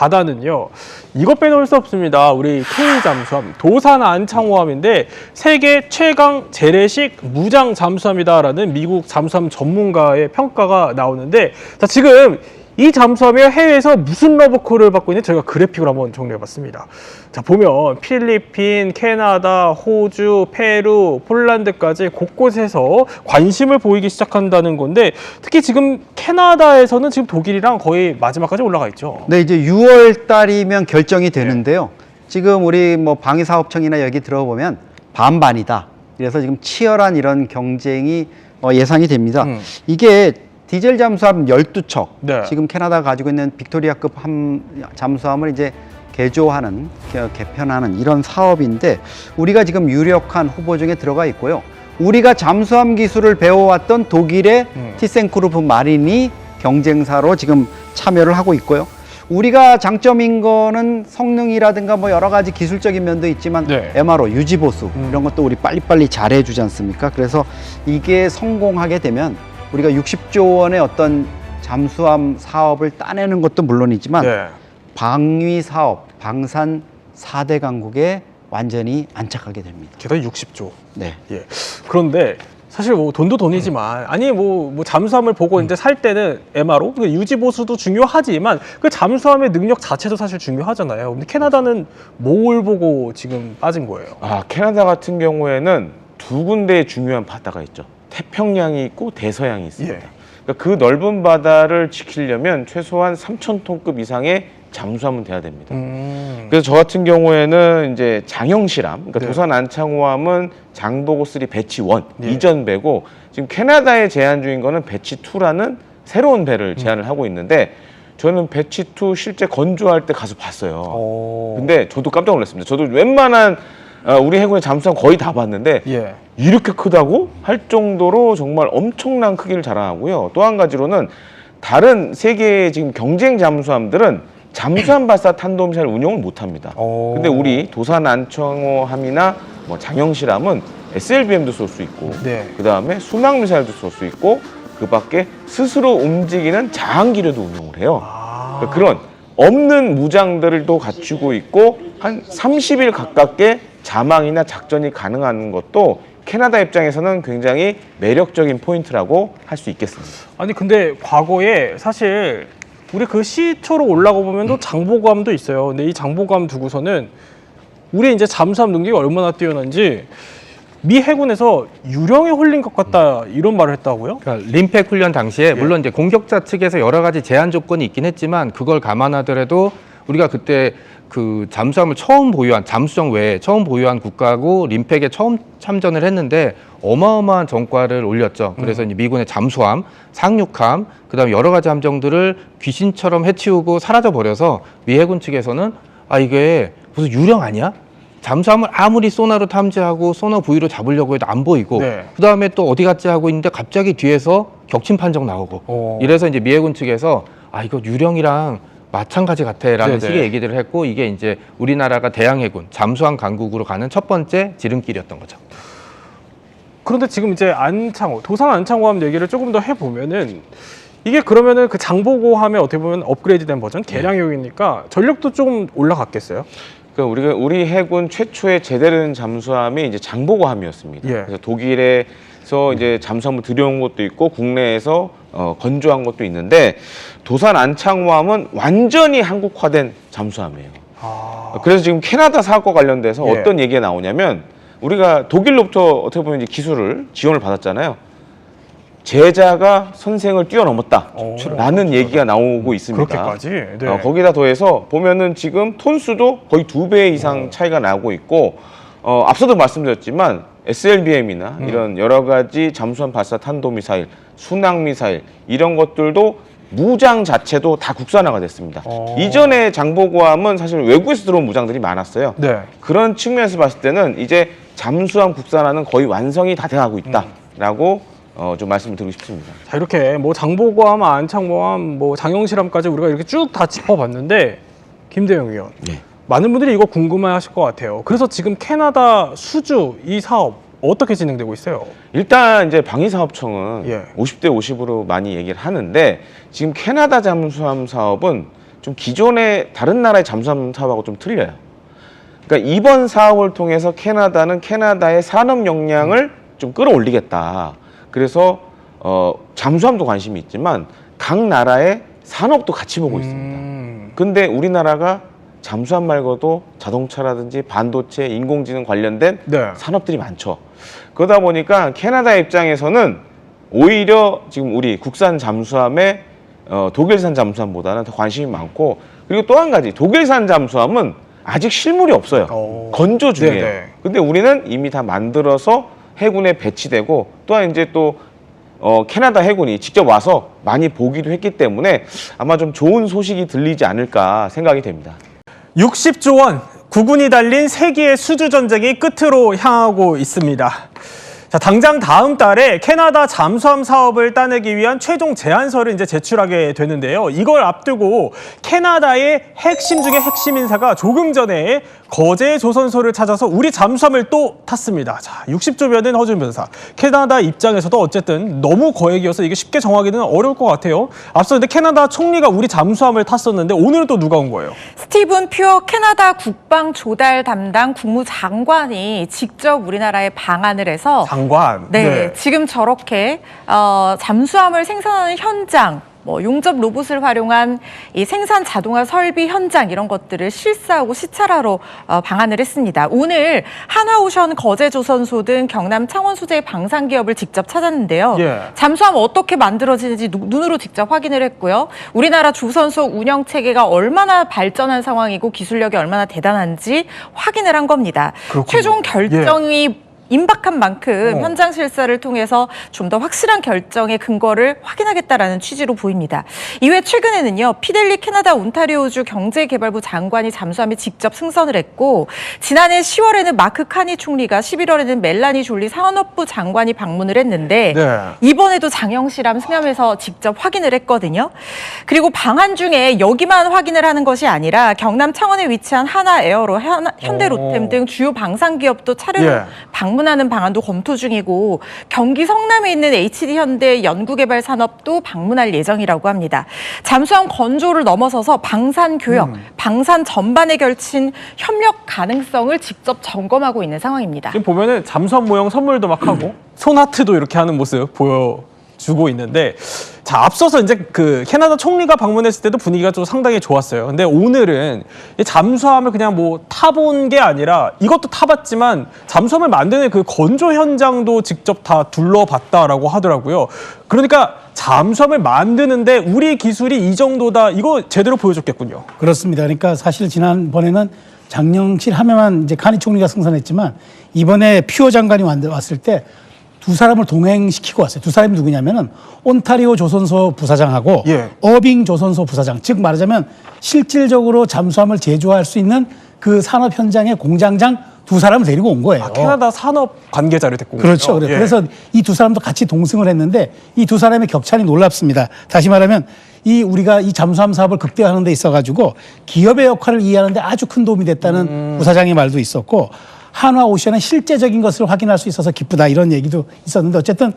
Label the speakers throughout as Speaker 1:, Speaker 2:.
Speaker 1: 바다는요, 이것 빼놓을 수 없습니다. 우리 K 잠수함, 도산 안창호함인데 세계 최강 재래식 무장 잠수함이다라는 미국 잠수함 전문가의 평가가 나오는데, 자, 지금 이 잠수함이 해외에서 무슨 러브콜을 받고 있는지 저희가 그래픽으로 한번 정리해봤습니다. 자, 보면 필리핀, 캐나다, 호주, 페루, 폴란드까지 곳곳에서 관심을 보이기 시작한다는 건데, 특히 지금 캐나다에서는 지금 독일이랑 거의 마지막까지 올라가 있죠.
Speaker 2: 네, 이제 6월 달이면 결정이 되는데요. 지금 우리 뭐 방위사업청이나 여기 들어보면 반반이다. 그래서 지금 치열한 이런 경쟁이 예상이 됩니다. 이게 디젤 잠수함 12척,
Speaker 1: 네.
Speaker 2: 지금 캐나다가 가지고 있는 빅토리아급 잠수함을 이제 개조하는, 개편하는 이런 사업인데, 우리가 지금 유력한 후보 중에 들어가 있고요. 우리가 잠수함 기술을 배워왔던 독일의 티센크루프 마린이 경쟁사로 지금 참여를 하고 있고요. 우리가 장점인 거는 성능이라든가 뭐 여러 가지 기술적인 면도 있지만,
Speaker 1: 네.
Speaker 2: MRO, 유지보수 이런 것도 우리 빨리빨리 잘해주지 않습니까? 그래서 이게 성공하게 되면 우리가 60조 원의 어떤 잠수함 사업을 따내는 것도 물론이지만,
Speaker 1: 네.
Speaker 2: 방위 사업, 방산 4대 강국에 완전히 안착하게 됩니다.
Speaker 1: 게다가 60조.
Speaker 2: 네.
Speaker 1: 예. 그런데 사실 뭐 돈도 돈이지만, 아니 뭐 잠수함을 보고 이제 살 때는 MRO, 유지 보수도 중요하지만 그 잠수함의 능력 자체도 사실 중요하잖아요. 근데 캐나다는 뭘 보고 지금 빠진 거예요?
Speaker 3: 캐나다 같은 경우에는 두 군데의 중요한 바다가 있죠. 태평양이 있고 대서양이 있습니다.
Speaker 1: 예.
Speaker 3: 그러니까 그 넓은 바다를 지키려면 최소한 3,000톤급 이상의 잠수함은 돼야 됩니다. 그래서 저 같은 경우에는 이제 장형실함, 그러니까
Speaker 1: 네.
Speaker 3: 도산 안창호함은 장보고 3 배치 1
Speaker 1: 예.
Speaker 3: 이전 배고, 지금 캐나다에 제한 중인 거는 배치 2라는 새로운 배를 제안을 하고 있는데, 저는 배치 2 실제 건조할 때 가서 봤어요. 근데 저도 깜짝 놀랐습니다. 저도 웬만한 우리 해군의 잠수함 거의 다 봤는데,
Speaker 1: 예.
Speaker 3: 이렇게 크다고 할 정도로 정말 엄청난 크기를 자랑하고요. 또 한 가지로는 다른 세계의 지금 경쟁 잠수함들은 잠수함 발사 탄도미사일 운용을 못합니다. 근데 우리 도산 안창호함이나 뭐 장형실함은 SLBM도 쏠 수 있고,
Speaker 1: 네.
Speaker 3: 그 다음에 순항 미사일도 쏠 수 있고, 그 밖에 스스로 움직이는 자항기류도 운용을 해요. 그러니까 그런 없는 무장들을 또 갖추고 있고, 한 30일 가깝게 자망이나 작전이 가능한 것도 캐나다 입장에서는 굉장히 매력적인 포인트라고 할 수 있겠습니다.
Speaker 1: 아니 근데 과거에 사실 우리 그 시초로 올라가 보면 또 장보고함도 있어요. 근데 이 장보고함 두고서는 우리 이제 잠수함 능력이 얼마나 뛰어난지 미 해군에서 유령에 홀린 것 같다 이런 말을 했다고요?
Speaker 4: 그러니까 림팩 훈련 당시에 물론 이제 공격자 측에서 여러 가지 제한 조건이 있긴 했지만, 그걸 감안하더라도 우리가 그때 그 잠수함을 처음 보유한, 잠수정 외에 처음 보유한 국가고 림팩에 처음 참전을 했는데 어마어마한 전과를 올렸죠. 그래서 이제 미군의 잠수함, 상륙함, 그다음에 여러 가지 함정들을 귀신처럼 해치우고 사라져 버려서 미 해군 측에서는 이게 무슨 유령 아니야? 잠수함을 아무리 소나로 탐지하고 소나 부위로 잡으려고 해도 안 보이고,
Speaker 1: 네.
Speaker 4: 그다음에 또 어디 갔지 하고 있는데 갑자기 뒤에서 격침 판정 나오고, 이래서 이제 미 해군 측에서 이거 유령이랑 마찬가지 같아라는
Speaker 1: 네네.
Speaker 4: 식의 얘기들을 했고, 이게 이제 우리나라가 대양해군 잠수함 강국으로 가는 첫 번째 지름길이었던 거죠.
Speaker 1: 그런데 지금 이제 안창호, 도산 안창호함 얘기를 조금 더 해보면은, 이게 그러면은 그 장보고함에 어떻게 보면 업그레이드된 버전, 개량형이니까 전력도 좀 올라갔겠어요?
Speaker 3: 그러니까 우리 해군 최초의 제대로 된 잠수함이 이제 장보고함이었습니다.
Speaker 1: 예.
Speaker 3: 그래서 독일에서 이제 잠수함을 들여온 것도 있고, 국내에서 건조한 것도 있는데, 도산 안창호함은 완전히 한국화된 잠수함이에요. 그래서 지금 캐나다 사업과 관련돼서
Speaker 1: 예.
Speaker 3: 어떤 얘기가 나오냐면, 우리가 독일로부터 어떻게 보면 이제 기술을 지원을 받았잖아요. 제자가 선생을 뛰어넘었다라는 얘기가 나오고 있습니다.
Speaker 1: 그렇게까지? 네.
Speaker 3: 거기다 더해서 보면은 지금 톤수도 거의 2배 이상 차이가 나고 있고, 앞서도 말씀드렸지만 SLBM이나 이런 여러 가지 잠수함 발사 탄도미사일, 순항미사일 이런 것들도 무장 자체도 다 국산화가 됐습니다. 이전에 장보고함은 사실 외국에서 들어온 무장들이 많았어요.
Speaker 1: 네.
Speaker 3: 그런 측면에서 봤을 때는 이제 잠수함 국산화는 거의 완성이 다 돼가고 있다라고 좀 말씀을 드리고 싶습니다.
Speaker 1: 자, 이렇게 뭐 장보고함, 안창호함, 뭐 장형실함까지 우리가 이렇게 쭉 다 짚어봤는데, 김대영 의원, 많은 분들이 이거 궁금해하실 것 같아요. 그래서 지금 캐나다 수주 이 사업 어떻게 진행되고 있어요?
Speaker 3: 일단 이제 방위사업청은
Speaker 1: 예.
Speaker 3: 50대 50으로 많이 얘기를 하는데, 지금 캐나다 잠수함 사업은 좀 기존의 다른 나라의 잠수함 사업하고 좀 틀려요. 그러니까 이번 사업을 통해서 캐나다는 캐나다의 산업 역량을 좀 끌어올리겠다. 그래서 잠수함도 관심이 있지만 각 나라의 산업도 같이 보고 있습니다. 근데 우리나라가 잠수함 말고도 자동차라든지 반도체, 인공지능 관련된
Speaker 1: 네.
Speaker 3: 산업들이 많죠. 그러다 보니까 캐나다 입장에서는 오히려 지금 우리 국산 잠수함에 독일산 잠수함보다는 더 관심이 많고, 그리고 또 한 가지, 독일산 잠수함은 아직 실물이 없어요. 건조 중이에요.
Speaker 1: 네네.
Speaker 3: 근데 우리는 이미 다 만들어서 해군에 배치되고, 또한 이제 또 캐나다 해군이 직접 와서 많이 보기도 했기 때문에 아마 좀 좋은 소식이 들리지 않을까 생각이 됩니다.
Speaker 1: 60조 원, 국군이 달린 세계의 수주 전쟁이 끝으로 향하고 있습니다. 자, 당장 다음 달에 캐나다 잠수함 사업을 따내기 위한 최종 제안서를 이제 제출하게 되는데요. 이걸 앞두고 캐나다의 핵심 중에 핵심 인사가 조금 전에 거제 조선소를 찾아서 우리 잠수함을 또 탔습니다. 자, 60조면은 허준 변호사. 캐나다 입장에서도 어쨌든 너무 거액이어서 이게 쉽게 정하기는 어려울 것 같아요. 앞서 근데 캐나다 총리가 우리 잠수함을 탔었는데 오늘은 또 누가 온 거예요?
Speaker 5: 스티븐 퓨어 캐나다 국방 조달 담당 국무장관이 직접 우리나라에 방한을 해서
Speaker 1: 장관.
Speaker 5: 네, 지금 저렇게 잠수함을 생산하는 현장, 용접 로봇을 활용한 이 생산 자동화 설비 현장 이런 것들을 실사하고 시찰하러 방한을 했습니다. 오늘 한화오션, 거제조선소 등 경남 창원 소재의 방산 기업을 직접 찾았는데요.
Speaker 1: 예.
Speaker 5: 잠수함 어떻게 만들어지는지 눈으로 직접 확인을 했고요. 우리나라 조선소 운영 체계가 얼마나 발전한 상황이고 기술력이 얼마나 대단한지 확인을 한 겁니다.
Speaker 1: 그렇군요.
Speaker 5: 최종 결정이 임박한 만큼 현장 실사를 통해서 좀 더 확실한 결정의 근거를 확인하겠다라는 취지로 보입니다. 이외 최근에는요, 피델리 캐나다 온타리오주 경제개발부 장관이 잠수함에 직접 승선을 했고, 지난해 10월에는 마크 카니 총리가, 11월에는 멜라니 졸리 산업부 장관이 방문을 했는데
Speaker 1: 네.
Speaker 5: 이번에도 장영실함 승함에서 직접 확인을 했거든요. 그리고 방한 중에 여기만 확인을 하는 것이 아니라 경남 창원에 위치한 하나에어로, 현대로템 등 주요 방산 기업도 차례로
Speaker 1: 예.
Speaker 5: 방문하는 방안도 검토 중이고, 경기 성남에 있는 HD현대 연구개발 산업도 방문할 예정이라고 합니다. 잠수함 건조를 넘어서서 방산 교역, 방산 전반에 걸친 협력 가능성을 직접 점검하고 있는 상황입니다.
Speaker 1: 지금 보면은 잠수함 모형 선물도 막 하고 손하트도 이렇게 하는 모습 보여주고 있는데, 자, 앞서서 이제 그 캐나다 총리가 방문했을 때도 분위기가 좀 상당히 좋았어요. 근데 오늘은 이 잠수함을 그냥 뭐 타본 게 아니라, 이것도 타봤지만 잠수함을 만드는 그 건조 현장도 직접 다 둘러봤다라고 하더라고요. 그러니까 잠수함을 만드는데 우리 기술이 이 정도다, 이거 제대로 보여줬겠군요.
Speaker 6: 그렇습니다. 그러니까 사실 지난번에는 장영실 하면만 이제 카니 총리가 승선했지만, 이번에 퓨어 장관이 왔을 때 두 사람을 동행시키고 왔어요. 두 사람이 누구냐면은 온타리오 조선소 부사장하고
Speaker 1: 예.
Speaker 6: 어빙 조선소 부사장, 즉 말하자면 실질적으로 잠수함을 제조할 수 있는 그 산업 현장의 공장장 두 사람을 데리고 온 거예요.
Speaker 1: 캐나다 산업 관계자를 데리고 온
Speaker 6: 그렇죠.
Speaker 1: 거죠. 예.
Speaker 6: 그래서 이 두 사람도 같이 동승을 했는데, 이 두 사람의 격찬이 놀랍습니다. 다시 말하면 우리가 이 잠수함 사업을 극대화하는 데 있어가지고 기업의 역할을 이해하는 데 아주 큰 도움이 됐다는 부사장의 말도 있었고, 한화오션의 실제적인 것을 확인할 수 있어서 기쁘다, 이런 얘기도 있었는데, 어쨌든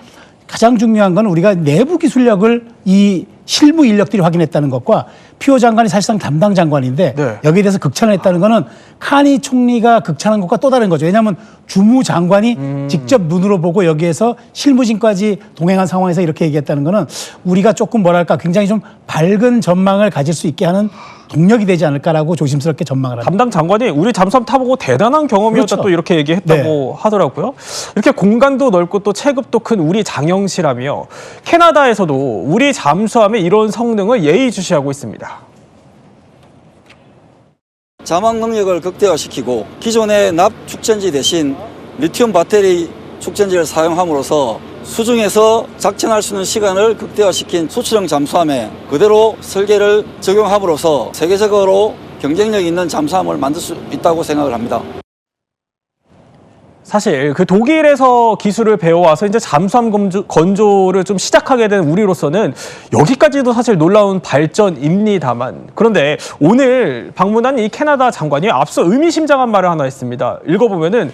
Speaker 6: 가장 중요한 건 우리가 내부 기술력을 이 실무 인력들이 확인했다는 것과, 퓨어 장관이 사실상 담당 장관인데
Speaker 1: 네.
Speaker 6: 여기에 대해서 극찬을 했다는 거는 카니 총리가 극찬한 것과 또 다른 거죠. 왜냐하면 주무 장관이 직접 눈으로 보고 여기에서 실무진까지 동행한 상황에서 이렇게 얘기했다는 거는 우리가 조금 뭐랄까 굉장히 좀 밝은 전망을 가질 수 있게 하는 동력이 되지 않을까라고 조심스럽게 전망을 합니다.
Speaker 1: 담당 장관이 우리 잠수함 타보고 대단한 경험이었다,
Speaker 6: 그렇죠.
Speaker 1: 또 이렇게 얘기했다고 하더라고요. 이렇게 공간도 넓고 또 체급도 큰 우리 장영실함이요, 캐나다에서도 우리 잠수함의 이런 성능을 예의주시하고 있습니다.
Speaker 7: 자막 능력을 극대화시키고 기존의 납 축전지 대신 리튬 배터리 축전지를 사용함으로써 수중에서 작전할 수 있는 시간을 극대화시킨 수출형 잠수함에 그대로 설계를 적용함으로써 세계적으로 경쟁력 있는 잠수함을 만들 수 있다고 생각을 합니다.
Speaker 1: 사실 그 독일에서 기술을 배워와서 이제 잠수함 건조를 좀 시작하게 된 우리로서는 여기까지도 사실 놀라운 발전입니다만, 그런데 오늘 방문한 이 캐나다 장관이 앞서 의미심장한 말을 하나 했습니다. 읽어보면은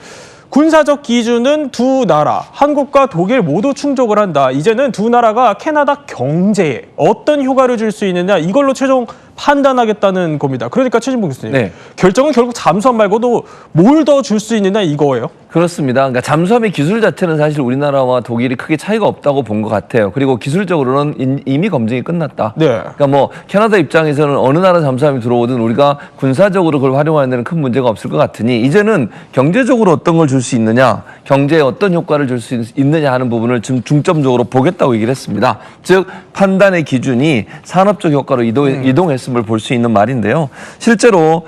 Speaker 1: 군사적 기준은 두 나라, 한국과 독일 모두 충족을 한다. 이제는 두 나라가 캐나다 경제에 어떤 효과를 줄 수 있느냐, 이걸로 최종 판단하겠다는 겁니다. 그러니까 최진봉 교수님,
Speaker 8: 네.
Speaker 1: 결정은 결국 잠수함 말고도 뭘 더 줄 수 있느냐 이거예요.
Speaker 8: 그렇습니다. 그러니까 잠수함의 기술 자체는 사실 우리나라와 독일이 크게 차이가 없다고 본 것 같아요. 그리고 기술적으로는 이미 검증이 끝났다.
Speaker 1: 네.
Speaker 8: 그러니까 뭐 캐나다 입장에서는 어느 나라 잠수함이 들어오든 우리가 군사적으로 그걸 활용하는 데는 큰 문제가 없을 것 같으니 이제는 경제적으로 어떤 걸 줄 수 있느냐, 경제에 어떤 효과를 줄 수 있느냐 하는 부분을 좀 중점적으로 보겠다고 얘기를 했습니다. 즉 판단의 기준이 산업적 효과로 이동했음을 볼 수 있는 말인데요. 실제로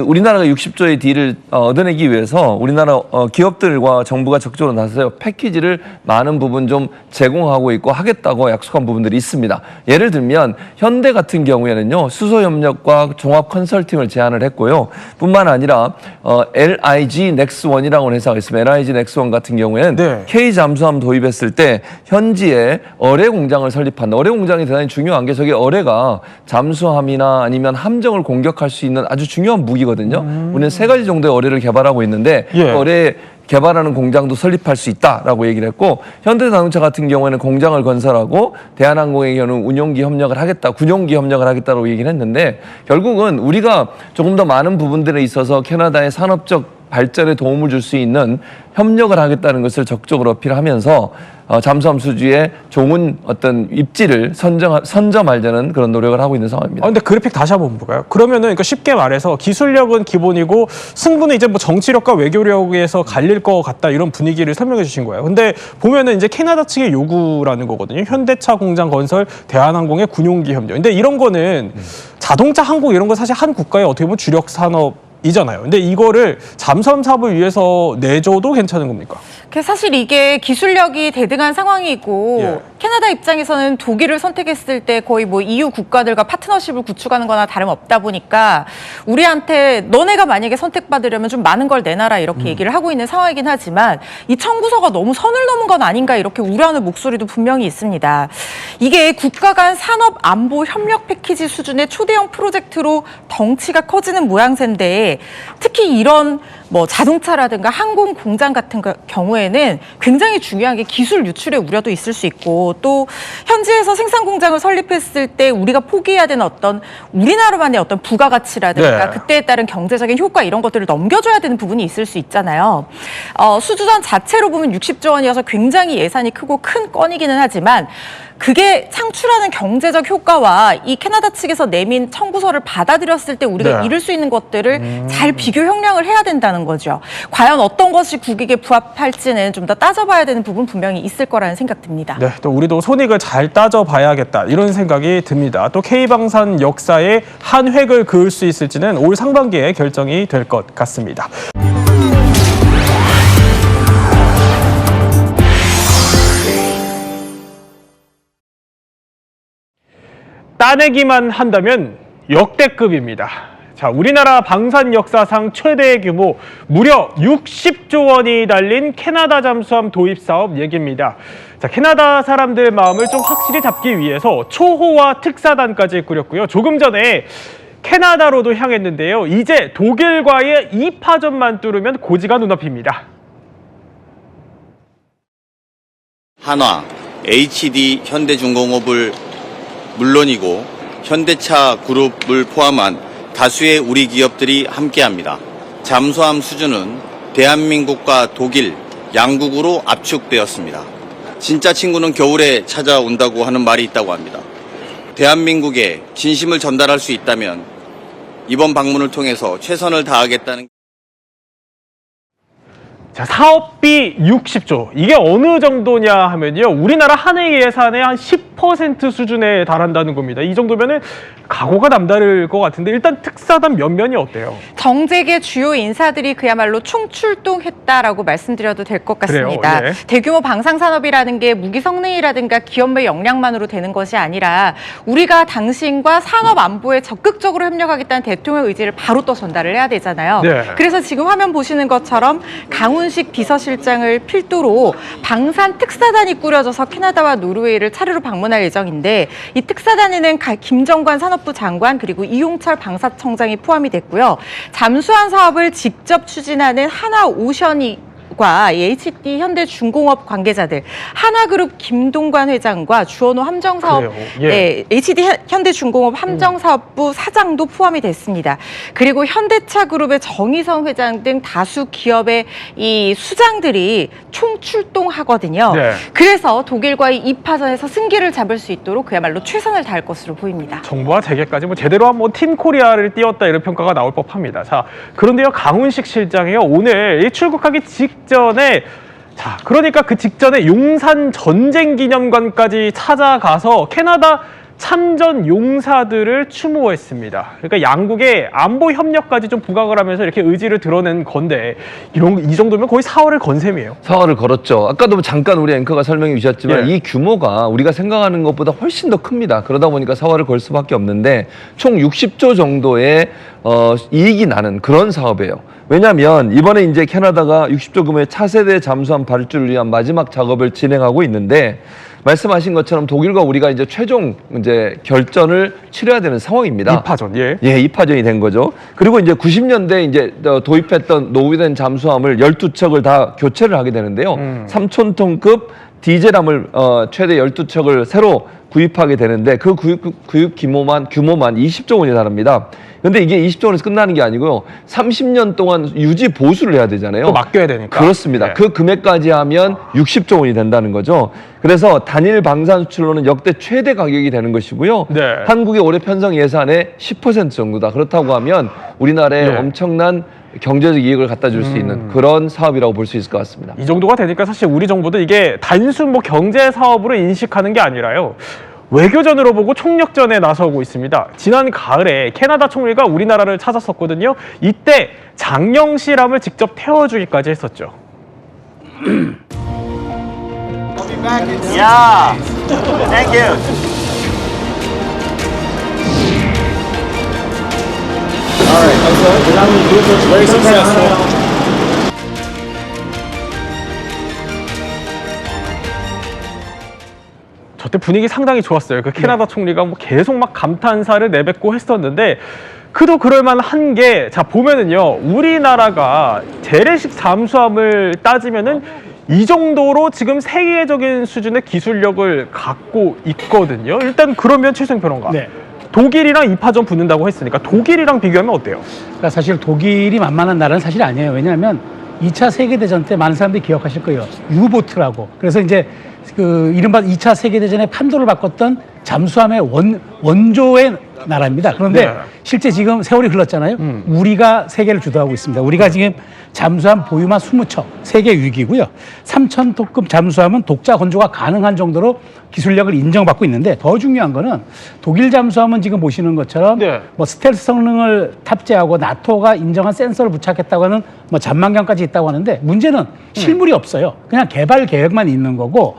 Speaker 8: 우리나라가 60조의 딜을 얻어내기 위해서 우리나라 기업들과 정부가 적극적으로 나서서 패키지를 많은 부분 좀 제공하고 있고 하겠다고 약속한 부분들이 있습니다. 예를 들면 현대 같은 경우에는요, 수소 협력과 종합 컨설팅을 제안을 했고요. 뿐만 아니라 LIG 넥스원이라고 하는 회사가 있습니다. LIG 넥스원 같은 경우에는
Speaker 1: 네.
Speaker 8: K 잠수함 도입했을 때 현지에 어뢰 공장을 설립한다. 어뢰 공장이 대단히 중요한 게 저게 어뢰가 잠수함이나 아니면 함정을 공격할 수 있는 아주 중요한 무기거든요. 우리는 3가지 정도의 어뢰를 개발하고 있는데
Speaker 1: 예.
Speaker 8: 그 어뢰 개발하는 공장도 설립할 수 있다라고 얘기를 했고, 현대자동차 같은 경우에는 공장을 건설하고 대한항공의 경우는 운용기 협력을 하겠다, 군용기 협력을 하겠다고 얘기를 했는데, 결국은 우리가 조금 더 많은 부분들에 있어서 캐나다의 산업적 발전에 도움을 줄 수 있는 협력을 하겠다는 것을 적극적으로 어필하면서 잠수함 수주의 좋은 어떤 입지를 선점하려는 그런 노력을 하고 있는 상황입니다.
Speaker 1: 근데 그래픽 다시 한번 볼까요? 그러면은 그러니까 쉽게 말해서 기술력은 기본이고 승부는 이제 뭐 정치력과 외교력에서 갈릴 것 같다 이런 분위기를 설명해 주신 거예요. 근데 보면은 이제 캐나다 측의 요구라는 거거든요. 현대차 공장 건설, 대한항공의 군용기 협력. 근데 이런 거는 자동차, 항공 이런 거 사실 한 국가의 어떻게 보면 주력 산업 이잖아요. 근데 이거를 잠수함 사업을 위해서 내줘도 괜찮은 겁니까?
Speaker 5: 사실 이게 기술력이 대등한 상황이고
Speaker 1: 예.
Speaker 5: 캐나다 입장에서는 독일을 선택했을 때 거의 뭐 EU 국가들과 파트너십을 구축하는 거나 다름없다 보니까 우리한테 너네가 만약에 선택받으려면 좀 많은 걸 내놔라 이렇게 얘기를 하고 있는 상황이긴 하지만 이 청구서가 너무 선을 넘은 건 아닌가 이렇게 우려하는 목소리도 분명히 있습니다. 이게 국가 간 산업 안보 협력 패키지 수준의 초대형 프로젝트로 덩치가 커지는 모양새인데 특히 이런 뭐 자동차라든가 항공 공장 같은 경우에는 굉장히 중요한 게 기술 유출의 우려도 있을 수 있고 또 현지에서 생산 공장을 설립했을 때 우리가 포기해야 되는 어떤 우리나라만의 어떤 부가가치라든가
Speaker 1: 네.
Speaker 5: 그때에 따른 경제적인 효과 이런 것들을 넘겨줘야 되는 부분이 있을 수 있잖아요. 수주전 자체로 보면 60조 원이어서 굉장히 예산이 크고 큰 건이기는 하지만 그게 창출하는 경제적 효과와 이 캐나다 측에서 내민 청구서를 받아들였을 때 우리가
Speaker 1: 네.
Speaker 5: 이룰 수 있는 것들을 잘 비교 형량을 해야 된다는 거죠. 과연 어떤 것이 국익에 부합할지는 좀 더 따져봐야 되는 부분 분명히 있을 거라는 생각 듭니다.
Speaker 1: 네, 또 우리도 손익을 잘 따져봐야겠다 이런 생각이 듭니다. 또 K방산 역사에 한 획을 그을 수 있을지는 올 상반기에 결정이 될 것 같습니다. 따내기만 한다면 역대급입니다. 자, 우리나라 방산 역사상 최대 규모 무려 60조 원이 달린 캐나다 잠수함 도입 사업 얘기입니다. 자, 캐나다 사람들 마음을 좀 확실히 잡기 위해서 초호화 특사단까지 꾸렸고요. 조금 전에 캐나다로도 향했는데요. 이제 독일과의 2파전만 뚫으면 고지가 눈앞입니다.
Speaker 9: 한화, HD 현대중공업을 물론이고 현대차 그룹을 포함한 다수의 우리 기업들이 함께합니다. 잠수함 수주는 대한민국과 독일 양국으로 압축되었습니다. 진짜 친구는 겨울에 찾아온다고 하는 말이 있다고 합니다. 대한민국에 진심을 전달할 수 있다면 이번 방문을 통해서 최선을 다하겠다는.
Speaker 1: 자, 사업비 60조. 이게 어느 정도냐 하면요. 우리나라 한 해 예산의 한 10% 수준에 달한다는 겁니다. 이 정도면은 각오가 남다를 것 같은데 일단 특사단 면면이 어때요?
Speaker 5: 정재계 주요 인사들이 그야말로 총출동했다라고 말씀드려도 될 것 같습니다.
Speaker 1: 그래요? 예.
Speaker 5: 대규모 방산산업이라는 게 무기 성능이라든가 기업의 역량만으로 되는 것이 아니라 우리가 당신과 산업 안보에 적극적으로 협력하겠다는 대통령 의지를 바로 또 전달을 해야 되잖아요.
Speaker 1: 네.
Speaker 5: 그래서 지금 화면 보시는 것처럼 강훈식 비서실장을 필두로 방산 특사단이 꾸려져서 캐나다와 노르웨이를 차례로 방문할 예정인데 이 특사단에는 김정관 산업부 장관 그리고 이용철 방사청장이 포함이 됐고요. 잠수함 사업을 직접 추진하는 하나오션이 과 HD 현대중공업 관계자들, 한화그룹 김동관 회장과 주원호 함정사업,
Speaker 1: 그래요. 예.
Speaker 5: 네, HD 현대중공업 함정사업부 사장도 포함이 됐습니다. 그리고 현대차그룹의 정의성 회장 등 다수 기업의 이 수장들이 총출동하거든요.
Speaker 1: 네.
Speaker 5: 그래서 독일과의 2파전에서 승기를 잡을 수 있도록 그야말로 최선을 다할 것으로 보입니다.
Speaker 1: 정부와 재계까지 뭐 제대로 한번 팀 코리아를 띄웠다 이런 평가가 나올 법합니다. 자, 그런데요, 강훈식 실장이요, 오늘 이 출국하기 직전에, 자, 그러니까 그 직전에 용산 전쟁 기념관까지 찾아가서 캐나다 참전 용사들을 추모했습니다. 그러니까 양국의 안보 협력까지 좀 부각을 하면서 이렇게 의지를 드러낸 건데, 이 정도면 거의 사활을 건 셈이에요.
Speaker 8: 사활을 걸었죠. 아까도 잠깐 우리 앵커가 설명해 주셨지만
Speaker 1: 예.
Speaker 8: 이 규모가 우리가 생각하는 것보다 훨씬 더 큽니다. 그러다 보니까 사활을 걸 수밖에 없는데 총 60조 정도의 이익이 나는 그런 사업이에요. 왜냐하면 이번에 이제 캐나다가 60조 규모의 차세대 잠수함 발주를 위한 마지막 작업을 진행하고 있는데, 말씀하신 것처럼 독일과 우리가 이제 최종 이제 결전을 치러야 되는 상황입니다.
Speaker 1: 2파전, 예.
Speaker 8: 예, 2파전이 된 거죠. 그리고 이제 90년대에 이제 도입했던 노후된 잠수함을 12척을 다 교체를 하게 되는데요. 3,000톤급 디젤함을 최대 12척을 새로 구입하게 되는데 그 구입 규모만 20조 원이 달합니다. 근데 이게 20조 원에서 끝나는 게 아니고요. 30년 동안 유지 보수를 해야 되잖아요.
Speaker 1: 또 맡겨야 되니까.
Speaker 8: 그렇습니다.
Speaker 1: 네.
Speaker 8: 그 금액까지 하면 60조 원이 된다는 거죠. 그래서 단일 방산 수출로는 역대 최대 가격이 되는 것이고요.
Speaker 1: 네.
Speaker 8: 한국의 올해 편성 예산의 10% 정도다. 그렇다고 하면 우리나라에
Speaker 1: 네.
Speaker 8: 엄청난 경제적 이익을 갖다 줄 수 있는 그런 사업이라고 볼 수 있을 것 같습니다.
Speaker 1: 이 정도가 되니까 사실 우리 정부도 이게 단순 뭐 경제 사업으로 인식하는 게 아니라요, 외교전으로 보고 총력전에 나서고 있습니다. 지난 가을에 캐나다 총리가 우리나라를 찾았었거든요. 이때 장영실함을 직접 태워주기까지 했었죠.
Speaker 10: Yeah. Thank you.
Speaker 1: 저때 분위기 상당히 좋았어요. 그 캐나다 총리가 뭐 계속 막 감탄사를 내뱉고 했었는데, 그도 그럴만한 게, 자, 보면은요, 우리나라가 재래식 잠수함을 따지면은 이 정도로 지금 세계적인 수준의 기술력을 갖고 있거든요. 일단 그러면 최수영 평론가,
Speaker 6: 네.
Speaker 1: 독일이랑 2파전 붙는다고 했으니까 독일이랑 비교하면 어때요?
Speaker 6: 그러니까 사실 독일이 만만한 나라는 사실 아니에요. 왜냐하면 2차 세계대전 때 많은 사람들이 기억하실 거예요. 유보트라고. 그래서 이제 그 이른바 2차 세계대전의 판도를 바꿨던 잠수함의 원조의 나라입니다. 그런데
Speaker 1: 네.
Speaker 6: 실제 지금 세월이 흘렀잖아요. 우리가 세계를 주도하고 있습니다. 우리가 지금 잠수함 보유만 20척, 세계 위기고요. 3,000톤급 잠수함은 독자 건조가 가능한 정도로 기술력을 인정받고 있는데, 더 중요한 거는 독일 잠수함은 지금 보시는 것처럼
Speaker 1: 네.
Speaker 6: 뭐 스텔스 성능을 탑재하고 나토가 인정한 센서를 부착했다고 하는 뭐 잔망경까지 있다고 하는데, 문제는 실물이 없어요. 그냥 개발 계획만 있는 거고,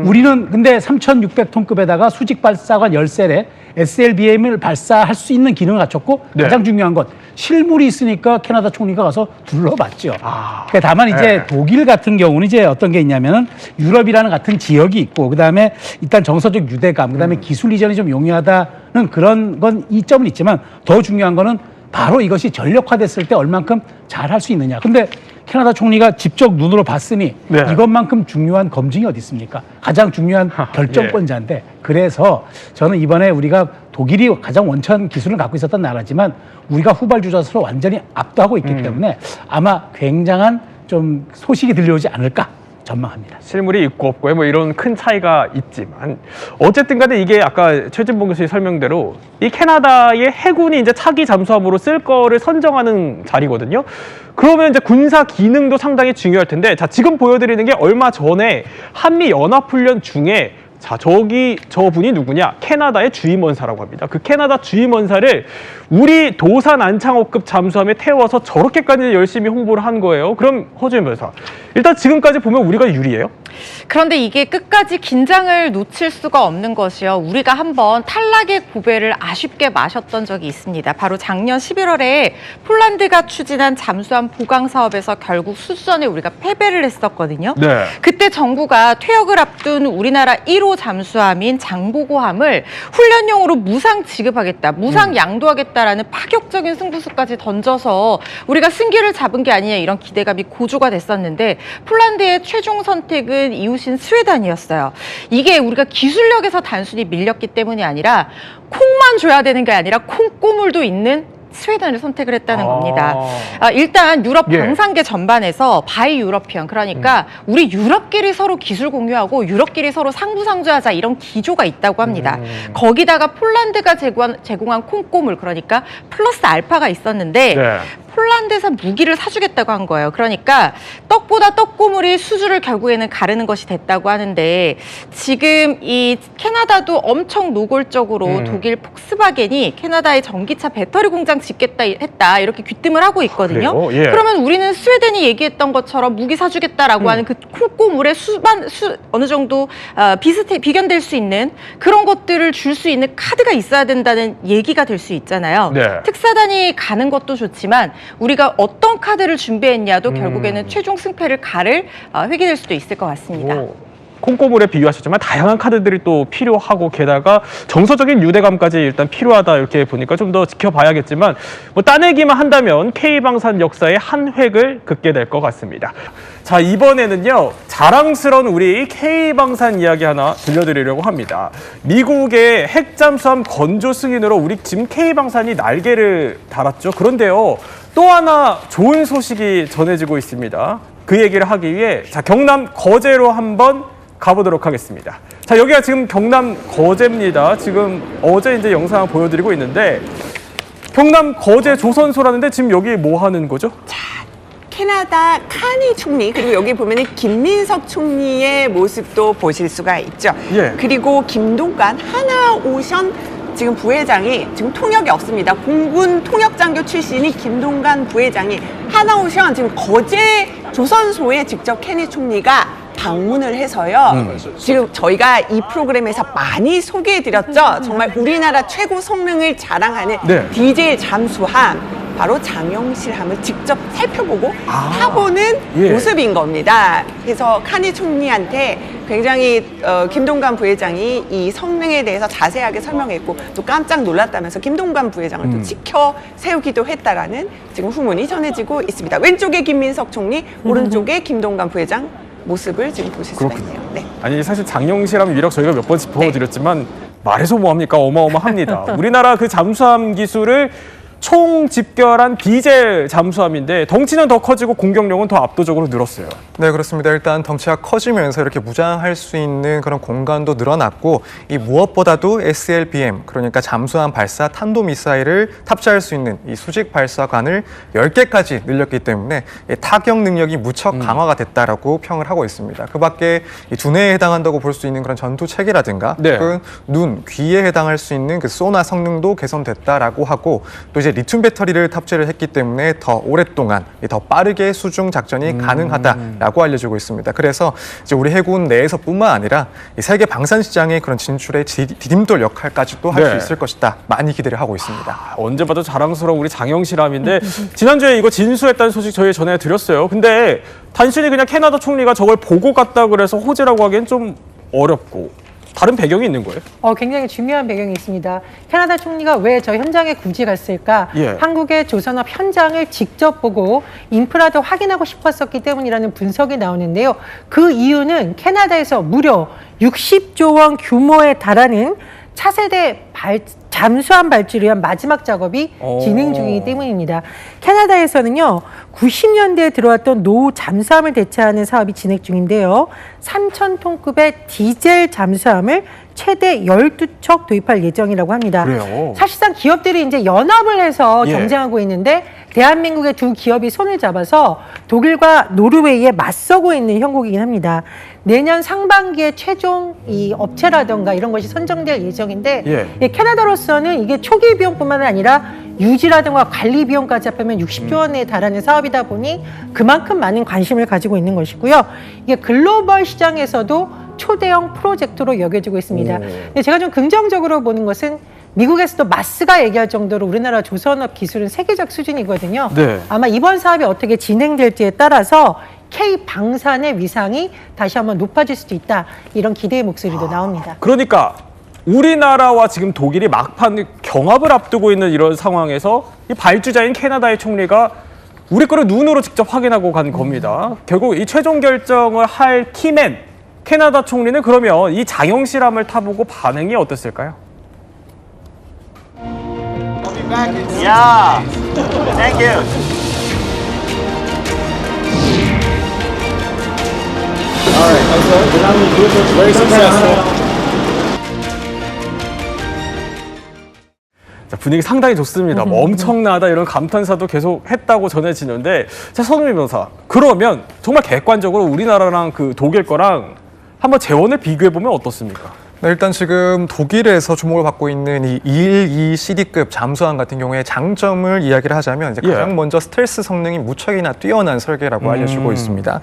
Speaker 6: 우리는 근데 3,600톤급에다가 수직 발사관 10셀에 SLBM을 발사할 수 있는 기능을 갖췄고,
Speaker 1: 네.
Speaker 6: 가장 중요한 건 실물이 있으니까 캐나다 총리가 가서 둘러봤죠. 그러니까 다만 이제
Speaker 1: 네.
Speaker 6: 독일 같은 경우는 이제 어떤 게 있냐면은 유럽이라는 같은 지역이 있고, 그다음에 일단 정서적 유대감, 그다음에 기술 이전이 좀 용이하다는 그런 건 이점은 있지만, 더 중요한 거는 바로 이것이 전력화됐을 때 얼만큼 잘 할 수 있느냐. 근데 캐나다 총리가 직접 눈으로 봤으니
Speaker 1: 네.
Speaker 6: 이것만큼 중요한 검증이 어디 있습니까? 가장 중요한 결정권자인데, 그래서 저는 이번에 우리가 독일이 가장 원천 기술을 갖고 있었던 나라지만 우리가 후발주자로서 완전히 압도하고 있기 때문에 아마 굉장한 좀 소식이 들려오지 않을까 전망합니다.
Speaker 1: 실물이 있고 없고에 뭐 이런 큰 차이가 있지만, 어쨌든 간에 이게 아까 최진봉 교수의 설명대로 이 캐나다의 해군이 이제 차기 잠수함으로 쓸 거를 선정하는 자리거든요. 그러면 이제 군사 기능도 상당히 중요할 텐데, 자, 지금 보여드리는 게 얼마 전에 한미 연합훈련 중에, 자, 저분이 누구냐? 캐나다의 주임원사라고 합니다. 그 캐나다 주임원사를 우리 도산 안창호급 잠수함에 태워서 저렇게까지 열심히 홍보를 한 거예요. 그럼 허주임 변호사, 일단 지금까지 보면 우리가 유리해요?
Speaker 5: 그런데 이게 끝까지 긴장을 놓칠 수가 없는 것이요. 우리가 한번 탈락의 고배를 아쉽게 마셨던 적이 있습니다. 바로 작년 11월에 폴란드가 추진한 잠수함 보강 사업에서 결국 수선에 우리가 패배를 했었거든요.
Speaker 1: 네.
Speaker 5: 그때 정부가 퇴역을 앞둔 우리나라 1호 잠수함인 장보고함을 훈련용으로 무상 지급하겠다, 무상 양도하겠다라는 파격적인 승부수까지 던져서 우리가 승기를 잡은 게 아니냐, 이런 기대감이 고조가 됐었는데, 폴란드의 최종 선택은 이웃인 스웨덴이었어요. 이게 우리가 기술력에서 단순히 밀렸기 때문이 아니라 콩만 줘야 되는 게 아니라 콩고물도 있는 스웨덴을 선택을 했다는 겁니다. 일단 유럽
Speaker 1: 예.
Speaker 5: 방산계 전반에서 바이 유러피언, 그러니까 우리 유럽끼리 서로 기술 공유하고 유럽끼리 서로 상부상조하자 이런 기조가 있다고 합니다. 거기다가 폴란드가 제공한 콩고물, 그러니까 플러스 알파가 있었는데
Speaker 1: 네.
Speaker 5: 폴란드에서 무기를 사주겠다고 한 거예요. 그러니까 떡보다 떡고물이 수주를 결국에는 가르는 것이 됐다고 하는데, 지금 이 캐나다도 엄청 노골적으로 독일 폭스바겐이 캐나다의 전기차 배터리 공장 짓겠다 했다 이렇게 귀띔을 하고 있거든요.
Speaker 1: 그래요? 예.
Speaker 5: 그러면 우리는 스웨덴이 얘기했던 것처럼 무기 사주겠다라고 하는 그 콩고물의 어느 정도 비견될 수 있는 그런 것들을 줄 수 있는 카드가 있어야 된다는 얘기가 될 수 있잖아요.
Speaker 1: 네.
Speaker 5: 특사단이 가는 것도 좋지만 우리가 어떤 카드를 준비했냐도 결국에는 최종 승패를 회귀될 수도 있을 것 같습니다.
Speaker 1: 콩고물에 비유하셨지만 다양한 카드들이 또 필요하고, 게다가 정서적인 유대감까지 일단 필요하다 이렇게 보니까 좀 더 지켜봐야겠지만, 뭐 따내기만 한다면 K방산 역사의 한 획을 긋게 될 것 같습니다. 자, 이번에는요 자랑스러운 우리 K방산 이야기 하나 들려드리려고 합니다. 미국의 핵잠수함 건조 승인으로 우리 지금 K방산이 날개를 달았죠. 그런데요 또 하나 좋은 소식이 전해지고 있습니다. 그 얘기를 하기 위해 자, 경남 거제로 한번 가보도록 하겠습니다. 자, 여기가 지금 경남 거제입니다. 지금 어제 이제 영상 보여드리고 있는데, 경남 거제 조선소라는데 지금 여기 뭐 하는 거죠?
Speaker 11: 캐나다 카니 총리, 그리고 여기 보면은 김민석 총리의 모습도 보실 수가 있죠.
Speaker 1: 예.
Speaker 11: 그리고 김동관 하나오션 지금 부회장이 지금 통역이 없습니다. 공군 통역장교 출신이 김동관 부회장이 하나오션 지금 거제 조선소에 직접 케니 총리가 방문을 해서요. 지금 저희가 이 프로그램에서 많이 소개해드렸죠. 정말 우리나라 최고 성능을 자랑하는
Speaker 1: 네.
Speaker 11: 디젤 잠수함, 바로 장영실함을 직접 살펴보고 타보는
Speaker 1: 예.
Speaker 11: 모습인 겁니다. 그래서 카니 총리한테 굉장히 김동관 부회장이 이 성능에 대해서 자세하게 설명했고 또 깜짝 놀랐다면서 김동관 부회장을 또 지켜 세우기도 했다라는 지금 후문이 전해지고 있습니다. 왼쪽에 김민석 총리, 오른쪽에 김동관 부회장 모습을 지금 보실 수가 있네요. 네.
Speaker 1: 아니, 사실 장영실함 위력 저희가 몇 번 짚어드렸지만 말해서 뭐합니까? 어마어마합니다. 우리나라 그 잠수함 기술을 총 집결한 디젤 잠수함인데 덩치는 더 커지고 공격력은 더 압도적으로 늘었어요.
Speaker 12: 네, 그렇습니다. 일단 덩치가 커지면서 이렇게 무장할 수 있는 그런 공간도 늘어났고, 이 무엇보다도 SLBM, 그러니까 잠수함 발사 탄도미사일을 탑재할 수 있는 이 수직 발사관을 10개까지 늘렸기 때문에 타격 능력이 무척 강화가 됐다라고 평을 하고 있습니다. 그 밖에 이 두뇌에 해당한다고 볼 수 있는 그런 전투 체계라든가
Speaker 1: 네.
Speaker 12: 그 눈, 귀에 해당할 수 있는 그 소나 성능도 개선됐다라고 하고, 또 이제 리튬 배터리를 탑재를 했기 때문에 더 오랫동안 더 빠르게 수중 작전이 가능하다라고 알려지고 있습니다. 그래서 이제 우리 해군 내에서뿐만 아니라 이 세계 방산 시장의 그런 진출의 디딤돌 역할까지도 할 수
Speaker 1: 네.
Speaker 12: 있을 것이다. 많이 기대를 하고 있습니다.
Speaker 1: 언제 봐도 자랑스러운 우리 장영실함인데 지난주에 이거 진수했다는 소식 저희 전해드렸어요. 근데 단순히 그냥 캐나다 총리가 저걸 보고 갔다 그래서 호재라고 하기엔 좀 어렵고, 다른 배경이 있는 거예요?
Speaker 13: 굉장히 중요한 배경이 있습니다. 캐나다 총리가 왜 저 현장에 굳이 갔을까?
Speaker 1: 예.
Speaker 13: 한국의 조선업 현장을 직접 보고 인프라도 확인하고 싶었었기 때문이라는 분석이 나오는데요. 그 이유는 캐나다에서 무려 60조 원 규모에 달하는 차세대 잠수함 발주를 위한 마지막 작업이 진행 중이기 때문입니다. 캐나다에서는요, 90년대에 들어왔던 노후 잠수함을 대체하는 사업이 진행 중인데요. 3,000톤급의 디젤 잠수함을 최대 12척 도입할 예정이라고 합니다.
Speaker 1: 그래요?
Speaker 13: 사실상 기업들이 이제 연합을 해서
Speaker 1: 예.
Speaker 13: 경쟁하고 있는데, 대한민국의 두 기업이 손을 잡아서 독일과 노르웨이에 맞서고 있는 형국이긴 합니다. 내년 상반기에 최종 이 업체라든가 이런 것이 선정될 예정인데,
Speaker 1: 예.
Speaker 13: 캐나다로서는 이게 초기 비용뿐만 아니라 유지라든가 관리 비용까지 합하면 60조 원에 달하는 사업이다 보니 그만큼 많은 관심을 가지고 있는 것이고요. 이게 글로벌 시장에서도 초대형 프로젝트로 여겨지고 있습니다. 근데 제가 좀 긍정적으로 보는 것은 미국에서도 마스가 얘기할 정도로 우리나라 조선업 기술은 세계적 수준이거든요.
Speaker 1: 네.
Speaker 13: 아마 이번 사업이 어떻게 진행될지에 따라서 K방산의 위상이 다시 한번 높아질 수도 있다. 이런 기대의 목소리도 나옵니다.
Speaker 1: 그러니까 우리나라와 지금 독일이 막판 경합을 앞두고 있는 이런 상황에서 이 발주자인 캐나다의 총리가 우리 거를 눈으로 직접 확인하고 간 겁니다. 결국 이 최종 결정을 할 키맨 캐나다 총리는 그러면 이 장영 실함을 타보고 반응이 어땠을까요?
Speaker 10: Yeah. Thank you.
Speaker 1: 자, 분위기 상당히 좋습니다. 뭐 엄청나다 이런 감탄사도 계속 했다고 전해지는데, 자, 손흥민 변호사, 그러면 정말 객관적으로 우리나라랑 그 독일 거랑 한번 재원을 비교해 보면 어떻습니까?
Speaker 12: 네, 일단 지금 독일에서 주목을 받고 있는 이 212CD급 잠수함 같은 경우에 장점을 이야기를 하자면 이제 가장 먼저 스텔스 성능이 무척이나 뛰어난 설계라고 알려지고 있습니다.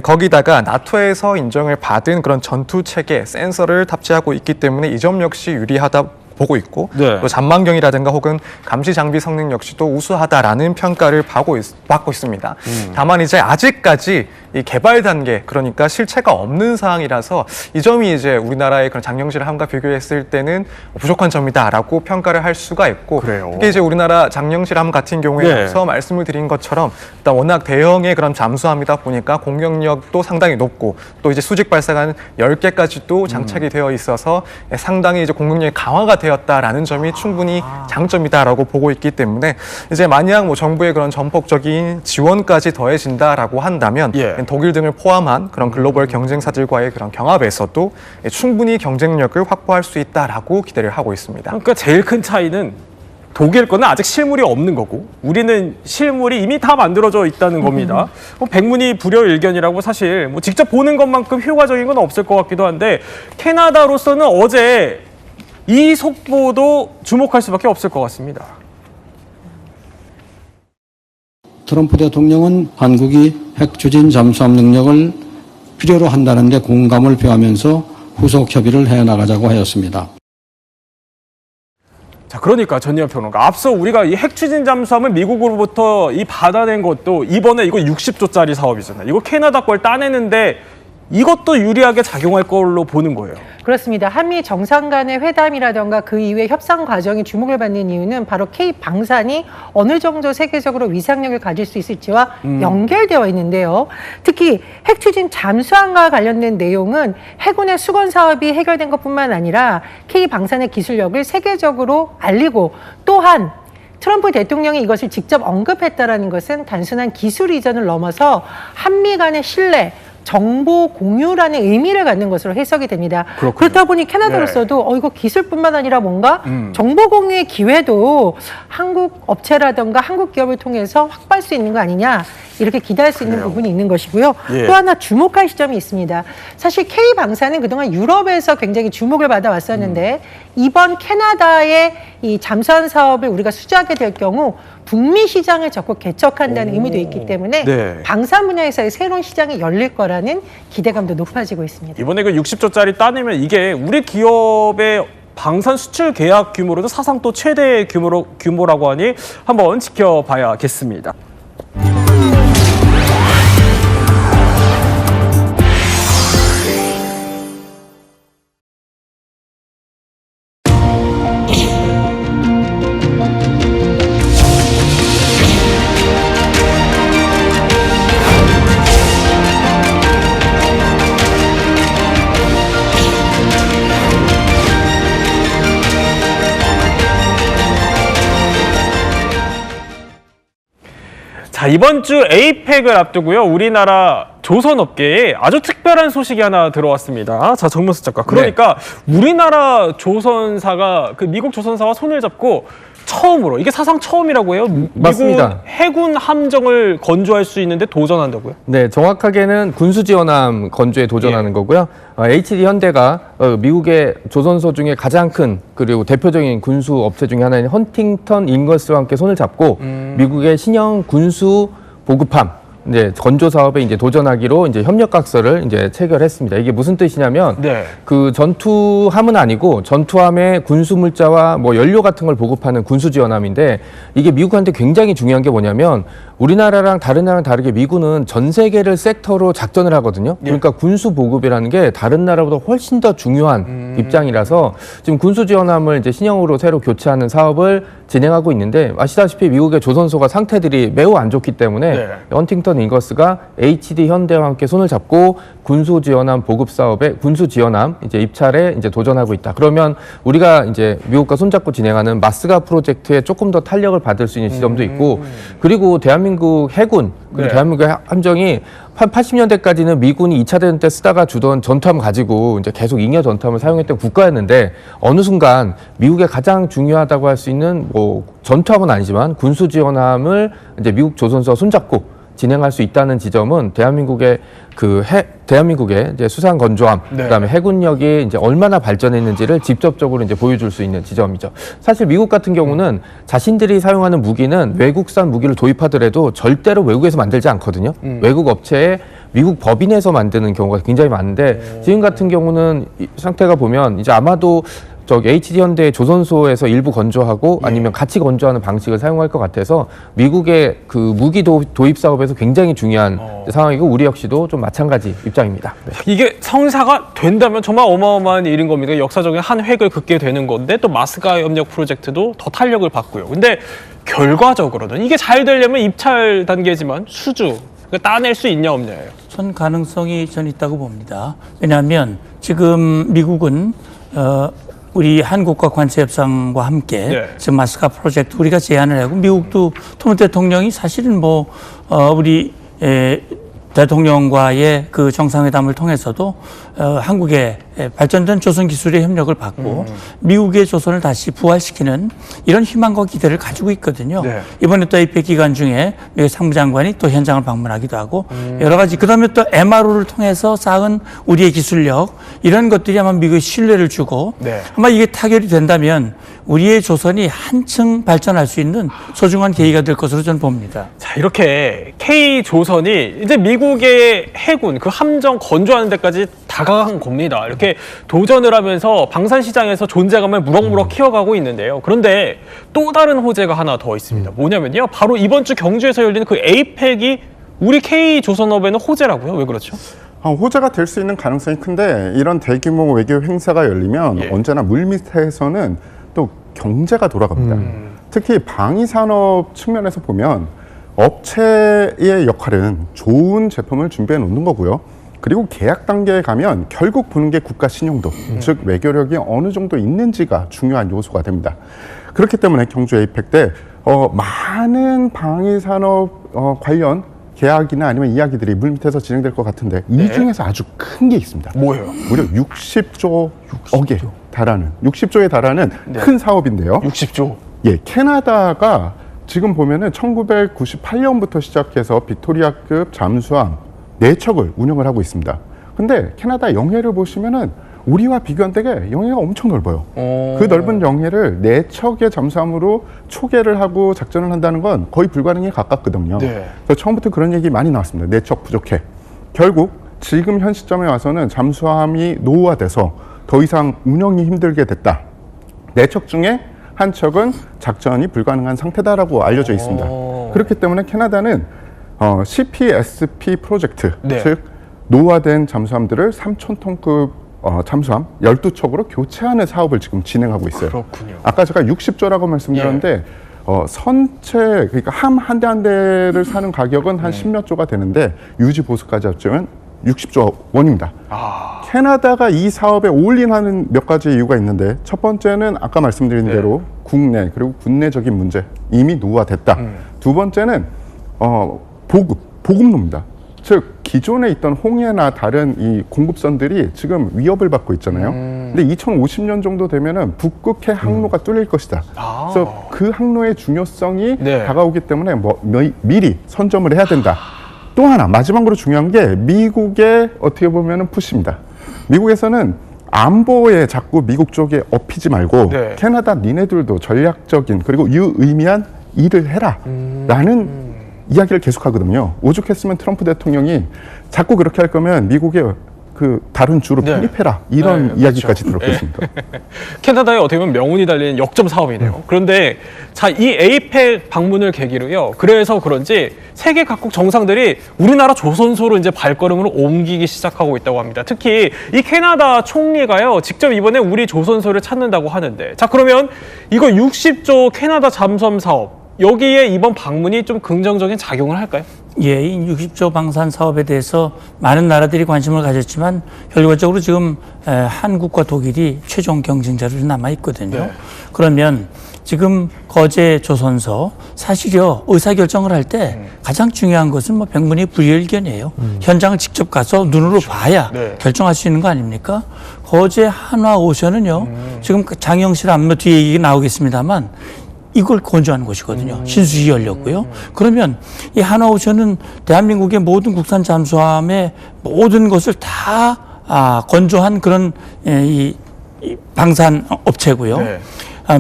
Speaker 12: 거기다가 나토에서 인정을 받은 그런 전투 체계, 센서를 탑재하고 있기 때문에 이 점 역시 유리하다 보고 있고 또 잔망경이라든가 혹은 감시 장비 성능 역시도 우수하다라는 평가를 받고 있습니다. 다만 이제 아직까지 이 개발 단계, 그러니까 실체가 없는 사항이라서 이 점이 이제 우리나라의 그런 장영실함과 비교했을 때는 부족한 점이다라고 평가를 할 수가 있고, 특히 이제 우리나라 장영실함 같은 경우에 앞서 말씀을 드린 것처럼 일단 워낙 대형의 그런 잠수함이다 보니까 공격력도 상당히 높고 또 이제 수직 발사관 10개까지도 장착이 되어 있어서 상당히 이제 공격력이 강화가 되었다라는 점이 충분히 장점이다라고 보고 있기 때문에 이제 만약 뭐 정부의 그런 전폭적인 지원까지 더해진다라고 한다면 독일 등을 포함한 그런 글로벌 경쟁사들과의 그런 경합에서도 충분히 경쟁력을 확보할 수 있다라고 기대를 하고 있습니다.
Speaker 1: 그러니까 제일 큰 차이는 독일 거는 아직 실물이 없는 거고 우리는 실물이 이미 다 만들어져 있다는 겁니다. 백문이 불여일견이라고 사실 뭐 직접 보는 것만큼 효과적인 건 없을 것 같기도 한데 캐나다로서는 어제 이 속보도 주목할 수밖에 없을 것 같습니다.
Speaker 14: 트럼프 대통령은 한국이 핵 추진 잠수함 능력을 필요로 한다는 데 공감을 표하면서 후속 협의를 해나가자고 하였습니다.
Speaker 1: 자, 그러니까 전예현 평론가, 앞서 우리가 이 핵 추진 잠수함을 미국으로부터 이 받아낸 것도 이번에 이거 60조짜리 사업이잖아요. 이거 캐나다 걸 따내는데 이것도 유리하게 작용할 걸로 보는 거예요.
Speaker 13: 그렇습니다. 한미 정상 간의 회담이라던가 그 이후의 협상 과정이 주목을 받는 이유는 바로 K방산이 어느 정도 세계적으로 위상력을 가질 수 있을지와 연결되어 있는데요. 특히 핵 추진 잠수함과 관련된 내용은 해군의 수건 사업이 해결된 것뿐만 아니라 K방산의 기술력을 세계적으로 알리고, 또한 트럼프 대통령이 이것을 직접 언급했다라는 것은 단순한 기술 이전을 넘어서 한미 간의 신뢰, 정보 공유라는 의미를 갖는 것으로 해석이 됩니다. 그렇다 보니 캐나다로서도 이거 기술뿐만 아니라 뭔가 정보 공유의 기회도 한국 업체라든가 한국 기업을 통해서 확보할 수 있는 거 아니냐, 이렇게 기대할 수 있는 부분이 있는 것이고요. 또 하나 주목할 시점이 있습니다. 사실 K방산은 그동안 유럽에서 굉장히 주목을 받아왔었는데 이번 캐나다의 이 잠수함 사업을 우리가 수주하게 될 경우 북미 시장을 적극 개척한다는 의미도 있기 때문에 방산 분야에서의 새로운 시장이 열릴 거라는 기대감도 높아지고 있습니다.
Speaker 1: 이번에 그 60조짜리 따내면 이게 우리 기업의 방산 수출 계약 규모로도 사상 또 최대 규모라고 하니 한번 지켜봐야겠습니다. 자, 이번 주 에이펙을 앞두고요. 우리나라 조선업계에 아주 특별한 소식이 하나 들어왔습니다. 자, 정문수 작가. 그러니까 우리나라 조선사가 그 미국 조선사와 손을 잡고 처음으로, 이게 사상 처음이라고 해요?
Speaker 4: 맞습니다.
Speaker 1: 미국 해군 함정을 건조할 수 있는데 도전한다고요?
Speaker 4: 네, 정확하게는 군수지원함 건조에 도전하는 거고요. HD 현대가 미국의 조선소 중에 가장 큰 그리고 대표적인 군수 업체 중에 하나인 헌팅턴 인거스와 함께 손을 잡고 미국의 신형 군수 보급함 이제 건조 사업에 이제 도전하기로 이제 협력각서를 이제 체결했습니다. 이게 무슨 뜻이냐면 그 전투함은 아니고 전투함의 군수 물자와 뭐 연료 같은 걸 보급하는 군수 지원함인데, 이게 미국한테 굉장히 중요한 게 뭐냐면 우리나라랑 다른 나라랑 다르게 미군은 전 세계를 섹터로 작전을 하거든요. 그러니까 군수 보급이라는 게 다른 나라보다 훨씬 더 중요한 입장이라서 지금 군수 지원함을 이제 신형으로 새로 교체하는 사업을 진행하고 있는데 아시다시피 미국의 조선소가 상태들이 매우 안 좋기 때문에
Speaker 1: 네.
Speaker 4: 헌팅턴 인거스가 HD 현대와 함께 손을 잡고 군수 지원함 보급 사업에 군수 지원함 이제 입찰에 이제 도전하고 있다. 그러면 우리가 이제 미국과 손잡고 진행하는 마스가 프로젝트에 조금 더 탄력을 받을 수 있는 지점도 있고 그리고 대한민국 해군 그리고
Speaker 1: 네.
Speaker 4: 대한민국 함정이 80년대까지는 미군이 2차 대전 때 쓰다가 주던 전투함 가지고 이제 계속 잉여 전투함을 사용했던 국가였는데 어느 순간 미국의 가장 중요하다고 할 수 있는 뭐 전투함은 아니지만 군수 지원함을 이제 미국 조선소와 손잡고 진행할 수 있다는 지점은 대한민국의 대한민국의 이제 수상 건조함
Speaker 1: 네.
Speaker 4: 그다음에 해군력이 이제 얼마나 발전했는지를 직접적으로 이제 보여줄 수 있는 지점이죠. 사실 미국 같은 경우는 자신들이 사용하는 무기는 외국산 무기를 도입하더라도 절대로 외국에서 만들지 않거든요. 외국 업체에 미국 법인에서 만드는 경우가 굉장히 많은데 지금 같은 경우는 이 상태가 보면 이제 아마도 저기 HD 현대 조선소에서 일부 건조하고 아니면 같이 건조하는 방식을 사용할 것 같아서 미국의 그 무기 도입 사업에서 굉장히 중요한 상황이고 우리 역시도 좀 마찬가지 입장입니다. 네.
Speaker 1: 이게 성사가 된다면 정말 어마어마한 일인 겁니다. 역사적인 한 획을 긋게 되는 건데 또 마스가 협력 프로젝트도 더 탄력을 받고요. 근데 결과적으로는 이게 잘 되려면 입찰 단계지만 수주 따낼 수 있냐 없냐예요.
Speaker 15: 전 가능성이 전 있다고 봅니다. 왜냐하면 지금 미국은 우리 한국과 관세 협상과 함께
Speaker 1: 네.
Speaker 15: 지금 마스카 프로젝트 우리가 제안을 하고 미국도 트럼프 대통령이 사실은 우리 대통령과의 그 정상회담을 통해서도 한국의 발전된 조선 기술의 협력을 받고 미국의 조선을 다시 부활시키는 이런 희망과 기대를 가지고 있거든요.
Speaker 1: 네.
Speaker 15: 이번에 또 APEC 기간 중에 미국 상무장관이 또 현장을 방문하기도 하고 여러 가지 그다음에 또 MRO를 통해서 쌓은 우리의 기술력 이런 것들이 아마 미국의 신뢰를 주고
Speaker 1: 네.
Speaker 15: 아마 이게 타결이 된다면 우리의 조선이 한층 발전할 수 있는 소중한 계기가 될 것으로 저는 봅니다.
Speaker 1: 자, 이렇게 K조선이 이제 미국의 해군, 그 함정 건조하는 데까지 다가간 겁니다. 이렇게 도전을 하면서 방산시장에서 존재감을 무럭무럭 키워가고 있는데요. 그런데 또 다른 호재가 하나 더 있습니다. 뭐냐면요. 바로 이번 주 경주에서 열리는 그 에이펙이 우리 K조선업에는 호재라고요? 왜 그렇죠?
Speaker 16: 호재가 될 수 있는 가능성이 큰데 이런 대규모 외교 행사가 열리면 언제나 물밑에서는 또 경제가 돌아갑니다. 특히 방위산업 측면에서 보면 업체의 역할은 좋은 제품을 준비해 놓는 거고요. 그리고 계약 단계에 가면 결국 보는 게 국가 신용도, 즉 외교력이 어느 정도 있는지가 중요한 요소가 됩니다. 그렇기 때문에 경주 에이펙 때 많은 방위산업 관련 계약이나 아니면 이야기들이 물밑에서 진행될 것 같은데 이 중에서 아주 큰 게 있습니다.
Speaker 1: 뭐예요?
Speaker 16: 무려 60조억에 달하는 60조에 달하는 큰 사업인데요.
Speaker 1: 60조.
Speaker 16: 예, 캐나다가 지금 보면은 1998년부터 시작해서 빅토리아급 잠수함 4척을 운영을 하고 있습니다. 근데 캐나다 영해를 보시면은 우리와 비교한 때에 영해가 엄청 넓어요. 그 넓은 영해를 4척의 잠수함으로 초계를 하고 작전을 한다는 건 거의 불가능에 가깝거든요.
Speaker 1: 네.
Speaker 16: 그래서 처음부터 그런 얘기 많이 나왔습니다. 4척 부족해. 결국 지금 현 시점에 와서는 잠수함이 노후화돼서 더 이상 운영이 힘들게 됐다. 4척 중에 한 척은 작전이 불가능한 상태다라고 알려져 있습니다. 그렇기 때문에 캐나다는 CPSP 프로젝트,
Speaker 1: 네.
Speaker 16: 즉 노후화된 잠수함들을 3,000톤급 잠수함 12척으로 교체하는 사업을 지금 진행하고 있어요.
Speaker 1: 그렇군요.
Speaker 16: 아까 제가 60조라고 말씀드렸는데 선체 그러니까 함 한 대 한 대를 사는 가격은 한 10몇 조가 되는데 유지 보수까지 합치면 60조 원입니다. 캐나다가 이 사업에 올인하는 몇 가지 이유가 있는데 첫 번째는 아까 말씀드린 대로 국내 그리고 국내적인 문제 이미 노후화됐다. 두 번째는 보급로입니다. 즉 기존에 있던 홍해나 다른 이 공급선들이 지금 위협을 받고 있잖아요. 근데 2050년 정도 되면은 북극해 항로가 뚫릴 것이다. 그래서 그 항로의 중요성이 다가오기 때문에 미리 선점을 해야 된다. 또 하나 마지막으로 중요한 게 미국의 어떻게 보면은 푸시입니다. 미국에서는 안보에 자꾸 미국 쪽에 업히지 말고 캐나다 니네들도 전략적인 그리고 유의미한 일을 해라 라는 이야기를 계속하거든요. 오죽했으면 트럼프 대통령이 자꾸 그렇게 할 거면 미국의 그 다른 주로 편입해라 이런 이야기까지
Speaker 1: 그렇죠.
Speaker 16: 들었겠습니다.
Speaker 1: 캐나다에 어떻게 보면 명운이 달린 역점 사업이네요. 그런데 자, 이 에이펙 방문을 계기로요. 그래서 그런지 세계 각국 정상들이 우리나라 조선소로 이제 발걸음을 옮기기 시작하고 있다고 합니다. 특히 이 캐나다 총리가요. 직접 이번에 우리 조선소를 찾는다고 하는데, 자, 그러면 이거 60조 캐나다 잠수함 사업, 여기에 이번 방문이 좀 긍정적인 작용을 할까요?
Speaker 15: 예, 이 60조 방산 사업에 대해서 많은 나라들이 관심을 가졌지만 결과적으로 지금 한국과 독일이 최종 경쟁자로 남아 있거든요.
Speaker 1: 네.
Speaker 15: 그러면 지금 거제 조선소 사실요 의사결정을 할 때 가장 중요한 것은 뭐 백문이 불여일견이에요. 현장을 직접 가서 눈으로 봐야 결정할 수 있는 거 아닙니까? 거제 한화오션은요 지금 장영실 안무 뒤에 얘기 나오겠습니다만 이걸 건조하는 곳이거든요. 신수지 열렸고요. 그러면 이 한화오션은 대한민국의 모든 국산 잠수함의 모든 것을 다 건조한 그런 이 방산 업체고요.
Speaker 1: 네.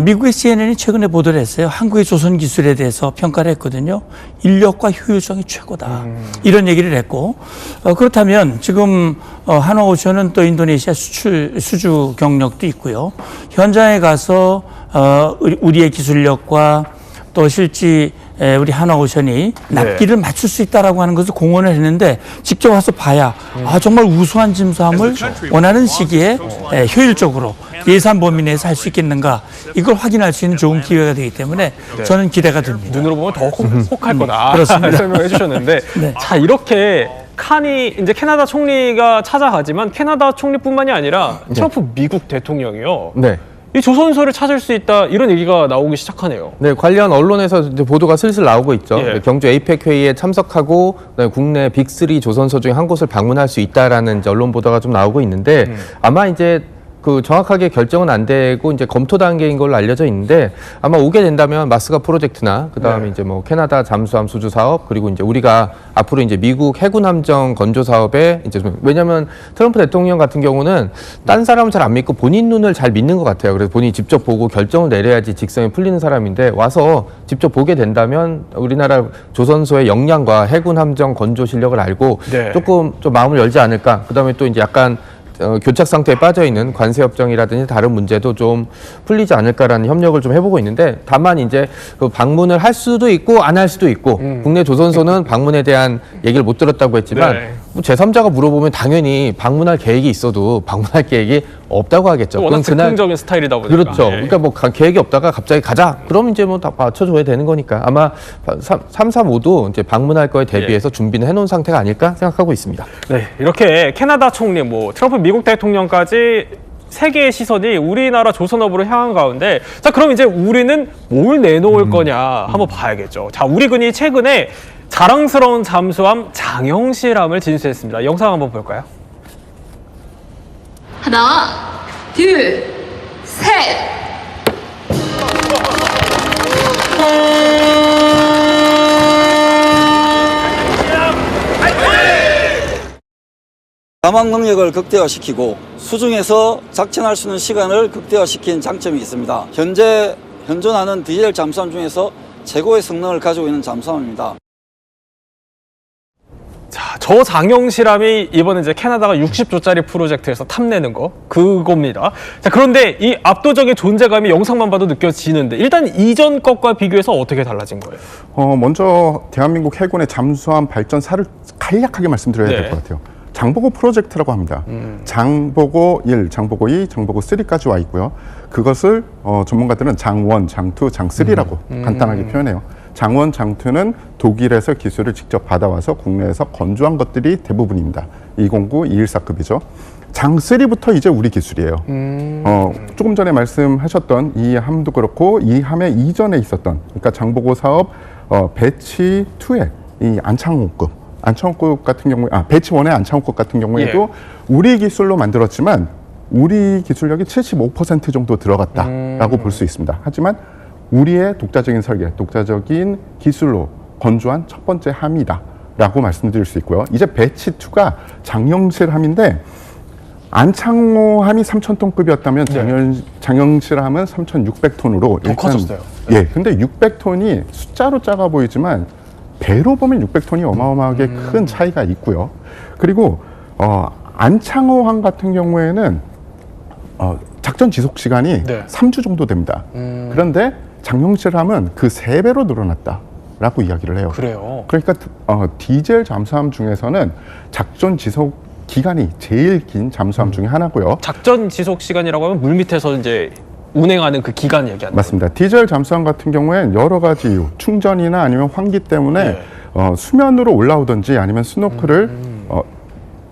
Speaker 15: 미국의 CNN이 최근에 보도를 했어요. 한국의 조선 기술에 대해서 평가를 했거든요. 인력과 효율성이 최고다. 이런 얘기를 했고, 그렇다면 지금 한화오션은 또 인도네시아 수주 경력도 있고요. 현장에 가서 우리의 기술력과 또 실제 우리 한화오션이 납기를 맞출 수 있다라고 하는 것을 공언을 했는데 직접 와서 봐야 정말 우수한 잠수함을 원하는 시기에 효율적으로 예산 범위 내에서 할 수 있겠는가, 이걸 확인할 수 있는 좋은 기회가 되기 때문에 저는 기대가 됩니다.
Speaker 1: 눈으로 보면 더 혹할 거다.
Speaker 15: 그렇습니다.
Speaker 1: 설명해 주셨는데, 자, 이렇게 칸이 이제 캐나다 총리가 찾아가지만 캐나다 총리뿐만이 아니라 트럼프 미국 대통령이요.
Speaker 4: 네.
Speaker 1: 이 조선소를 찾을 수 있다, 이런 얘기가 나오기 시작하네요.
Speaker 4: 네, 관련 언론에서 이제 보도가 슬슬 나오고 있죠.
Speaker 1: 예.
Speaker 4: 경주 에이펙 회의에 참석하고 국내 빅3 조선소 중에 한 곳을 방문할 수 있다라는 이제 언론 보도가 좀 나오고 있는데 아마 이제 그 정확하게 결정은 안 되고 이제 검토 단계인 걸로 알려져 있는데 아마 오게 된다면 마스가 프로젝트나 그다음에 이제 뭐 캐나다 잠수함 수주 사업, 그리고 이제 우리가 앞으로 이제 미국 해군 함정 건조 사업에 이제 좀, 왜냐면 트럼프 대통령 같은 경우는 딴 사람은 잘 안 믿고 본인 눈을 잘 믿는 것 같아요. 그래서 본인이 직접 보고 결정을 내려야지 직성이 풀리는 사람인데 와서 직접 보게 된다면 우리나라 조선소의 역량과 해군 함정 건조 실력을 알고 조금 좀 마음을 열지 않을까. 그다음에 또 이제 약간 교착 상태에 빠져 있는 관세 협정이라든지 다른 문제도 좀 풀리지 않을까라는 협력을 좀 해보고 있는데, 다만 이제 그 방문을 할 수도 있고 안 할 수도 있고 국내 조선소는 방문에 대한 얘기를 못 들었다고 했지만 뭐 제3자가 물어보면 당연히 방문할 계획이 있어도 방문할 계획이 없다고 하겠죠.
Speaker 1: 워낙 즉흥적인 스타일이다 보니까.
Speaker 4: 그렇죠. 그러니까 뭐 계획이 없다가 갑자기 가자. 그럼 이제 뭐 다 맞춰줘야 되는 거니까 아마 3, 4 모두 이제 방문할 거에 대비해서 준비는 해놓은 상태가 아닐까 생각하고 있습니다.
Speaker 1: 네, 이렇게 캐나다 총리, 뭐 트럼프 미국 대통령까지 세계의 시선이 우리나라 조선업으로 향한 가운데, 자, 그럼 이제 우리는 뭘 내놓을 거냐 한번 봐야겠죠. 자, 우리군이 최근에 자랑스러운 잠수함 장영실함을 진수했습니다. 영상 한번 볼까요?
Speaker 17: 하나, 둘, 셋.
Speaker 7: 사망 능력을 극대화시키고 수중에서 작전할 수 있는 시간을 극대화시킨 장점이 있습니다. 현재 현존하는 디젤 잠수함 중에서 최고의 성능을 가지고 있는 잠수함입니다.
Speaker 1: 자, 저 장영실함이 이번에 이제 캐나다가 60조짜리 프로젝트에서 탐내는 거, 그겁니다. 자, 그런데 이 압도적인 존재감이 영상만 봐도 느껴지는데, 일단 이전 것과 비교해서 어떻게 달라진 거예요?
Speaker 16: 먼저 대한민국 해군의 잠수함 발전사를 간략하게 말씀드려야 될 것 같아요. 장보고 프로젝트라고 합니다. 장보고 1, 장보고 2, 장보고 3까지 와 있고요. 그것을 전문가들은 장1, 장2, 장3라고 간단하게 표현해요. 장1, 장2는 독일에서 기술을 직접 받아와서 국내에서 건조한 것들이 대부분입니다. 209, 214급이죠. 장3부터 이제 우리 기술이에요. 조금 전에 말씀하셨던 이 함도 그렇고 이 함의 이전에 있었던, 그러니까 장보고 사업 배치 2의 이 안창호급 같은 경우에, 배치 1의 안창호급 같은 경우에도 우리 기술로 만들었지만 우리 기술력이 75% 정도 들어갔다라고 볼 수 있습니다. 하지만 우리의 독자적인 설계, 독자적인 기술로 건조한 첫 번째 함이다라고 말씀드릴 수 있고요. 이제 배치 2가 장영실 함인데, 안창호 함이 3,000톤급이었다면 장영실 함은 3,600톤으로
Speaker 1: 더 커졌어요.
Speaker 16: 예, 근데 600톤이 숫자로 작아 보이지만 배로 보면 600톤이 어마어마하게 큰 차이가 있고요. 그리고 안창호함 같은 경우에는 작전 지속 시간이 3주 정도 됩니다. 그런데 장영실함은 그 3배로 늘어났다라고 이야기를 해요.
Speaker 1: 그래요.
Speaker 16: 그러니까 디젤 잠수함 중에서는 작전 지속 기간이 제일 긴 잠수함 중에 하나고요.
Speaker 1: 작전 지속 시간이라고 하면 물 밑에서 이제 운행하는 그 기간 얘기하는
Speaker 16: 맞습니다. 디젤 잠수함 같은 경우엔 여러 가지 이유, 충전이나 아니면 환기 때문에 수면으로 올라오든지 아니면 스노클을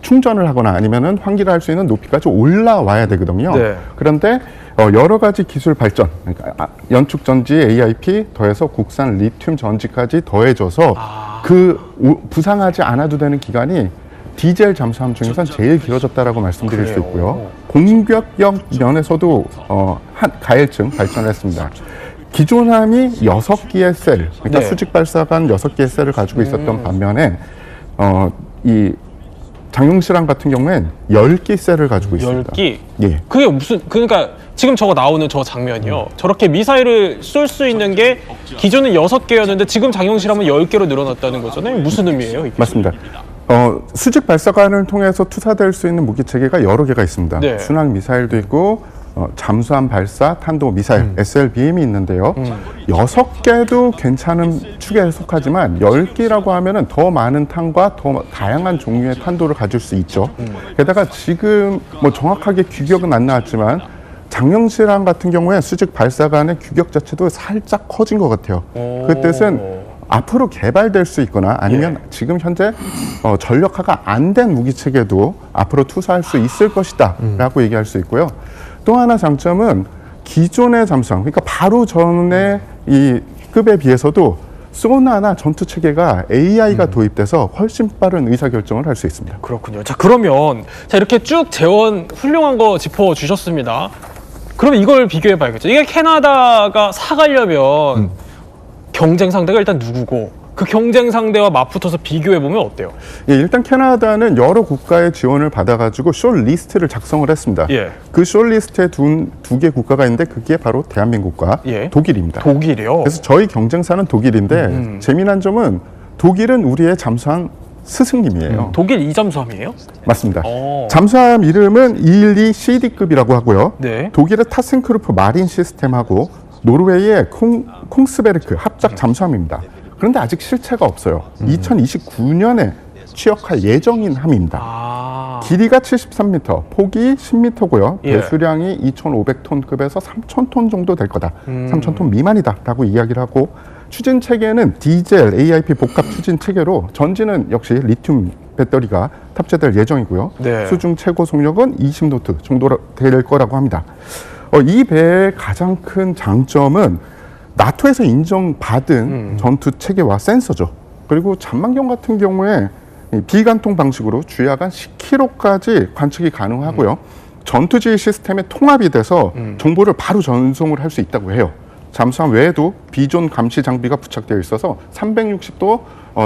Speaker 16: 충전을 하거나 아니면은 환기를 할 수 있는 높이까지 올라와야 되거든요. 그런데 여러 가지 기술 발전, 그러니까 연축 전지 AIP 더해서 국산 리튬 전지까지 더해져서 부상하지 않아도 되는 기간이 디젤 잠수함 중에선 제일 길어졌다라고 말씀드릴 수 있고요. 공격력 면에서도 가열층 발전했습니다. 기존 함이 6개의 셀, 그러니까 수직 발사관 6개의 셀을 가지고 있었던 반면에 이 장용실함 같은 경우엔 10개 셀을 가지고 있습니다.
Speaker 1: 10개?
Speaker 16: 예.
Speaker 1: 그게 무슨, 그러니까 지금 저거 나오는 저 장면이요. 저렇게 미사일을 쏠 수 있는 게 기존은 6개였는데 지금 장용실함은 10개로 늘어났다는 거잖아요. 무슨 의미예요? 이게?
Speaker 16: 맞습니다. 수직 발사관을 통해서 투사될 수 있는 무기 체계가 여러 개가 있습니다. 순항 미사일도 있고 잠수함 발사 탄도 미사일 SLBM이 있는데요. 6개도 괜찮은 축에 속하지만 10개라고 하면은 더 많은 탄과 더 다양한 종류의 탄도를 가질 수 있죠. 게다가 지금 뭐 정확하게 규격은 안 나왔지만 장영실함 같은 경우에 수직 발사관의 규격 자체도 살짝 커진 것 같아요. 그 뜻은 앞으로 개발될 수 있거나 아니면 지금 현재 전력화가 안 된 무기 체계도 앞으로 투사할 수 있을 것이다 라고 얘기할 수 있고요. 또 하나 장점은 기존의 잠수함, 그러니까 바로 전에 이 급에 비해서도 소나나 전투 체계가 AI가 도입돼서 훨씬 빠른 의사결정을 할 수 있습니다.
Speaker 1: 그렇군요. 자, 그러면 이렇게 쭉 재원 훌륭한 거 짚어주셨습니다. 그럼 이걸 비교해 봐야겠죠. 이게 캐나다가 사가려면 경쟁 상대가 일단 누구고 그 경쟁 상대와 맞붙어서 비교해 보면 어때요?
Speaker 16: 예, 일단 캐나다는 여러 국가의 지원을 받아가지고 숏 리스트를 작성을 했습니다. 그 숏 리스트에 두 개 국가가 있는데 그게 바로 대한민국과 독일입니다.
Speaker 1: 독일이요?
Speaker 16: 그래서 저희 경쟁사는 독일인데 재미난 점은 독일은 우리의 잠수함 스승님이에요.
Speaker 1: 독일 이잠수함이에요?
Speaker 16: 맞습니다. 잠수함 이름은 212 CD급이라고 하고요. 독일의 타센크루프 마린 시스템하고 노르웨이의 콩스베르크 합작 잠수함입니다. 그런데 아직 실체가 없어요. 2029년에 취역할 예정인 함입니다. 길이가 73m, 폭이 10m고요. 배수량이 2,500톤급에서 3,000톤 정도 될 거다. 3,000톤 미만이다라고 이야기를 하고 추진 체계는 디젤 AIP 복합 추진 체계로 전지는 역시 리튬 배터리가 탑재될 예정이고요. 수중 최고 속력은 20노트 정도 될 거라고 합니다. 이 배의 가장 큰 장점은 나토에서 인정받은 전투 체계와 센서죠. 그리고 잔망경 같은 경우에 비관통 방식으로 주야간 10km까지 관측이 가능하고요. 전투지휘 시스템에 통합이 돼서 정보를 바로 전송을 할 수 있다고 해요. 잠수함 외에도 비존 감시 장비가 부착되어 있어서 360도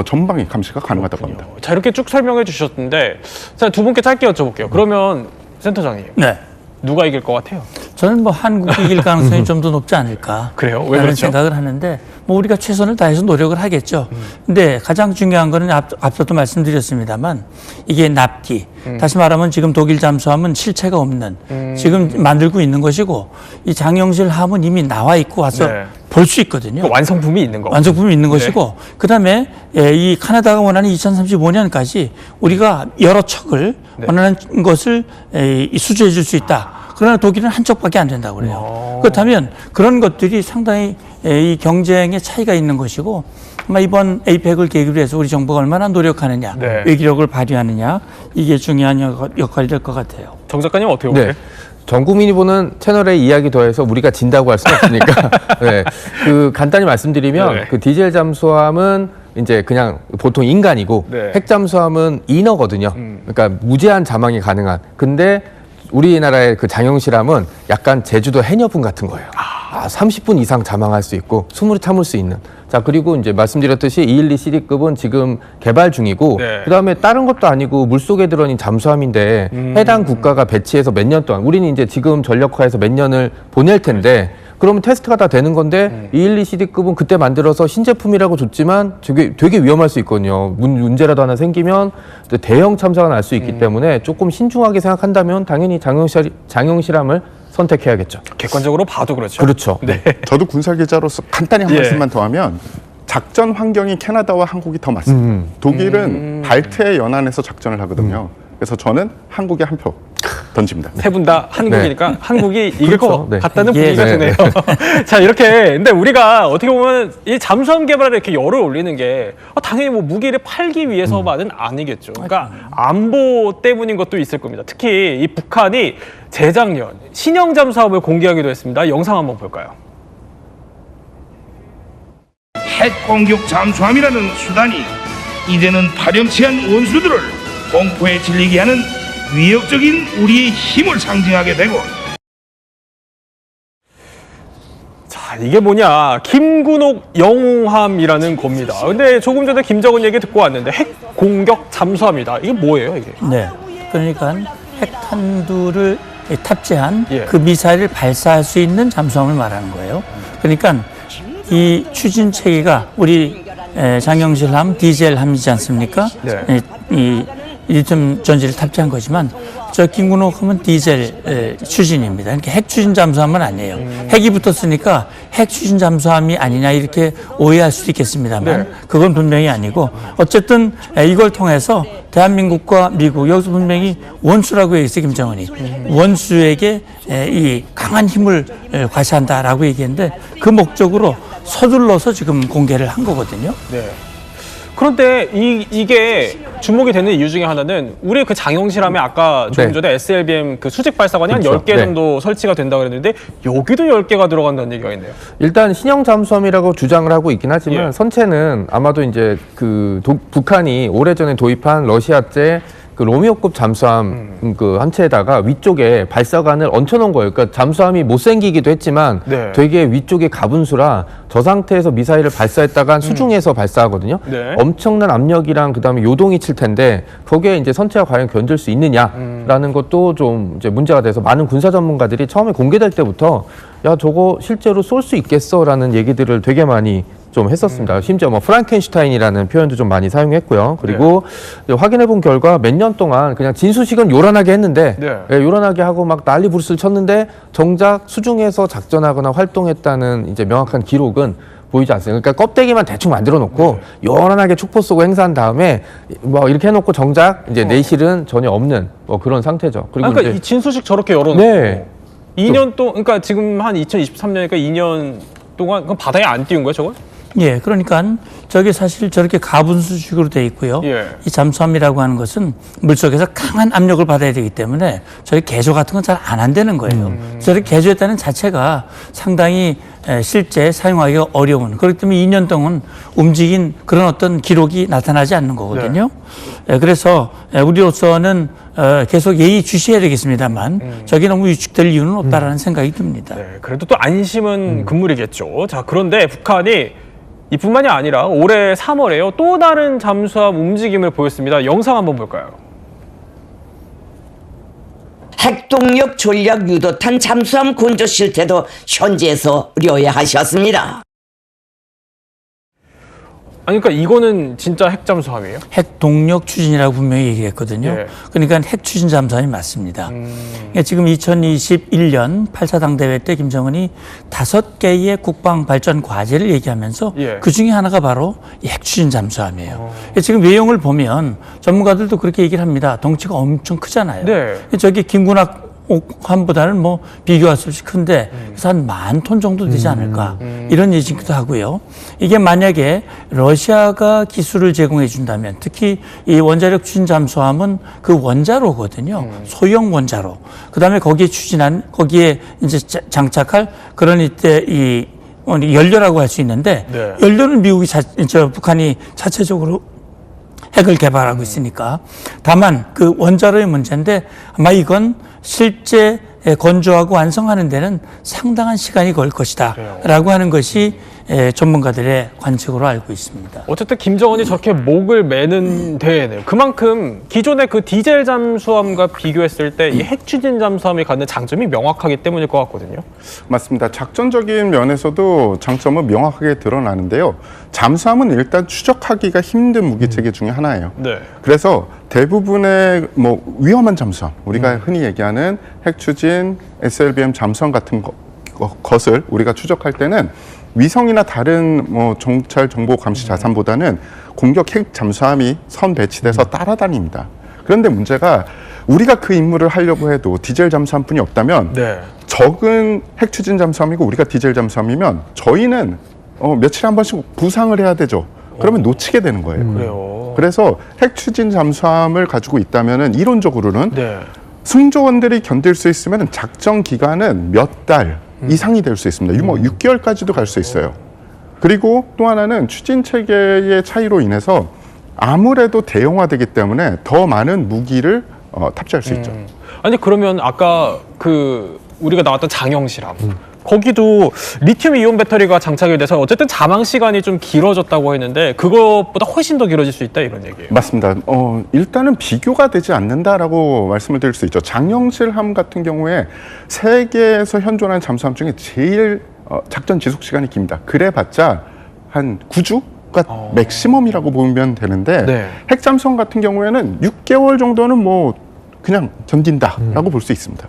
Speaker 16: 전방위 감시가 가능하다고 합니다.
Speaker 1: 자, 이렇게 쭉 설명해 주셨는데 자, 두 분께 짧게 여쭤볼게요. 그러면 센터장님. 누가 이길 것 같아요?
Speaker 15: 저는 뭐 한국이 이길 가능성이 좀 더 높지 않을까.
Speaker 1: 그래요? 왜 그렇죠?
Speaker 15: 생각을 하는데 뭐 우리가 최선을 다해서 노력을 하겠죠. 근데 가장 중요한 거는 앞서도 말씀드렸습니다만 이게 납기. 다시 말하면 지금 독일 잠수함은 실체가 없는 지금 만들고 있는 것이고 이 장영실 함은 이미 나와 있고 와서 볼 수 있거든요.
Speaker 1: 그 완성품이 있는 거.
Speaker 15: 완성품이 있는 것이고 그다음에 이 카나다가 원하는 2035년까지 우리가 여러 척을 원하는 것을 수주해 줄 수 있다. 그러나 독일은 한쪽밖에 안 된다고 그래요. 그렇다면 그런 것들이 상당히 이 경쟁의 차이가 있는 것이고 아마 이번 에이펙을 계기로 해서 우리 정부가 얼마나 노력하느냐, 외교력을 발휘하느냐 이게 중요한 역할이 될 것 같아요.
Speaker 1: 정 작가님 어떻게 보세요?
Speaker 4: 전 국민이 보는 채널의 이야기 더해서 우리가 진다고 할 수는 없으니까 그 간단히 말씀드리면 그 디젤 잠수함은 이제 그냥 보통 인간이고 핵 잠수함은 인어거든요. 그러니까 무제한 자망이 가능한. 근데 우리나라의 그 장영실함은 약간 제주도 해녀분 같은 거예요. 30분 이상 자망할 수 있고 숨을 참을 수 있는. 자, 그리고 이제 말씀드렸듯이 212 CD급은 지금 개발 중이고 그다음에 다른 것도 아니고 물속에 들어있는 잠수함인데 해당 국가가 배치해서 몇 년 동안 우리는 이제 지금 전력화해서 몇 년을 보낼 텐데 그러면 테스트가 다 되는 건데 212CD급은 그때 만들어서 신제품이라고 줬지만 되게 위험할 수 있거든요. 문제라도 하나 생기면 대형 참사가 날 수 있기 때문에 조금 신중하게 생각한다면 당연히 장형 실함을 선택해야겠죠.
Speaker 1: 객관적으로 봐도 그렇죠.
Speaker 4: 그렇죠.
Speaker 1: 네.
Speaker 16: 저도 군사 기자로서 간단히 한 말씀만 더 하면 작전 환경이 캐나다와 한국이 더 맞습니다. 독일은 발트해 연안에서 작전을 하거든요. 그래서 저는 한국에 한 표 던집니다.
Speaker 1: 세 분 다 한국이니까 한국이 이길 것
Speaker 4: 네.
Speaker 1: 같다는
Speaker 15: 예,
Speaker 1: 분위기가
Speaker 15: 네.
Speaker 1: 드네요. 자, 이렇게 근데 우리가 어떻게 보면 이 잠수함 개발에 이렇게 열을 올리는 게 당연히 뭐 무기를 팔기 위해서만은 아니겠죠. 그러니까 안보 때문인 것도 있을 겁니다. 특히 이 북한이 재작년 신형 잠수함을 공개하기도 했습니다. 영상 한번 볼까요?
Speaker 18: 핵공격 잠수함이라는 수단이 이제는 파렴치한 원수들을 공포에 질리게 하는 위협적인 우리의 힘을 상징하게 되고,
Speaker 1: 자, 이게 뭐냐? 김군옥 영웅함이라는 겁니다. 근데 조금 전에 김정은 얘기 듣고 왔는데 핵 공격 잠수함이다. 이게 뭐예요, 이게?
Speaker 15: 네. 그러니까 핵탄두를 탑재한
Speaker 1: 예.
Speaker 15: 그 미사일을 발사할 수 있는 잠수함을 말하는 거예요. 그러니까 이 추진 체계가 우리 장영실함, 디젤함이지 않습니까?
Speaker 1: 네.
Speaker 15: 이 리튬 전지를 탑재한 거지만 저 김군옥함은 디젤 추진입니다. 그러니까 핵 추진 잠수함은 아니에요. 핵이 붙었으니까 핵 추진 잠수함이 아니냐 이렇게 오해할 수도 있겠습니다만
Speaker 1: 네.
Speaker 15: 그건 분명히 아니고 어쨌든 이걸 통해서 대한민국과 미국 여기서 분명히 원수라고 얘기했어요. 김정은이 원수에게 이 강한 힘을 과시한다라고 얘기했는데 그 목적으로 서둘러서 지금 공개를 한 거거든요.
Speaker 1: 네. 그런데 이게 주목이 되는 이유 중에 하나는 우리 그 장영실함에 아까 조금 전에 SLBM 그 수직 발사관이 한
Speaker 4: 그렇죠.
Speaker 1: 10개 정도 설치가 된다고 그랬는데 여기도 10개가 들어간다는 얘기가 있네요.
Speaker 4: 일단 신형 잠수함이라고 주장을 하고 있긴 하지만
Speaker 1: 예.
Speaker 4: 선체는 아마도 이제 북한이 오래전에 도입한 러시아제 그 로미오급 잠수함 그 한 채에다가 위쪽에 발사관을 얹혀놓은 거예요. 그러니까 잠수함이 못생기기도 했지만
Speaker 1: 네.
Speaker 4: 되게 위쪽에 가분수라 저 상태에서 미사일을 발사했다가 수중에서 발사하거든요.
Speaker 1: 네.
Speaker 4: 엄청난 압력이랑 그다음에 요동이 칠 텐데 거기에 이제 선체가 과연 견딜 수 있느냐라는 것도 좀 이제 문제가 돼서 많은 군사 전문가들이 처음에 공개될 때부터 야 저거 실제로 쏠 수 있겠어라는 얘기들을 되게 많이 좀 했었습니다. 심지어 뭐 프랑켄슈타인이라는 표현도 좀 많이 사용했고요. 그리고 확인해본 결과 몇 년 동안 그냥 진수식은 요란하게 했는데 요란하게 하고 막 난리 부르스를 쳤는데 정작 수중에서 작전하거나 활동했다는 이제 명확한 기록은 보이지 않습니다. 그러니까 껍데기만 대충 만들어 놓고 요란하게 촉포 쏘고 행사한 다음에 뭐 이렇게 해놓고 정작 이제 내실은 전혀 없는 뭐 그런 상태죠. 그리고
Speaker 1: 그러니까
Speaker 4: 이제
Speaker 1: 이 진수식 저렇게 열어놓고
Speaker 4: 네.
Speaker 1: 2년 동안 그러니까 지금 한 2023년이니까 2년 동안 그럼 바다에 안 띄운 거예요, 저걸?
Speaker 15: 예, 그러니까 저게 사실 저렇게 가분수식으로 돼 있고요.
Speaker 1: 예.
Speaker 15: 이 잠수함이라고 하는 것은 물속에서 강한 압력을 받아야 되기 때문에 저희 개조 같은 건 잘 안 한다는 거예요. 저렇게 개조했다는 자체가 상당히 실제 사용하기가 어려운, 그렇기 때문에 2년 동안 움직인 그런 어떤 기록이 나타나지 않는 거거든요. 그래서 우리로서는 계속 예의 주시해야 되겠습니다만 저게 너무 위축될 이유는 없다라는 생각이 듭니다.
Speaker 1: 네, 그래도 또 안심은 금물이겠죠. 자, 그런데 북한이 이뿐만이 아니라 올해 3월에요. 또 다른 잠수함 움직임을 보였습니다. 영상 한번 볼까요?
Speaker 19: 핵동력 전략 유도탄 잠수함 건조 실태도 현지에서 의뢰하셨습니다.
Speaker 1: 아니, 그러니까 이거는 진짜 핵 잠수함이에요?
Speaker 15: 핵 동력 추진이라고 분명히 얘기했거든요.
Speaker 1: 예.
Speaker 15: 그러니까 핵 추진 잠수함이 맞습니다. 그러니까 지금 2021년 8차 당대회 때 김정은이 5개의 국방 발전 과제를 얘기하면서
Speaker 1: 예.
Speaker 15: 그 중에 하나가 바로 이 핵 추진 잠수함이에요. 지금 외형을 보면 전문가들도 그렇게 얘기를 합니다. 덩치가 엄청 크잖아요.
Speaker 1: 네.
Speaker 15: 저기 김군옥함보다는 뭐 비교할 수 없이 큰데 그래서 한 10,000톤 정도 되지 않을까 이런 예측도 하고요. 이게 만약에 러시아가 기술을 제공해 준다면 특히 이 원자력 추진 잠수함은 그 원자로거든요. 소형 원자로. 그다음에 거기에 이제 장착할 그런 이때 이 연료라고 할 수 있는데
Speaker 1: 네.
Speaker 15: 연료는 북한이 자체적으로 핵을 개발하고 있으니까. 다만 그 원자로의 문제인데 아마 이건 실제 건조하고 완성하는 데는 상당한 시간이 걸릴 것이다 라고 하는 것이 전문가들의 관측으로 알고 있습니다.
Speaker 1: 어쨌든 김정은이 저렇게 목을 매는 데에는 그만큼 기존의 그 디젤 잠수함과 비교했을 때 이 핵추진 잠수함이 갖는 장점이 명확하기 때문일 것 같거든요.
Speaker 16: 맞습니다. 작전적인 면에서도 장점은 명확하게 드러나는데요. 잠수함은 일단 추적하기가 힘든 무기체계 중에 하나예요.
Speaker 1: 네.
Speaker 16: 그래서 대부분의 뭐 위험한 잠수함, 우리가 흔히 얘기하는 핵추진, SLBM 잠수함 같은 것을 우리가 추적할 때는 위성이나 다른 뭐 정찰 정보 감시 자산보다는 공격 핵 잠수함이 선 배치돼서 따라다닙니다. 그런데 문제가 우리가 그 임무를 하려고 해도 디젤 잠수함뿐이 없다면
Speaker 1: 네.
Speaker 16: 적은 핵 추진 잠수함이고 우리가 디젤 잠수함이면 저희는 며칠에 한 번씩 부상을 해야 되죠. 그러면 놓치게 되는 거예요.
Speaker 1: 그래요.
Speaker 16: 그래서 핵 추진 잠수함을 가지고 있다면은 이론적으로는
Speaker 1: 네.
Speaker 16: 승조원들이 견딜 수 있으면 작전 기간은 몇 달 이상이 될 수 있습니다. 뭐 6개월까지도 갈 수 있어요. 그리고 또 하나는 추진 체계의 차이로 인해서 아무래도 대형화되기 때문에 더 많은 무기를 탑재할 수 있죠.
Speaker 1: 아니 그러면 아까 그 우리가 나왔던 장영실함 거기도 리튬 이온 배터리가 장착이 돼서 어쨌든 잠항 시간이 좀 길어졌다고 했는데 그것보다 훨씬 더 길어질 수 있다 이런 얘기예요.
Speaker 16: 맞습니다. 일단은 비교가 되지 않는다라고 말씀을 드릴 수 있죠. 장영실함 같은 경우에 세계에서 현존하는 잠수함 중에 제일 작전 지속 시간이 깁니다. 그래봤자 한 9주가 맥시멈이라고 보면 되는데
Speaker 1: 네.
Speaker 16: 핵잠수함 같은 경우에는 6개월 정도는 뭐 그냥 견딘다라고 볼 수 있습니다.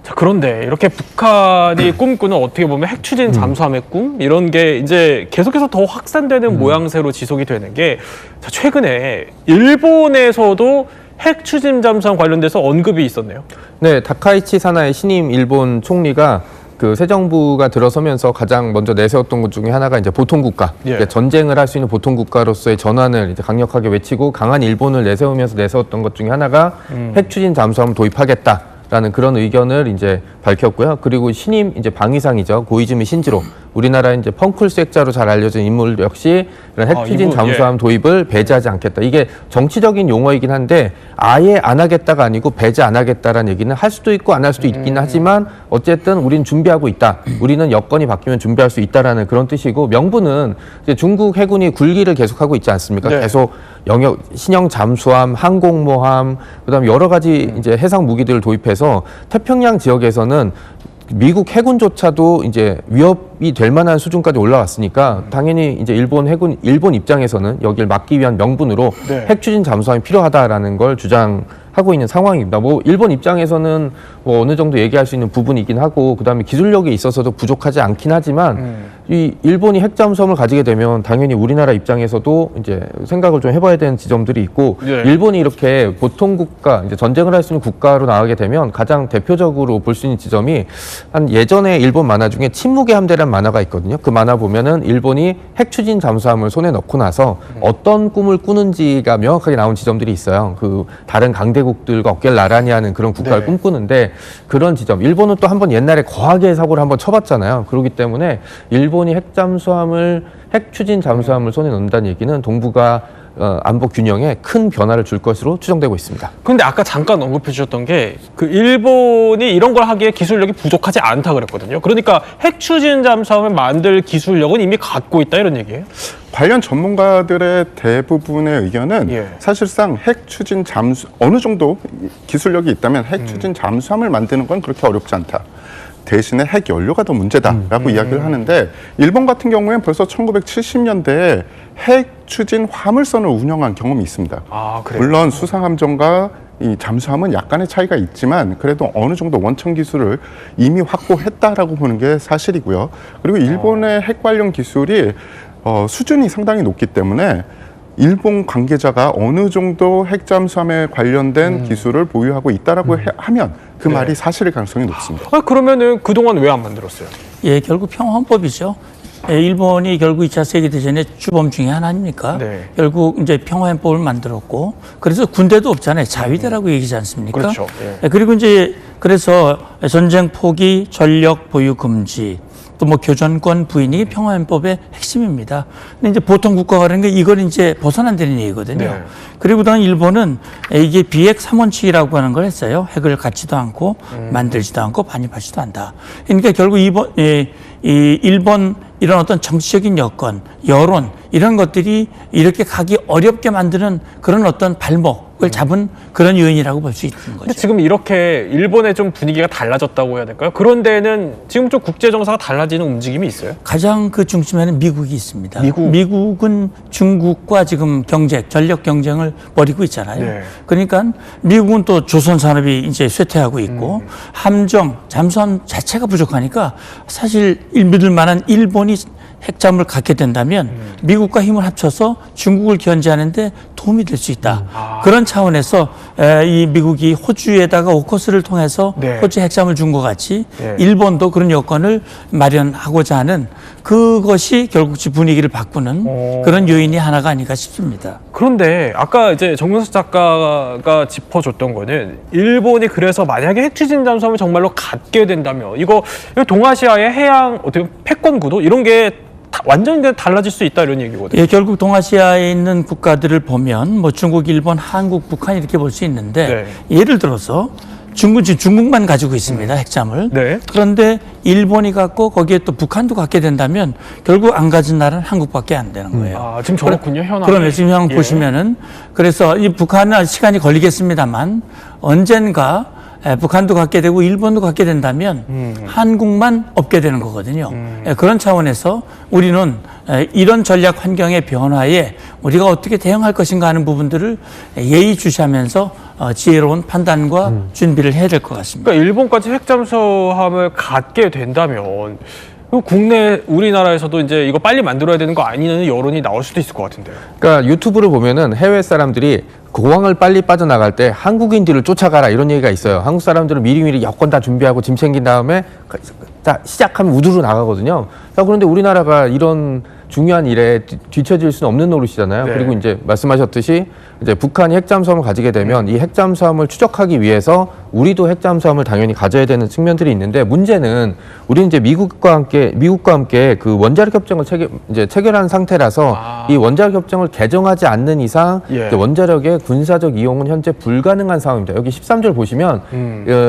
Speaker 1: 자, 그런데 이렇게 북한이 꿈꾸는 어떻게 보면 핵추진 잠수함의 꿈 이런 게 이제 계속해서 더 확산되는 모양새로 지속이 되는 게 자, 최근에 일본에서도 핵추진 잠수함 관련돼서 언급이 있었네요.
Speaker 4: 네, 다카이치 사나이 신임 일본 총리가 그 새 정부가 들어서면서 가장 먼저 내세웠던 것 중에 하나가 이제 보통국가,
Speaker 1: 예.
Speaker 4: 그러니까 전쟁을 할 수 있는 보통국가로서의 전환을 이제 강력하게 외치고 강한 일본을 내세우면서 내세웠던 것 중에 하나가 핵추진 잠수함을 도입하겠다라는 그런 의견을 이제 밝혔고요. 그리고 신임 이제 방위상이죠. 고이즈미 신지로 우리나라 이제 펑클색자로 잘 알려진 인물 역시 이런 핵추진 잠수함 도입을 배제하지 않겠다. 이게 정치적인 용어이긴 한데 아예 안 하겠다가 아니고 배제 안 하겠다라는 얘기는 할 수도 있고 안 할 수도 있긴 하지만 어쨌든 우리는 준비하고 있다. 우리는 여건이 바뀌면 준비할 수 있다라는 그런 뜻이고 명분은 이제 중국 해군이 굴기를 계속하고 있지 않습니까?
Speaker 1: 네.
Speaker 4: 계속 영역 신형 잠수함, 항공모함, 그다음에 여러 가지 이제 해상 무기들을 도입해서 태평양 지역에서는 미국 해군조차도 이제 위협이 될 만한 수준까지 올라왔으니까 당연히 이제 일본 입장에서는 여기를 막기 위한 명분으로
Speaker 1: 네.
Speaker 4: 핵추진 잠수함이 필요하다라는 걸 주장하고 있는 상황입니다. 뭐 일본 입장에서는 뭐 어느 정도 얘기할 수 있는 부분이긴 하고 그다음에 기술력에 있어서도 부족하지 않긴 하지만 이 일본이 핵잠수함을 가지게 되면 당연히 우리나라 입장에서도 이제 생각을 좀 해봐야 되는 지점들이 있고
Speaker 1: 네.
Speaker 4: 일본이 이렇게 보통 국가 이제 전쟁을 할 수 있는 국가로 나가게 되면 가장 대표적으로 볼 수 있는 지점이 한 예전에 일본 만화 중에 침묵의 함대라는 만화가 있거든요. 그 만화 보면은 일본이 핵추진 잠수함을 손에 넣고 나서 어떤 꿈을 꾸는지가 명확하게 나온 지점들이 있어요. 그 다른 강대국들과 어깨를 나란히 하는 그런 국가를
Speaker 1: 네.
Speaker 4: 꿈꾸는데 그런 지점. 일본은 또 한번 옛날에 거하게 사고를 한번 쳐봤잖아요. 그렇기 때문에 일본이 핵추진 잠수함을 손에 넣는다는 얘기는 동북아 안보 균형에 큰 변화를 줄 것으로 추정되고 있습니다.
Speaker 1: 근데 아까 잠깐 언급해 주셨던 게 그 일본이 이런 걸 하기에 기술력이 부족하지 않다 그랬거든요. 그러니까 핵추진 잠수함을 만들 기술력은 이미 갖고 있다 이런 얘기예요?
Speaker 16: 관련 전문가들의 대부분의 의견은 사실상 핵추진 어느 정도 기술력이 있다면 핵추진 잠수함을 만드는 건 그렇게 어렵지 않다. 대신에 핵 연료가 더 문제다라고 이야기를 하는데 일본 같은 경우에는 벌써 1970년대에 핵 추진 화물선을 운영한 경험이 있습니다.
Speaker 1: 아, 그래요?
Speaker 16: 물론 수상함정과 이 잠수함은 약간의 차이가 있지만 그래도 어느 정도 원천 기술을 이미 확보했다라고 보는 게 사실이고요. 그리고 일본의 핵 관련 기술이 수준이 상당히 높기 때문에 일본 관계자가 어느 정도 핵잠수함에 관련된 기술을 보유하고 있다라고 하면 그 말이 사실일 가능성이 높습니다.
Speaker 1: 그러면은 그동안 왜 안 만들었어요?
Speaker 15: 예, 결국 평화헌법이죠. 예, 일본이 결국 2차 세계대전의 주범 중에 하나 아닙니까?
Speaker 1: 네.
Speaker 15: 결국 이제 평화헌법을 만들었고, 그래서 군대도 없잖아요. 자위대라고 얘기하지 않습니까?
Speaker 1: 그렇죠.
Speaker 15: 예, 그리고 이제 그래서 전쟁 포기, 전력 보유 금지, 또 뭐 교전권 부인이 평화헌법의 핵심입니다. 근데 이제 보통 국가라는 게 이걸 이제 벗어난다는 얘기거든요.
Speaker 1: 네.
Speaker 15: 그리고 단 일본은 이게 비핵 3원칙이라고 하는 걸 했어요. 핵을 갖지도 않고 만들지도 않고 반입하지도 않다. 그러니까 결국 일본 이런 어떤 정치적인 여건, 여론 이런 것들이 이렇게 가기 어렵게 만드는 그런 어떤 발목을 잡은 그런 요인이라고 볼 수 있는 거죠.
Speaker 1: 근데 지금 이렇게 일본의 좀 분위기가 달라졌다고 해야 될까요? 그런 데는 지금 좀 국제 정사가 달라지는 움직임이 있어요?
Speaker 15: 가장 그 중심에는 미국이 있습니다. 미국은 중국과 지금 전력 경쟁을 벌이고 있잖아요.
Speaker 1: 네.
Speaker 15: 그러니까 미국은 또 조선 산업이 이제 쇠퇴하고 있고 함정, 잠수함 자체가 부족하니까 사실 믿을 만한 일본이 핵잠을 갖게 된다면 미국과 힘을 합쳐서 중국을 견제하는데 도움이 될 수 있다. 그런 차원에서 이 미국이 호주에다가 오커스를 통해서
Speaker 1: 네.
Speaker 15: 호주 핵잠을 준 것 같이
Speaker 1: 네.
Speaker 15: 일본도 그런 여건을 마련하고자 하는 그것이 결국 분위기를 바꾸는 그런 요인이 하나가 아닌가 싶습니다.
Speaker 1: 그런데 아까 이제 정문석 작가가 짚어줬던 거는 일본이 그래서 만약에 핵추진 잠수함을 정말로 갖게 된다면 이거 동아시아의 해양 어떻게 패권 구도 이런 게 완전히 달라질 수 있다 이런 얘기거든요.
Speaker 15: 예, 결국 동아시아에 있는 국가들을 보면 뭐 중국, 일본, 한국, 북한 이렇게 볼 수 있는데 예를 들어서 중국만 가지고 있습니다. 핵잠을. 그런데 일본이 갖고 거기에 또 북한도 갖게 된다면 결국 안 가진 나라는 한국밖에 안 되는 거예요.
Speaker 1: 지금 저렇군요, 현황이.
Speaker 15: 그러면 지금 현황 보시면은 그래서 이 북한은 시간이 걸리겠습니다만 언젠가 북한도 갖게 되고 일본도 갖게 된다면 한국만 없게 되는 거거든요. 그런 차원에서 우리는 이런 전략 환경의 변화에 우리가 어떻게 대응할 것인가 하는 부분들을 예의주시하면서 지혜로운 판단과 준비를 해야 될 것 같습니다.
Speaker 1: 그러니까 일본까지 핵잠수함을 갖게 된다면 국내 우리나라에서도 이제 이거 빨리 만들어야 되는 거 아니냐는 여론이 나올 수도 있을 것 같은데요.
Speaker 4: 그러니까 유튜브를 보면은 해외 사람들이 공항을 빨리 빠져나갈 때 한국인들을 쫓아가라 이런 얘기가 있어요. 한국 사람들은 미리미리 여권 다 준비하고 짐 챙긴 다음에 자 시작하면 우두로 나가거든요. 자, 그런데 우리나라가 이런 중요한 일에 뒤처질 수는 없는 노릇이잖아요.
Speaker 1: 네.
Speaker 4: 그리고 이제 말씀하셨듯이 이제 북한이 핵잠수함을 가지게 되면 이 핵잠수함을 추적하기 위해서 우리도 핵잠수함을 당연히 가져야 되는 측면들이 있는데 문제는 우리는 이제 미국과 함께 그 원자력 협정을 체결한 상태라서 이 원자력 협정을 개정하지 않는 이상 이제 원자력의 군사적 이용은 현재 불가능한 상황입니다. 여기 13절 보시면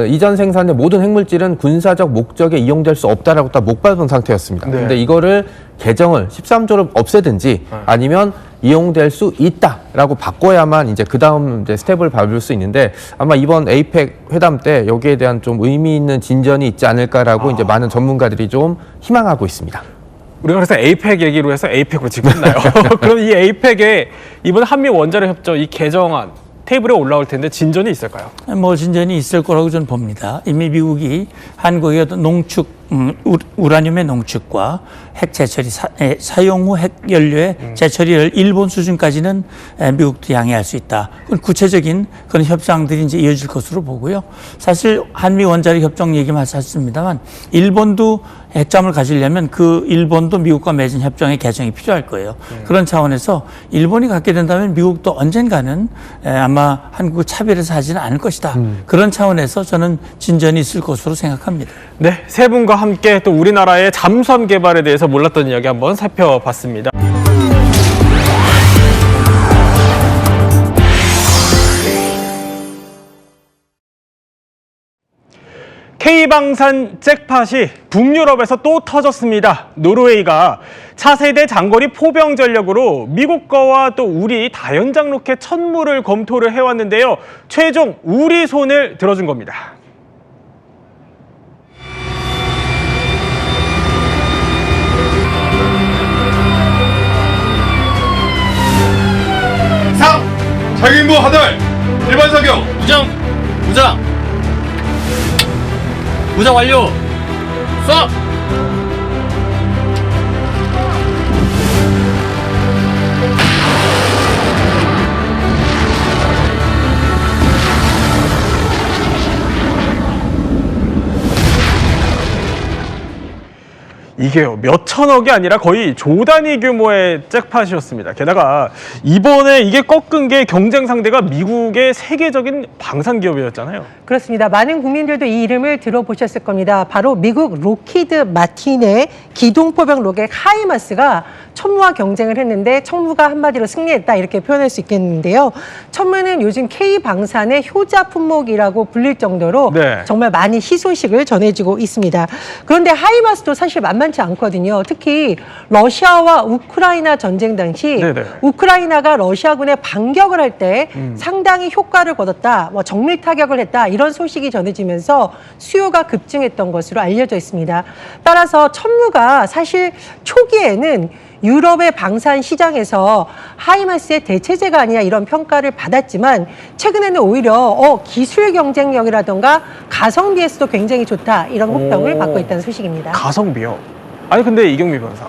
Speaker 4: 이전 생산의 모든 핵물질은 군사적 목적에 이용될 수 없다라고 딱 목박은 상태였습니다. 근데 이거를 개정을 13조를 없애든지 아니면 이용될 수 있다라고 바꿔야만 이제 그 다음 이제 스텝을 밟을 수 있는데 아마 이번 에이펙 회담 때 여기에 대한 좀 의미 있는 진전이 있지 않을까라고 이제 많은 전문가들이 좀 희망하고 있습니다.
Speaker 1: 우리가 그래서 에이펙 얘기로 해서 에이펙으로 지금 했나요? 그럼 이 에이펙에 이번 한미 원자력 협정 이 개정안 테이블에 올라올 텐데 진전이 있을까요?
Speaker 15: 뭐 진전이 있을 거라고 저는 봅니다. 이미 미국이 한국의 어떤 농축, 우라늄의 농축과 핵 재처리, 사용 후 핵 연료의 재처리를 일본 수준까지는 미국도 양해할 수 있다. 구체적인 그런 협상들이 이제 이어질 것으로 보고요. 사실 한미 원자력 협정 얘기만 하셨습니다만 일본도 핵잠을 가지려면 그 일본도 미국과 맺은 협정의 개정이 필요할 거예요. 그런 차원에서 일본이 갖게 된다면 미국도 언젠가는 아마 한국을 차별해서 하지는 않을 것이다. 그런 차원에서 저는 진전이 있을 것으로 생각합니다.
Speaker 1: 네, 세 분과 함께 또 우리나라의 잠수함 개발에 대해서 몰랐던 이야기 한번 살펴봤습니다. K방산 잭팟이 북유럽에서 또 터졌습니다. 노르웨이가 차세대 장거리 포병 전력으로 미국 거와 또 우리 다연장 로켓 천무를 검토를 해왔는데요. 최종 우리 손을 들어준 겁니다.
Speaker 20: 자기인부 하달 일반 사격 무장 완료 쏴
Speaker 1: 이게요, 몇 천억이 아니라 거의 조 단위 규모의 잭팟이었습니다. 게다가 이번에 이게 꺾은 게 경쟁 상대가 미국의 세계적인 방산 기업이었잖아요.
Speaker 13: 그렇습니다. 많은 국민들도 이 이름을 들어보셨을 겁니다. 바로 미국 록히드 마틴의 기동포병 로켓 하이마스가 천무와 경쟁을 했는데 천무가 한마디로 승리했다 이렇게 표현할 수 있겠는데요. 천무는 요즘 K방산의 효자 품목이라고 불릴 정도로 정말 많이 희소식을 전해지고 있습니다. 그런데 하이마스도 사실 만만치 만만치 않거든요. 특히 러시아와 우크라이나 전쟁 당시
Speaker 1: 네네.
Speaker 13: 우크라이나가 러시아군의 반격을 할 때 상당히 효과를 거뒀다, 뭐 정밀 타격을 했다 이런 소식이 전해지면서 수요가 급증했던 것으로 알려져 있습니다. 따라서 천무가 사실 초기에는 유럽의 방산 시장에서 하이마스의 대체제가 아니냐 이런 평가를 받았지만 최근에는 오히려 기술 경쟁력이라던가 가성비에서도 굉장히 좋다 이런 호평을 받고 있다는 소식입니다.
Speaker 1: 가성비요? 아니 근데 이경미 변호사,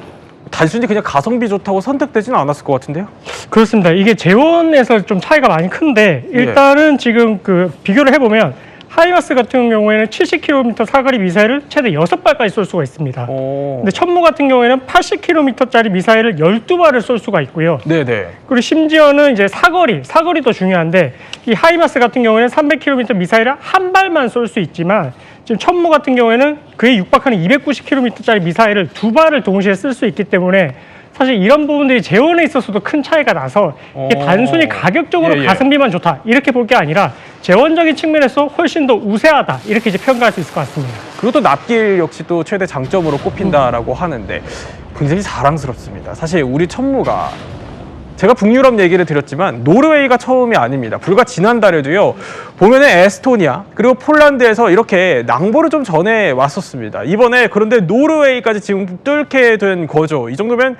Speaker 1: 단순히 그냥 가성비 좋다고 선택되지는 않았을 것 같은데요?
Speaker 21: 그렇습니다. 이게 재원에서 좀 차이가 많이 큰데 일단은 지금 그 비교를 해보면 하이마스 같은 경우에는 70km 사거리 미사일을 최대 6발까지 쏠 수가 있습니다. 근데 천무 같은 경우에는 80km짜리 미사일을 12발을 쏠 수가 있고요.
Speaker 1: 네네.
Speaker 21: 그리고 심지어는 이제 사거리도 중요한데 이 하이마스 같은 경우에는 300km 미사일을 한 발만 쏠 수 있지만 지금 천무 같은 경우에는 그에 육박하는 290km짜리 미사일을 2발을 동시에 쓸 수 있기 때문에 사실 이런 부분들이 재원에 있어서도 큰 차이가 나서 이게 단순히 가격적으로 가성비만 좋다 이렇게 볼 게 아니라 재원적인 측면에서 훨씬 더 우세하다 이렇게 이제 평가할 수 있을 것 같습니다.
Speaker 1: 그리고 또 납길 역시 또 최대 장점으로 꼽힌다라고 하는데 굉장히 자랑스럽습니다. 사실 우리 천무가 제가 북유럽 얘기를 드렸지만 노르웨이가 처음이 아닙니다. 불과 지난달에도요. 보면은 에스토니아 그리고 폴란드에서 이렇게 낭보를 좀 전해 왔었습니다. 이번에 그런데 노르웨이까지 지금 뚫게 된 거죠. 이 정도면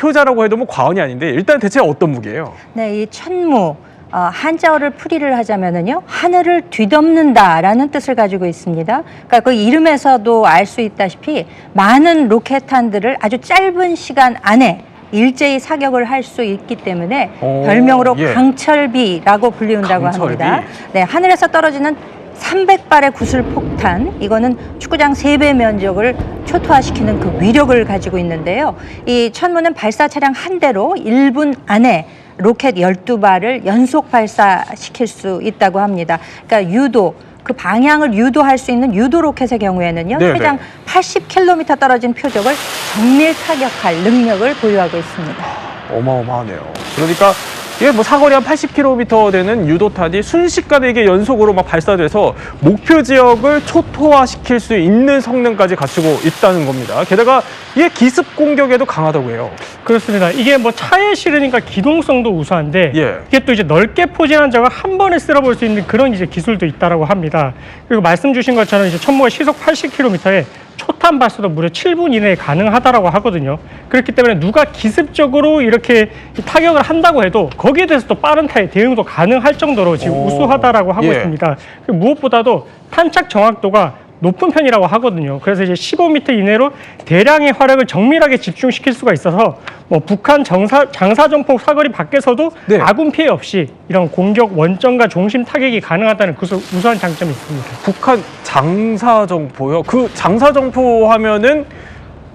Speaker 1: 효자라고 해도 뭐 과언이 아닌데 일단 대체 어떤 무기예요?
Speaker 22: 네, 이 천무. 한자어를 풀이를 하자면은요, 하늘을 뒤덮는다라는 뜻을 가지고 있습니다. 그러니까 그 이름에서도 알 수 있다시피 많은 로켓탄들을 아주 짧은 시간 안에 일제히 사격을 할 수 있기 때문에 별명으로 강철비라고 불리운다고 합니다. 네, 하늘에서 떨어지는 300발의 구슬 폭탄, 이거는 축구장 3배 면적을 초토화시키는 그 위력을 가지고 있는데요. 이 천무는 발사 차량 한 대로 1분 안에 로켓 12발을 연속 발사시킬 수 있다고 합니다. 그러니까 유도, 그 방향을 유도할 수 있는 유도 로켓의 경우에는요, 최장 80km 떨어진 표적을 정밀 타격할 능력을 보유하고 있습니다.
Speaker 1: 어마어마하네요. 그러니까 이게 뭐 사거리 한 80km 되는 유도탄이 순식간에 이게 연속으로 막 발사돼서 목표 지역을 초토화시킬 수 있는 성능까지 갖추고 있다는 겁니다. 게다가 이게 기습 공격에도 강하다고 해요.
Speaker 21: 그렇습니다. 이게 뭐 차에 실으니까 기동성도 우수한데 이게 또 이제 넓게 포진한 적을 한 번에 쓸어볼 수 있는 그런 이제 기술도 있다라고 합니다. 그리고 말씀 주신 것처럼 이제 천무가 시속 80km에 초탄 발사도 무려 7분 이내에 가능하다라고 하거든요. 그렇기 때문에 누가 기습적으로 이렇게 타격을 한다고 해도 거기에 대해서 또 빠른 대응도 가능할 정도로 지금 우수하다라고 하고 있습니다. 무엇보다도 탄착 정확도가 높은 편이라고 하거든요. 그래서 이제 15m 이내로 대량의 화력을 정밀하게 집중시킬 수가 있어서 뭐 북한 장사정포 사거리 밖에서도 아군 피해 없이 이런 공격 원점과 중심 타격이 가능하다는 그 우수한 장점이 있습니다.
Speaker 1: 북한 장사정포요? 그 장사정포 하면은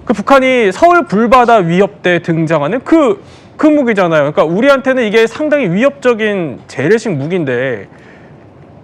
Speaker 1: 그 북한이 서울 불바다 위협 때 등장하는 그 무기잖아요. 그러니까 우리한테는 이게 상당히 위협적인 재래식 무기인데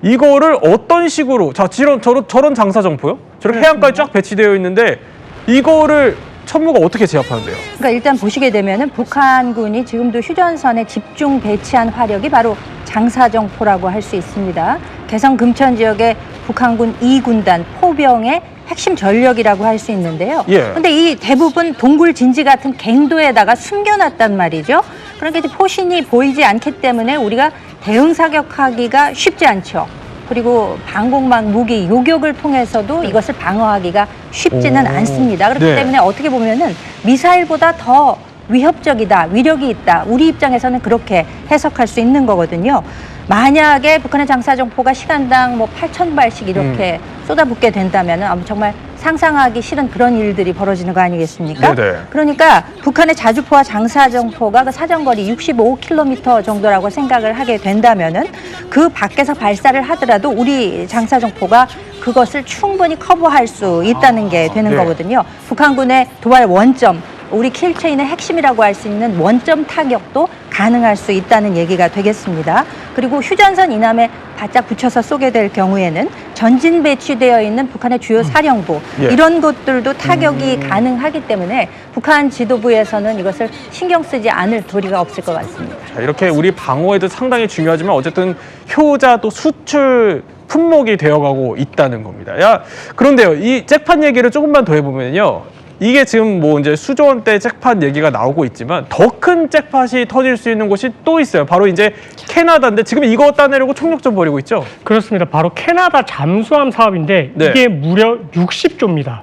Speaker 1: 이거를 어떤 식으로 저런 장사정포요? 저렇게 해안가에 쫙 배치되어 있는데 이거를 천무가 어떻게 제압하는데요?
Speaker 22: 그러니까 일단 보시게 되면은 북한군이 지금도 휴전선에 집중 배치한 화력이 바로 장사정포라고 할 수 있습니다. 개성 금천 지역의 북한군 2군단 포병의 핵심 전력이라고 할 수 있는데요. 그런데 이 대부분 동굴 진지 같은 갱도에다가 숨겨놨단 말이죠. 그러니까 이제 포신이 보이지 않기 때문에 우리가 대응 사격하기가 쉽지 않죠. 그리고 방공망 무기 요격을 통해서도 이것을 방어하기가 쉽지는 않습니다. 그렇기 때문에 어떻게 보면은 미사일보다 더 위협적이다, 위력이 있다. 우리 입장에서는 그렇게 해석할 수 있는 거거든요. 만약에 북한의 장사정포가 시간당 뭐 8,000발씩 이렇게 쏟아붓게 된다면 정말 상상하기 싫은 그런 일들이 벌어지는 거 아니겠습니까? 그러니까 북한의 자주포와 장사정포가 그 사정거리 65km 정도라고 생각을 하게 된다면은 그 밖에서 발사를 하더라도 우리 장사정포가 그것을 충분히 커버할 수 있다는 게 되는 거거든요. 북한군의 도발 원점, 우리 킬체인의 핵심이라고 할 수 있는 원점 타격도 가능할 수 있다는 얘기가 되겠습니다. 그리고 휴전선 이남에 바짝 붙여서 쏘게 될 경우에는 전진 배치되어 있는 북한의 주요 사령부 이런 것들도 타격이 가능하기 때문에 북한 지도부에서는 이것을 신경 쓰지 않을 도리가 없을 것 같습니다.
Speaker 1: 자, 이렇게 우리 방어에도 상당히 중요하지만 어쨌든 효자 또 수출 품목이 되어가고 있다는 겁니다. 그런데요, 이 잭판 얘기를 조금만 더 해보면요. 이게 지금 뭐 이제 수조 원대 잭팟 얘기가 나오고 있지만 더 큰 잭팟이 터질 수 있는 곳이 또 있어요. 바로 이제 캐나다인데 지금 이거 따내려고 총력전 벌이고 있죠.
Speaker 21: 그렇습니다. 바로 캐나다 잠수함 사업인데
Speaker 1: 네.
Speaker 21: 이게 무려 60조입니다.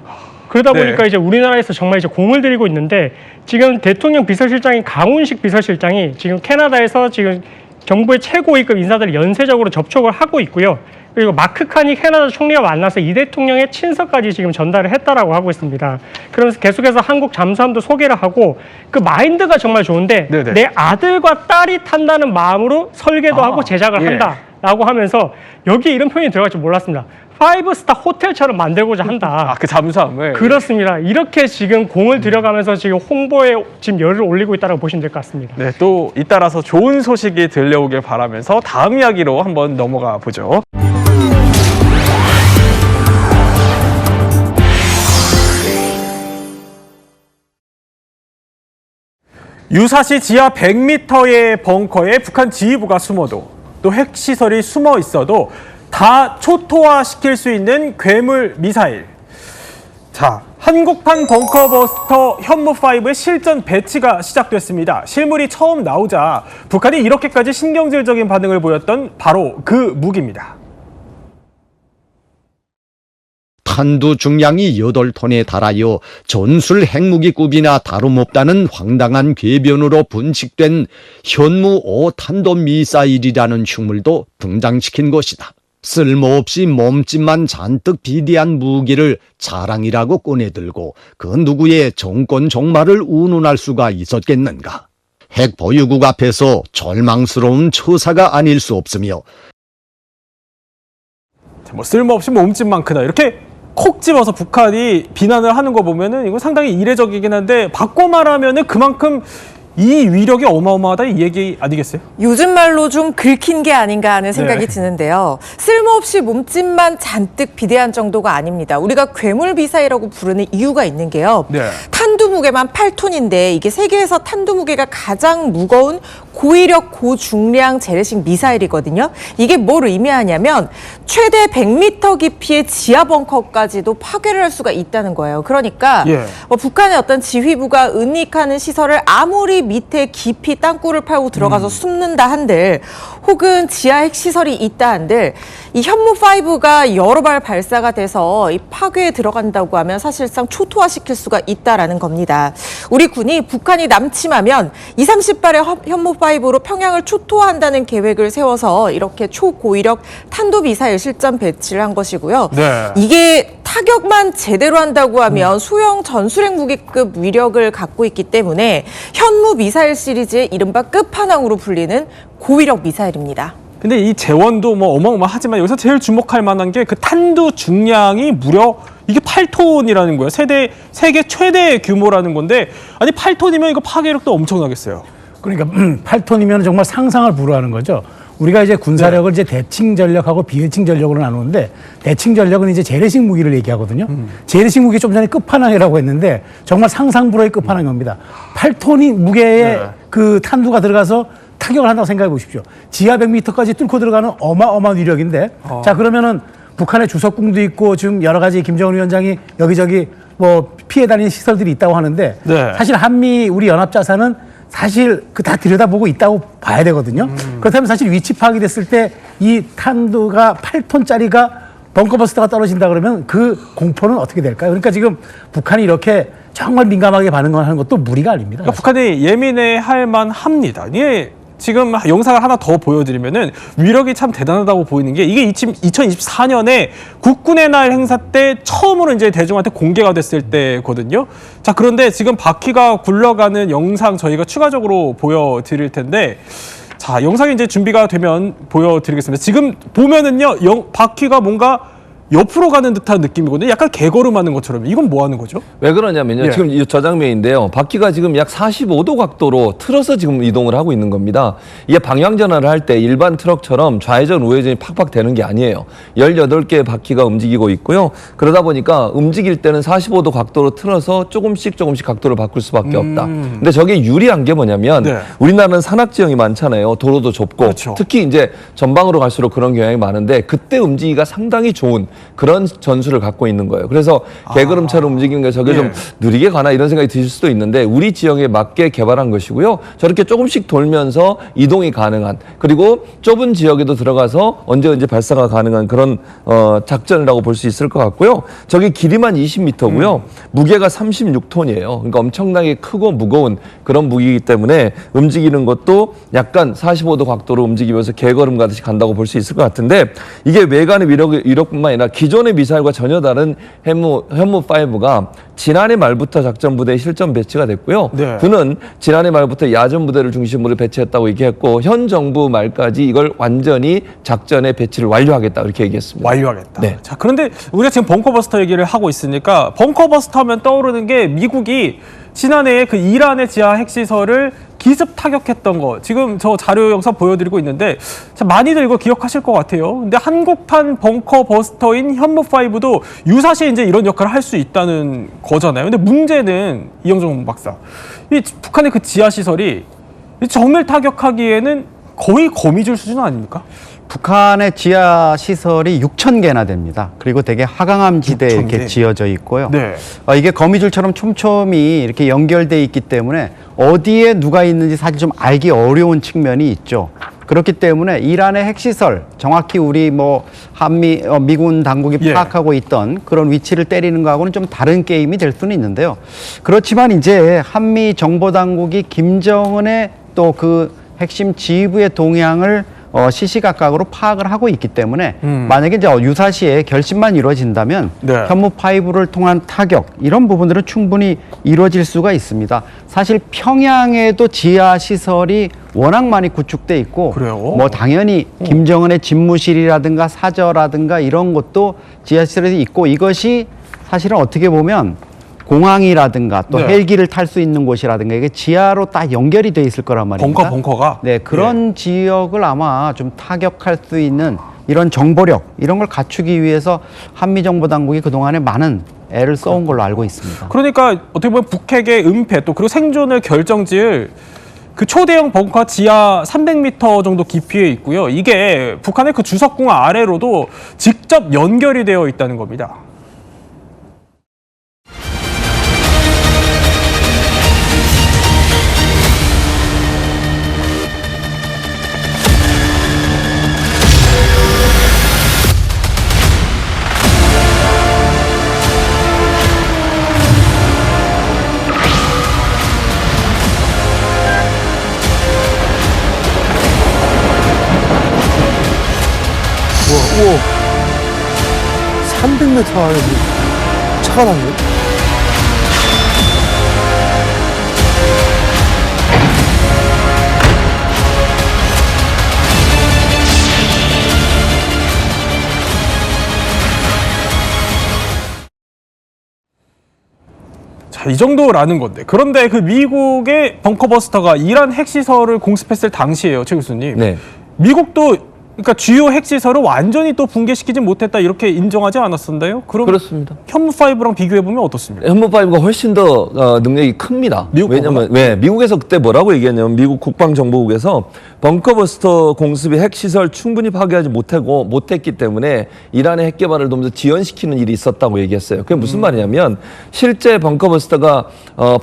Speaker 21: 그러다
Speaker 1: 네.
Speaker 21: 보니까 이제 우리나라에서 정말 이제 공을 들이고 있는데 지금 대통령 비서실장인 강훈식 비서실장이 지금 캐나다에서 지금 정부의 최고위급 인사들을 연쇄적으로 접촉을 하고 있고요. 그리고 마크 카니 캐나다 총리와 만나서 이 대통령의 친서까지 지금 전달을 했다라고 하고 있습니다. 그러면서 계속해서 한국 잠수함도 소개를 하고 그 마인드가 정말 좋은데
Speaker 1: 네네.
Speaker 21: 내 아들과 딸이 탄다는 마음으로 설계도 하고 제작을
Speaker 1: 예.
Speaker 21: 한다라고 하면서 여기 이런 표현이 들어갈 줄 몰랐습니다. 5스타 호텔처럼 만들고자 한다.
Speaker 1: 그 잠수함을.
Speaker 21: 그렇습니다. 이렇게 지금 공을 들여가면서 지금 홍보에 지금 열을 올리고 있다고 보시면 될 것 같습니다.
Speaker 1: 네, 또 잇따라서 좋은 소식이 들려오길 바라면서 다음 이야기로 한번 넘어가 보죠. 유사시 지하 100m의 벙커에 북한 지휘부가 숨어도 또 핵시설이 숨어 있어도 다 초토화시킬 수 있는 괴물 미사일. 자, 한국판 벙커버스터 현무5의 실전 배치가 시작됐습니다. 실물이 처음 나오자 북한이 이렇게까지 신경질적인 반응을 보였던 바로 그 무기입니다.
Speaker 2: 탄두 중량이 8톤에 달하여 전술 핵무기급이나 다름없다는 황당한 궤변으로 분식된 현무 5 탄도미사일이라는 흉물도 등장시킨 것이다. 쓸모없이 몸집만 잔뜩 비대한 무기를 자랑이라고 꺼내들고 그 누구의 정권 종말을 운운할 수가 있었겠는가. 핵 보유국 앞에서 절망스러운 처사가 아닐 수 없으며
Speaker 1: 뭐 쓸모없이 몸집만 크다 이렇게 콕 집어서 북한이 비난을 하는 거 보면은 이거 상당히 이례적이긴 한데 바꿔 말하면은 그만큼 이 위력이 어마어마하다 이 얘기 아니겠어요?
Speaker 5: 요즘 말로 좀 긁힌 게 아닌가 하는 생각이 드는데요. 쓸모없이 몸집만 잔뜩 비대한 정도가 아닙니다. 우리가 괴물 미사일이라고 부르는 이유가 있는 게요. 탄두 무게만 8톤인데 이게 세계에서 탄두 무게가 가장 무거운 고위력 고중량 재래식 미사일이거든요. 이게 뭘 의미하냐면 최대 100m 깊이의 지하 벙커까지도 파괴를 할 수가 있다는 거예요. 그러니까 북한의 어떤 지휘부가 은닉하는 시설을 아무리 밑에 깊이 땅굴을 파고 들어가서 숨는다 한들 혹은 지하 핵시설이 있다 한들 이 현무5가 여러 발 발사가 돼서 이 파괴에 들어간다고 하면 사실상 초토화시킬 수가 있다라는 겁니다. 우리 군이 북한이 남침하면 20-30발의 현무5로 평양을 초토화한다는 계획을 세워서 이렇게 초고위력 탄도미사일 실전 배치를 한 것이고요. 이게 타격만 제대로 한다고 하면 소형 전술핵 무기급 위력을 갖고 있기 때문에 현무 미사일 시리즈의 이른바 끝판왕으로 불리는 고위력 미사일입니다.
Speaker 1: 근데 이 재원도 뭐 어마어마하지만 여기서 제일 주목할 만한 게 그 탄두 중량이 무려 이게 8톤이라는 거예요. 세계 최대 규모라는 건데 아니 8톤이면 이거 파괴력도 엄청나겠어요.
Speaker 6: 그러니까 8톤이면 정말 상상을 불허하는 거죠. 우리가 이제 군사력을 이제 대칭 전력하고 비대칭 전력으로 나누는데 대칭 전력은 이제 재래식 무기를 얘기하거든요. 재래식 무기 좀 전에 끝판왕이라고 했는데 정말 상상 불허의 끝판왕인 겁니다. 8톤이 무게의 그 탄두가 들어가서 타격을 한다고 생각해 보십시오. 지하 100m까지 뚫고 들어가는 어마어마한 위력인데 자 그러면은 북한의 주석궁도 있고 지금 여러 가지 김정은 위원장이 여기저기 뭐 피해 다니는 시설들이 있다고 하는데 사실 한미 우리 연합자산은 사실 그 다 들여다보고 있다고 봐야 되거든요. 그렇다면 사실 위치 파악이 됐을 때 이 탄두가 8톤짜리가 벙커버스터가 떨어진다 그러면 그 공포는 어떻게 될까요? 그러니까 지금 북한이 이렇게 정말 민감하게 반응하는 것도 무리가 아닙니다.
Speaker 1: 그러니까 북한이 예민해 할 만합니다. 이게 지금 영상을 하나 더 보여드리면은 위력이 참 대단하다고 보이는 게 이게 2024년에 국군의 날 행사 때 처음으로 이제 대중한테 공개가 됐을 때거든요. 자, 그런데 지금 바퀴가 굴러가는 영상 저희가 추가적으로 보여드릴 텐데 자, 영상이 이제 준비가 되면 보여드리겠습니다. 지금 보면은요, 바퀴가 뭔가 옆으로 가는 듯한 느낌이거든요. 약간 개걸음하는 것처럼. 이건 뭐 하는 거죠?
Speaker 8: 왜 그러냐면요. 지금 저 장면인데요. 바퀴가 지금 약 45도 각도로 틀어서 지금 이동을 하고 있는 겁니다. 이게 방향 전환을 할 때 일반 트럭처럼 좌회전, 우회전이 팍팍 되는 게 아니에요. 18개의 바퀴가 움직이고 있고요. 그러다 보니까 움직일 때는 45도 각도로 틀어서 조금씩 각도를 바꿀 수밖에 없다. 근데 저게 유리한 게 뭐냐면 우리나라는 산악 지형이 많잖아요. 도로도 좁고 특히 이제 전방으로 갈수록 그런 경향이 많은데 그때 움직이기가 상당히 좋은 그런 전술을 갖고 있는 거예요. 그래서 개걸음처럼 움직이는 게 저게 좀 느리게 가나 이런 생각이 드실 수도 있는데 우리 지형에 맞게 개발한 것이고요. 저렇게 조금씩 돌면서 이동이 가능한 그리고 좁은 지역에도 들어가서 언제 발사가 가능한 그런 작전이라고 볼 수 있을 것 같고요. 저기 길이만 20m고요. 무게가 36톤이에요. 그러니까 엄청나게 크고 무거운 그런 무기이기 때문에 움직이는 것도 약간 45도 각도로 움직이면서 개걸음 가듯이 간다고 볼 수 있을 것 같은데 이게 외관의 위력뿐만 아니라 기존의 미사일과 전혀 다른 현무5가 지난해 말부터 작전부대에 실전 배치가 됐고요. 그는 지난해 말부터 야전 부대를 중심으로 배치했다고 얘기했고 현 정부 말까지 이걸 완전히 작전에 배치를 완료하겠다 이렇게 얘기했습니다.
Speaker 1: 완료하겠다. 네. 자, 그런데 우리가 지금 벙커버스터 얘기를 하고 있으니까 벙커버스터 하면 떠오르는 게 미국이 지난해에 그 이란의 지하 핵시설을 기습 타격했던 거 지금 저 자료 영상 보여드리고 있는데 참 많이들 이거 기억하실 것 같아요. 근데 한국판 벙커버스터인 현무5도 유사시 이제 이런 역할을 할 수 있다는 거잖아요. 근데 문제는 이영종 박사, 이 북한의 그 지하 시설이 정밀 타격하기에는 거의 거미줄 수준 아닙니까?
Speaker 3: 북한의 지하 시설이 6,000개나 됩니다. 그리고 되게 하강암 지대에 이렇게 지어져 있고요. 이게 거미줄처럼 촘촘히 이렇게 연결돼 있기 때문에 어디에 누가 있는지 사실 좀 알기 어려운 측면이 있죠. 그렇기 때문에 이란의 핵시설, 정확히 우리 미군 당국이 파악하고 있던 그런 위치를 때리는 거하고는 좀 다른 게임이 될 수는 있는데요. 그렇지만 이제 한미 정보 당국이 김정은의 또 그 핵심 지휘부의 동향을 시시각각으로 파악을 하고 있기 때문에 만약에 이제 유사시에 결심만 이루어진다면 현무5를 통한 타격 이런 부분들은 충분히 이루어질 수가 있습니다. 사실 평양에도 지하 시설이 워낙 많이 구축돼 있고 당연히 김정은의 집무실이라든가 사저라든가 이런 것도 지하 시설이 있고 이것이 사실은 어떻게 보면 공항이라든가 또 헬기를 탈 수 있는 곳이라든가 이게 지하로 딱 연결이 돼 있을 거란 말입니다.
Speaker 1: 벙커가?
Speaker 3: 네, 그런 지역을 아마 좀 타격할 수 있는 이런 정보력 이런 걸 갖추기 위해서 한미정보당국이 그동안에 많은 애를 써온 걸로 알고 있습니다.
Speaker 1: 그러니까 어떻게 보면 북핵의 은폐 또 그리고 생존을 결정지을 그 초대형 벙커 지하 300m 정도 깊이에 있고요. 이게 북한의 그 주석궁 아래로도 직접 연결이 되어 있다는 겁니다.
Speaker 9: 우와, 300m 안에 차가 나네.
Speaker 1: 자, 이 정도라는 건데. 그런데 그 미국의 벙커버스터가 이란 핵시설을 공습했을 당시에요, 최 교수님. 미국도 그러니까 주요 핵시설을 완전히 또 붕괴시키지 못했다 이렇게 인정하지 않았었나요?
Speaker 8: 그렇습니다.
Speaker 1: 현무5랑 비교해보면 어떻습니까?
Speaker 8: 현무5가 훨씬 더 능력이 큽니다. 왜냐면 미국에서 그때 뭐라고 얘기했냐면 미국 국방정보국에서 벙커버스터 공습이 핵시설 충분히 파괴하지 못했기 때문에 이란의 핵개발을 도면서 지연시키는 일이 있었다고 얘기했어요. 그게 무슨 말이냐면 실제 벙커버스터가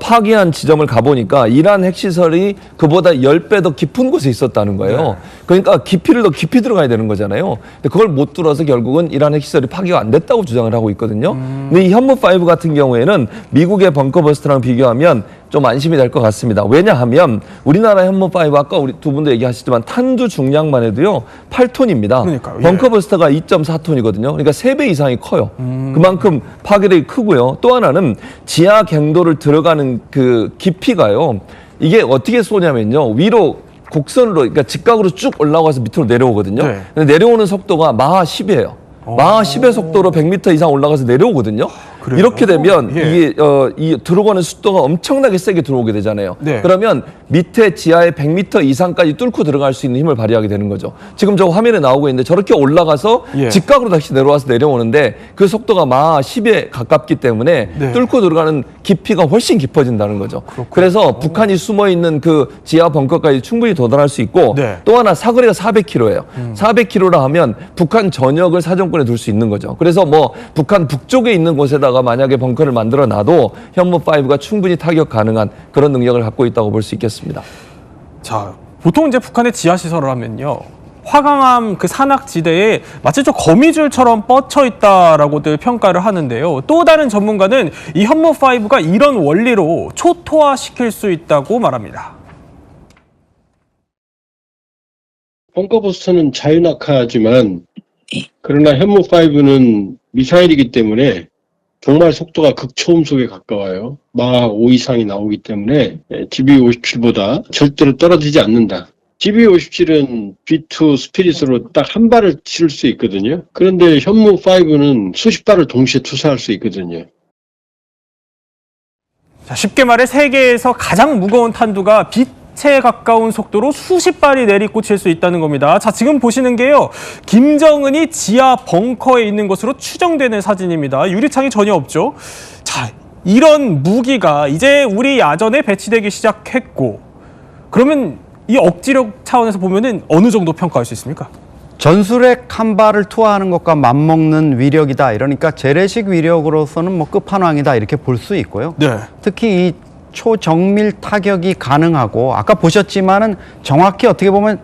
Speaker 8: 파괴한 지점을 가보니까 이란 핵시설이 그보다 10배 더 깊은 곳에 있었다는 거예요. 그러니까 깊이를 더 깊이 들어가야 되는 거잖아요. 근데 그걸 못 뚫어서 결국은 이란 핵시설이 파괴가 안 됐다고 주장을 하고 있거든요. 근데 이 현무5 같은 경우에는 미국의 벙커버스터랑 비교하면 좀 안심이 될 것 같습니다. 왜냐하면 우리나라 현무5 아까 우리 두 분도 얘기하시지만 탄두 중량만 해도요 8톤입니다.
Speaker 1: 그러니까요.
Speaker 8: 벙커버스터가 2.4톤이거든요. 그러니까 3배 이상이 커요. 그만큼 파괴력이 크고요. 또 하나는 지하 갱도를 들어가는 그 깊이가요. 이게 어떻게 쏘냐면요. 위로 곡선으로 그러니까 직각으로 쭉 올라가서 밑으로 내려오거든요. 근데 내려오는 속도가 마하 10이에요. 마하 10의 속도로 100m 이상 올라가서 내려오거든요.
Speaker 1: 그래요?
Speaker 8: 이렇게 되면
Speaker 1: 예.
Speaker 8: 이게 이 들어가는 속도가 엄청나게 세게 들어오게 되잖아요.
Speaker 1: 네.
Speaker 8: 그러면 밑에 지하에 100m 이상까지 뚫고 들어갈 수 있는 힘을 발휘하게 되는 거죠. 지금 저 화면에 나오고 있는데 저렇게 올라가서
Speaker 1: 예.
Speaker 8: 직각으로 다시 내려오는데 그 속도가 마 10에 가깝기 때문에
Speaker 1: 네.
Speaker 8: 뚫고 들어가는 깊이가 훨씬 깊어진다는 거죠. 그래서 북한이 숨어 있는 그 지하 벙커까지 충분히 도달할 수 있고
Speaker 1: 네.
Speaker 8: 또 하나 사거리가 400km예요. 400km라 하면 북한 전역을 사정권에 둘 수 있는 거죠. 그래서 뭐 북한 북쪽에 있는 곳에다가 만약에 벙커를 만들어 놔도 현무5가 충분히 타격 가능한 그런 능력을 갖고 있다고 볼 수 있겠습니다.
Speaker 1: 자, 보통 이제 북한의 지하 시설을 하면요. 화강암 그 산악지대에 마치 좀 거미줄처럼 뻗쳐 있다라고들 평가를 하는데요. 또 다른 전문가는 이 현무5가 이런 원리로 초토화시킬 수 있다고 말합니다.
Speaker 10: 벙커버스터는 자유낙하지만 그러나 현무5는 미사일이기 때문에 정말 속도가 극초음속에 가까워요. 마 5 이상이 나오기 때문에 GBU-57보다 절대로 떨어지지 않는다. GBU-57은 B2 스피릿으로 딱 한 발을 칠 수 있거든요. 그런데 현무5는 수십 발을 동시에 투사할 수 있거든요.
Speaker 1: 자, 쉽게 말해 세계에서 가장 무거운 탄두가 빛에 가까운 속도로 수십 발이 내리꽂힐 수 있다는 겁니다. 자, 지금 보시는 게요. 김정은이 지하 벙커에 있는 것으로 추정되는 사진입니다. 유리창이 전혀 없죠. 자, 이런 무기가 이제 우리 야전에 배치되기 시작했고, 그러면 이 억지력 차원에서 보면은 어느 정도 평가할 수 있습니까?
Speaker 3: 전술핵 한 발을 투하하는 것과 맞먹는 위력이다. 이러니까 재래식 위력으로서는 뭐 끝판왕이다 이렇게 볼 수 있고요.
Speaker 1: 네.
Speaker 3: 특히 이 초정밀 타격이 가능하고 아까 보셨지만은 정확히 어떻게 보면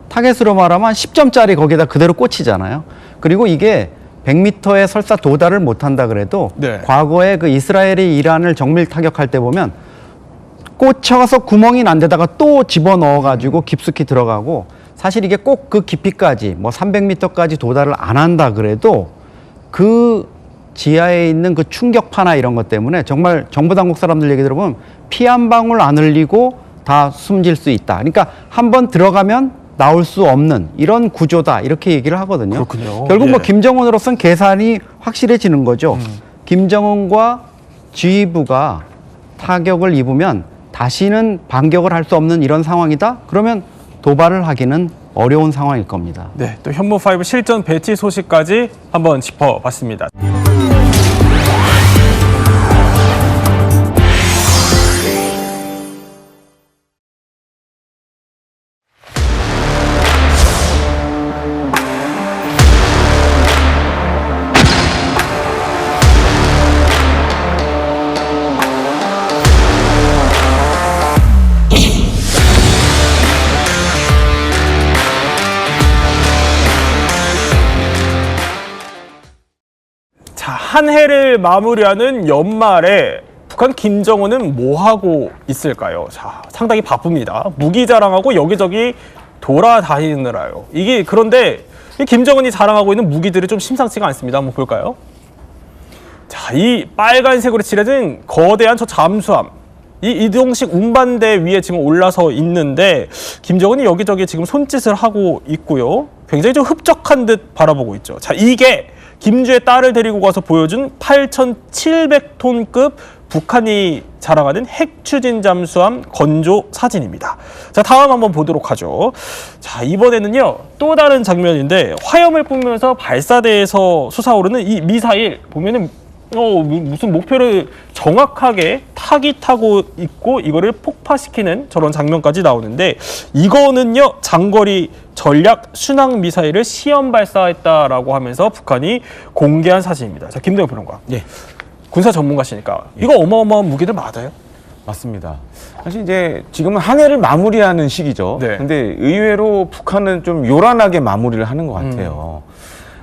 Speaker 3: 타겟으로 말하면 한 10점짜리 거기다 그대로 꽂히잖아요. 그리고 이게 100m에 설사 도달을 못한다 그래도
Speaker 1: 네.
Speaker 3: 과거에 그 이스라엘이 이란을 정밀 타격할 때 보면 꽂혀서 구멍이 난 데다가 또 집어넣어가지고 깊숙이 들어가고 사실 이게 꼭 그 깊이까지 뭐 300m까지 도달을 안 한다 그래도 그 지하에 있는 그 충격파나 이런 것 때문에 정말 정부 당국 사람들 얘기 들어보면 피 한 방울 안 흘리고 다 숨질 수 있다. 그러니까 한번 들어가면 나올 수 없는 이런 구조다 이렇게 얘기를 하거든요.
Speaker 1: 그렇군요.
Speaker 3: 결국 뭐
Speaker 1: 예.
Speaker 3: 김정은으로서는 계산이 확실해지는 거죠. 김정은과 지휘부가 타격을 입으면 다시는 반격을 할 수 없는 이런 상황이다? 그러면 도발을 하기는 어려운 상황일 겁니다.
Speaker 1: 네, 또 현무5 실전 배치 소식까지 한번 짚어봤습니다. 자, 한 해를 마무리하는 연말에 북한 김정은은 뭐 하고 있을까요? 자, 상당히 바쁩니다. 무기 자랑하고 여기저기 돌아다니느라요. 이게 그런데 이 김정은이 자랑하고 있는 무기들이 좀 심상치가 않습니다. 한번 볼까요? 자, 이 빨간색으로 칠해진 거대한 저 잠수함. 이 이동식 운반대 위에 지금 올라서 있는데 김정은이 여기저기 지금 손짓을 하고 있고요. 굉장히 좀 흡족한 듯 바라보고 있죠. 자, 이게 김주의 딸을 데리고 가서 보여준 8,700톤급 북한이 자랑하는 핵추진 잠수함 건조 사진입니다. 자, 다음 한번 보도록 하죠. 자, 이번에는요, 또 다른 장면인데 화염을 뿜으면서 발사대에서 솟아오르는 이 미사일 보면은 무슨 목표를 정확하게 타깃하고 있고 이거를 폭파시키는 저런 장면까지 나오는데 이거는요 장거리 전략 순항 미사일을 시험 발사했다라고 하면서 북한이 공개한 사진입니다. 자, 김대호 평론가.
Speaker 11: 예.
Speaker 1: 군사 전문가시니까 이거 어마어마한 무기들 맞아요?
Speaker 11: 맞습니다. 사실 이제 지금은 한 해를 마무리하는 시기죠.
Speaker 1: 네.
Speaker 11: 근데 의외로 북한은 좀 요란하게 마무리를 하는 것 같아요.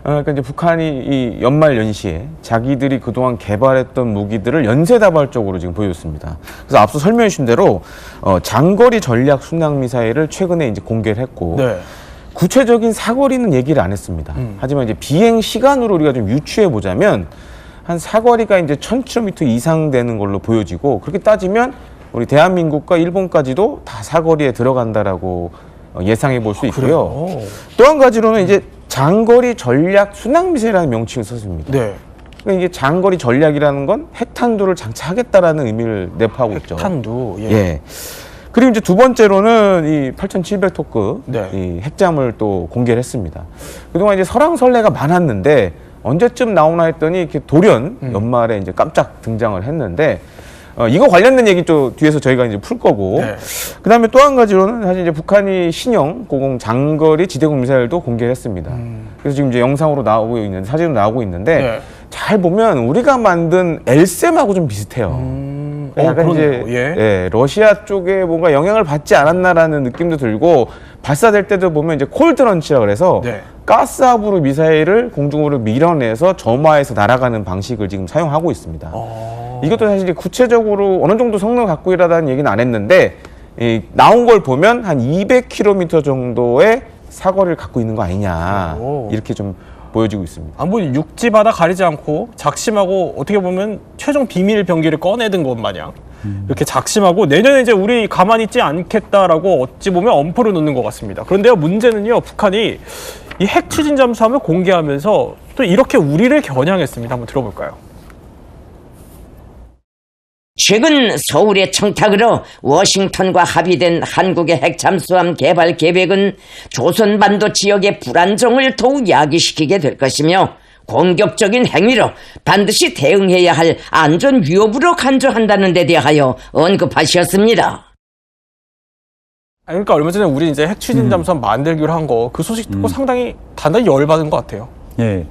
Speaker 11: 그러니까 이제 북한이 이 연말 연시에 자기들이 그동안 개발했던 무기들을 연쇄다발적으로 지금 보여줬습니다. 그래서 앞서 설명해 주신 대로 장거리 전략 순항 미사일을 최근에 이제 공개를 했고
Speaker 1: 네.
Speaker 11: 구체적인 사거리는 얘기를 안 했습니다. 하지만 이제 비행 시간으로 우리가 좀 유추해 보자면 한 사거리가 이제 1000km 이상 되는 걸로 보여지고 그렇게 따지면 우리 대한민국과 일본까지도 다 사거리에 들어간다라고 예상해 볼 수 있고요. 또 한 가지로는 이제 장거리 전략 순항 미사일이라는 명칭을 썼습니다.
Speaker 1: 네.
Speaker 11: 그러니까 이게 장거리 전략이라는 건 핵탄두를 장착하겠다라는 의미를 내포하고 있죠.
Speaker 1: 핵탄두. 예.
Speaker 11: 예. 그리고 이제 두 번째로는 이 8,700토크
Speaker 1: 네.
Speaker 11: 이 핵잠을 또 공개를 했습니다. 그동안 이제 설왕설래가 많았는데 언제쯤 나오나 했더니 이렇게 돌연 연말에 이제 깜짝 등장을 했는데 이거 관련된 얘기 또 뒤에서 저희가 이제 풀 거고
Speaker 1: 네.
Speaker 11: 그다음에 또 한 가지로는 사실 이제 북한이 신형 고공 장거리 지대공 미사일도 공개를 했습니다. 그래서 지금 이제 영상으로 나오고 있는 사진으로 나오고 있는데
Speaker 1: 네.
Speaker 11: 잘 보면 우리가 만든 엘셈하고 좀 비슷해요. 약간 이제 예, 러시아 쪽에 뭔가 영향을 받지 않았나라는 느낌도 들고 발사될 때도 보면 이제 콜드런치라 그래서
Speaker 1: 네.
Speaker 11: 가스압으로 미사일을 공중으로 밀어내서 점화해서 날아가는 방식을 지금 사용하고 있습니다. 이것도 사실 구체적으로 어느 정도 성능을 갖고 있다는 얘기는 안 했는데 나온 걸 보면 한 200km 정도의 사거리를 갖고 있는 거 아니냐 이렇게 좀 보여지고 있습니다.
Speaker 1: 뭐 육지 바다 가리지 않고 작심하고 어떻게 보면 최종 비밀 병기를 꺼내든 것 마냥 이렇게 작심하고 내년에 이제 우리 가만히 있지 않겠다라고 어찌 보면 엄포를 놓는 것 같습니다. 그런데요, 문제는요, 북한이 이 핵 추진 잠수함을 공개하면서 또 이렇게 우리를 겨냥했습니다. 한번 들어볼까요?
Speaker 19: 최근 서울의 청탁으로 워싱턴과 합의된 한국의 핵잠수함 개발 계획은 조선반도 지역의 불안정을 더욱 야기시키게 될 것이며 공격적인 행위로 반드시 대응해야 할 안전 위협으로 간주한다는 데 대하여 언급하셨습니다.
Speaker 1: 그러니까 얼마 전에 우리 이제 핵 추진 잠수함 만들기로 한 거 그 소식 듣고 상당히 단단히 열받은 것 같아요.
Speaker 12: 예.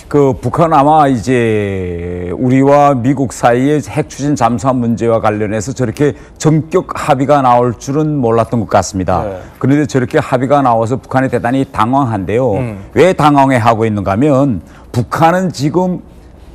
Speaker 12: 그 북한 아마 이제 우리와 미국 사이의 핵 추진 잠수함 문제와 관련해서 저렇게 전격 합의가 나올 줄은 몰랐던 것 같습니다.
Speaker 1: 네.
Speaker 12: 그런데 저렇게 합의가 나와서 북한이 대단히 당황한데요. 왜 당황해 하고 있는가 하면 북한은 지금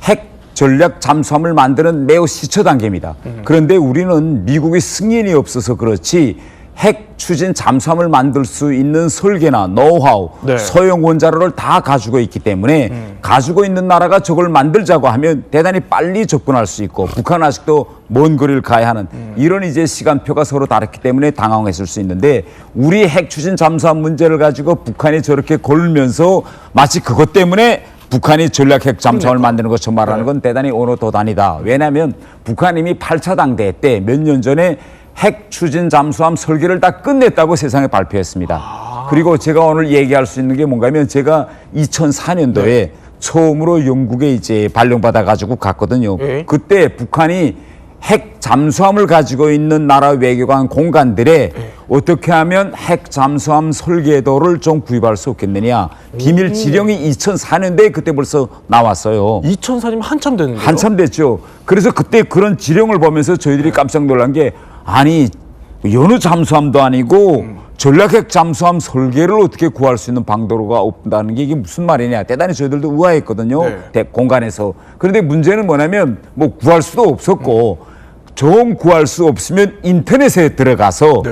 Speaker 12: 핵 전략 잠수함을 만드는 매우 시초 단계입니다. 그런데 우리는 미국의 승인이 없어서 그렇지 핵 추진 잠수함을 만들 수 있는 설계나 노하우,
Speaker 1: 네.
Speaker 12: 소형 원자로를 다 가지고 있기 때문에 가지고 있는 나라가 저걸 만들자고 하면 대단히 빨리 접근할 수 있고 북한은 아직도 먼 거리를 가야 하는 이런 이제 시간표가 서로 다르기 때문에 당황했을 수 있는데 우리 핵 추진 잠수함 문제를 가지고 북한이 저렇게 걸면서 마치 그것 때문에 북한이 전략 핵 잠수함을 만드는 것처럼 말하는 건 대단히 오노도단이다. 왜냐하면 북한 이미 8차 당대 때 몇 년 전에 핵 추진 잠수함 설계를 다 끝냈다고 세상에 발표했습니다. 그리고 제가 오늘 얘기할 수 있는 게 뭔가 하면 제가 2004년도에 처음으로 영국에 이제 발령받아 가지고 갔거든요. 그때 북한이 핵 잠수함을 가지고 있는 나라 외교관 공간들에 어떻게 하면 핵 잠수함 설계도를 좀 구입할 수 없겠느냐. 비밀 지령이 2004년도에 그때 벌써 나왔어요.
Speaker 1: 2004년 한참 됐는데요?
Speaker 12: 한참 됐죠. 그래서 그때 그런 지령을 보면서 저희들이 깜짝 놀란 게 아니 여느 잠수함도 아니고 전략핵 잠수함 설계를 어떻게 구할 수 있는 방도로가 없다는 게 이게 무슨 말이냐. 대단히 저희들도 우아했거든요. 공간에서. 그런데 문제는 뭐냐면 뭐 구할 수도 없었고 정 구할 수 없으면 인터넷에 들어가서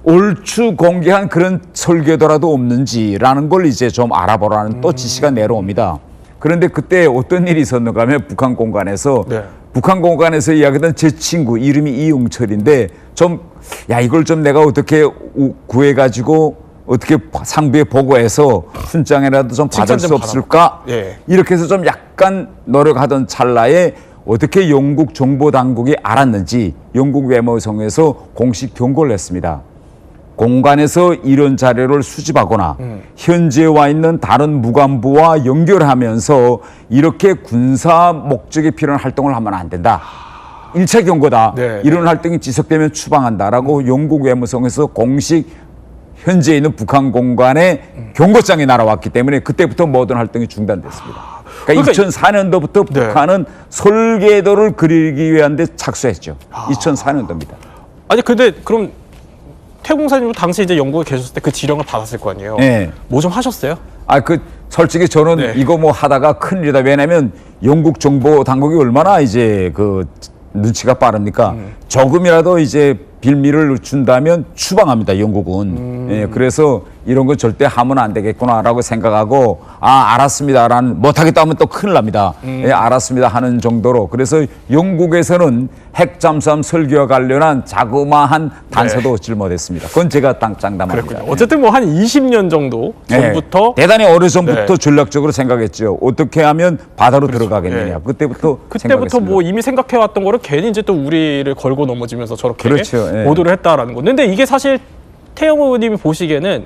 Speaker 12: 얼추 공개한 그런 설계도라도 없는지라는 걸 이제 좀 알아보라는 또 지시가 내려옵니다. 그런데 그때 어떤 일이 있었는가 하면 북한 공간에서 이야기하던 제 친구 이름이 이용철인데 좀 야 이걸 좀 내가 어떻게 구해가지고 어떻게 상부에 보고해서 훈장이라도 좀 받을 수 없을까? 이렇게 해서 좀 약간 노력하던 찰나에 어떻게 영국 정보당국이 알았는지 영국 외무성에서 공식 경고를 했습니다. 공간에서 이런 자료를 수집하거나 현재 와 있는 다른 무관부와 연결하면서 이렇게 군사 목적에 필요한 활동을 하면 안 된다. 1차 경고다. 이런 활동이 지속되면 추방한다라고 영국 외무성에서 공식 현재 있는 북한 공간에 경고장이 날아왔기 때문에 그때부터 모든 활동이 중단됐습니다. 그러니까 2004년도부터 북한은 설계도를 그리기 위한 데 착수했죠. 2004년도입니다.
Speaker 1: 아니 근데 그럼 태공사님 당시 이제 영국에 계셨을 때 그 지령을 받았을 거 아니에요?
Speaker 12: 네.
Speaker 1: 뭐 좀 하셨어요?
Speaker 12: 솔직히 저는 이거 뭐 하다가 큰일이다. 왜냐면 영국 정보 당국이 얼마나 이제 그 눈치가 빠릅니까? 조금이라도 이제 빌미를 준다면 추방합니다, 영국은. 예, 그래서 이런 거 절대 하면 안 되겠구나라고 생각하고 알았습니다라는 못하겠다 하면 또 큰일 납니다. 예, 알았습니다 하는 정도로. 그래서 영국에서는 핵 잠수함 설계와 관련한 자그마한 단서도 짊어댔습니다. 그건 제가 장담합니다.
Speaker 1: 어쨌든 뭐 한 20년 정도 전부터
Speaker 12: 대단히 오래전부터 전략적으로 생각했죠. 어떻게 하면 바다로 들어가겠느냐. 그때부터
Speaker 1: 뭐 이미 생각해왔던 거를 괜히 이제 또 우리를 걸고 넘어지면서 저렇게
Speaker 12: 그렇죠.
Speaker 1: 보도를 했다라는 거. 근데 이게 사실 태영 의원님이 보시기에는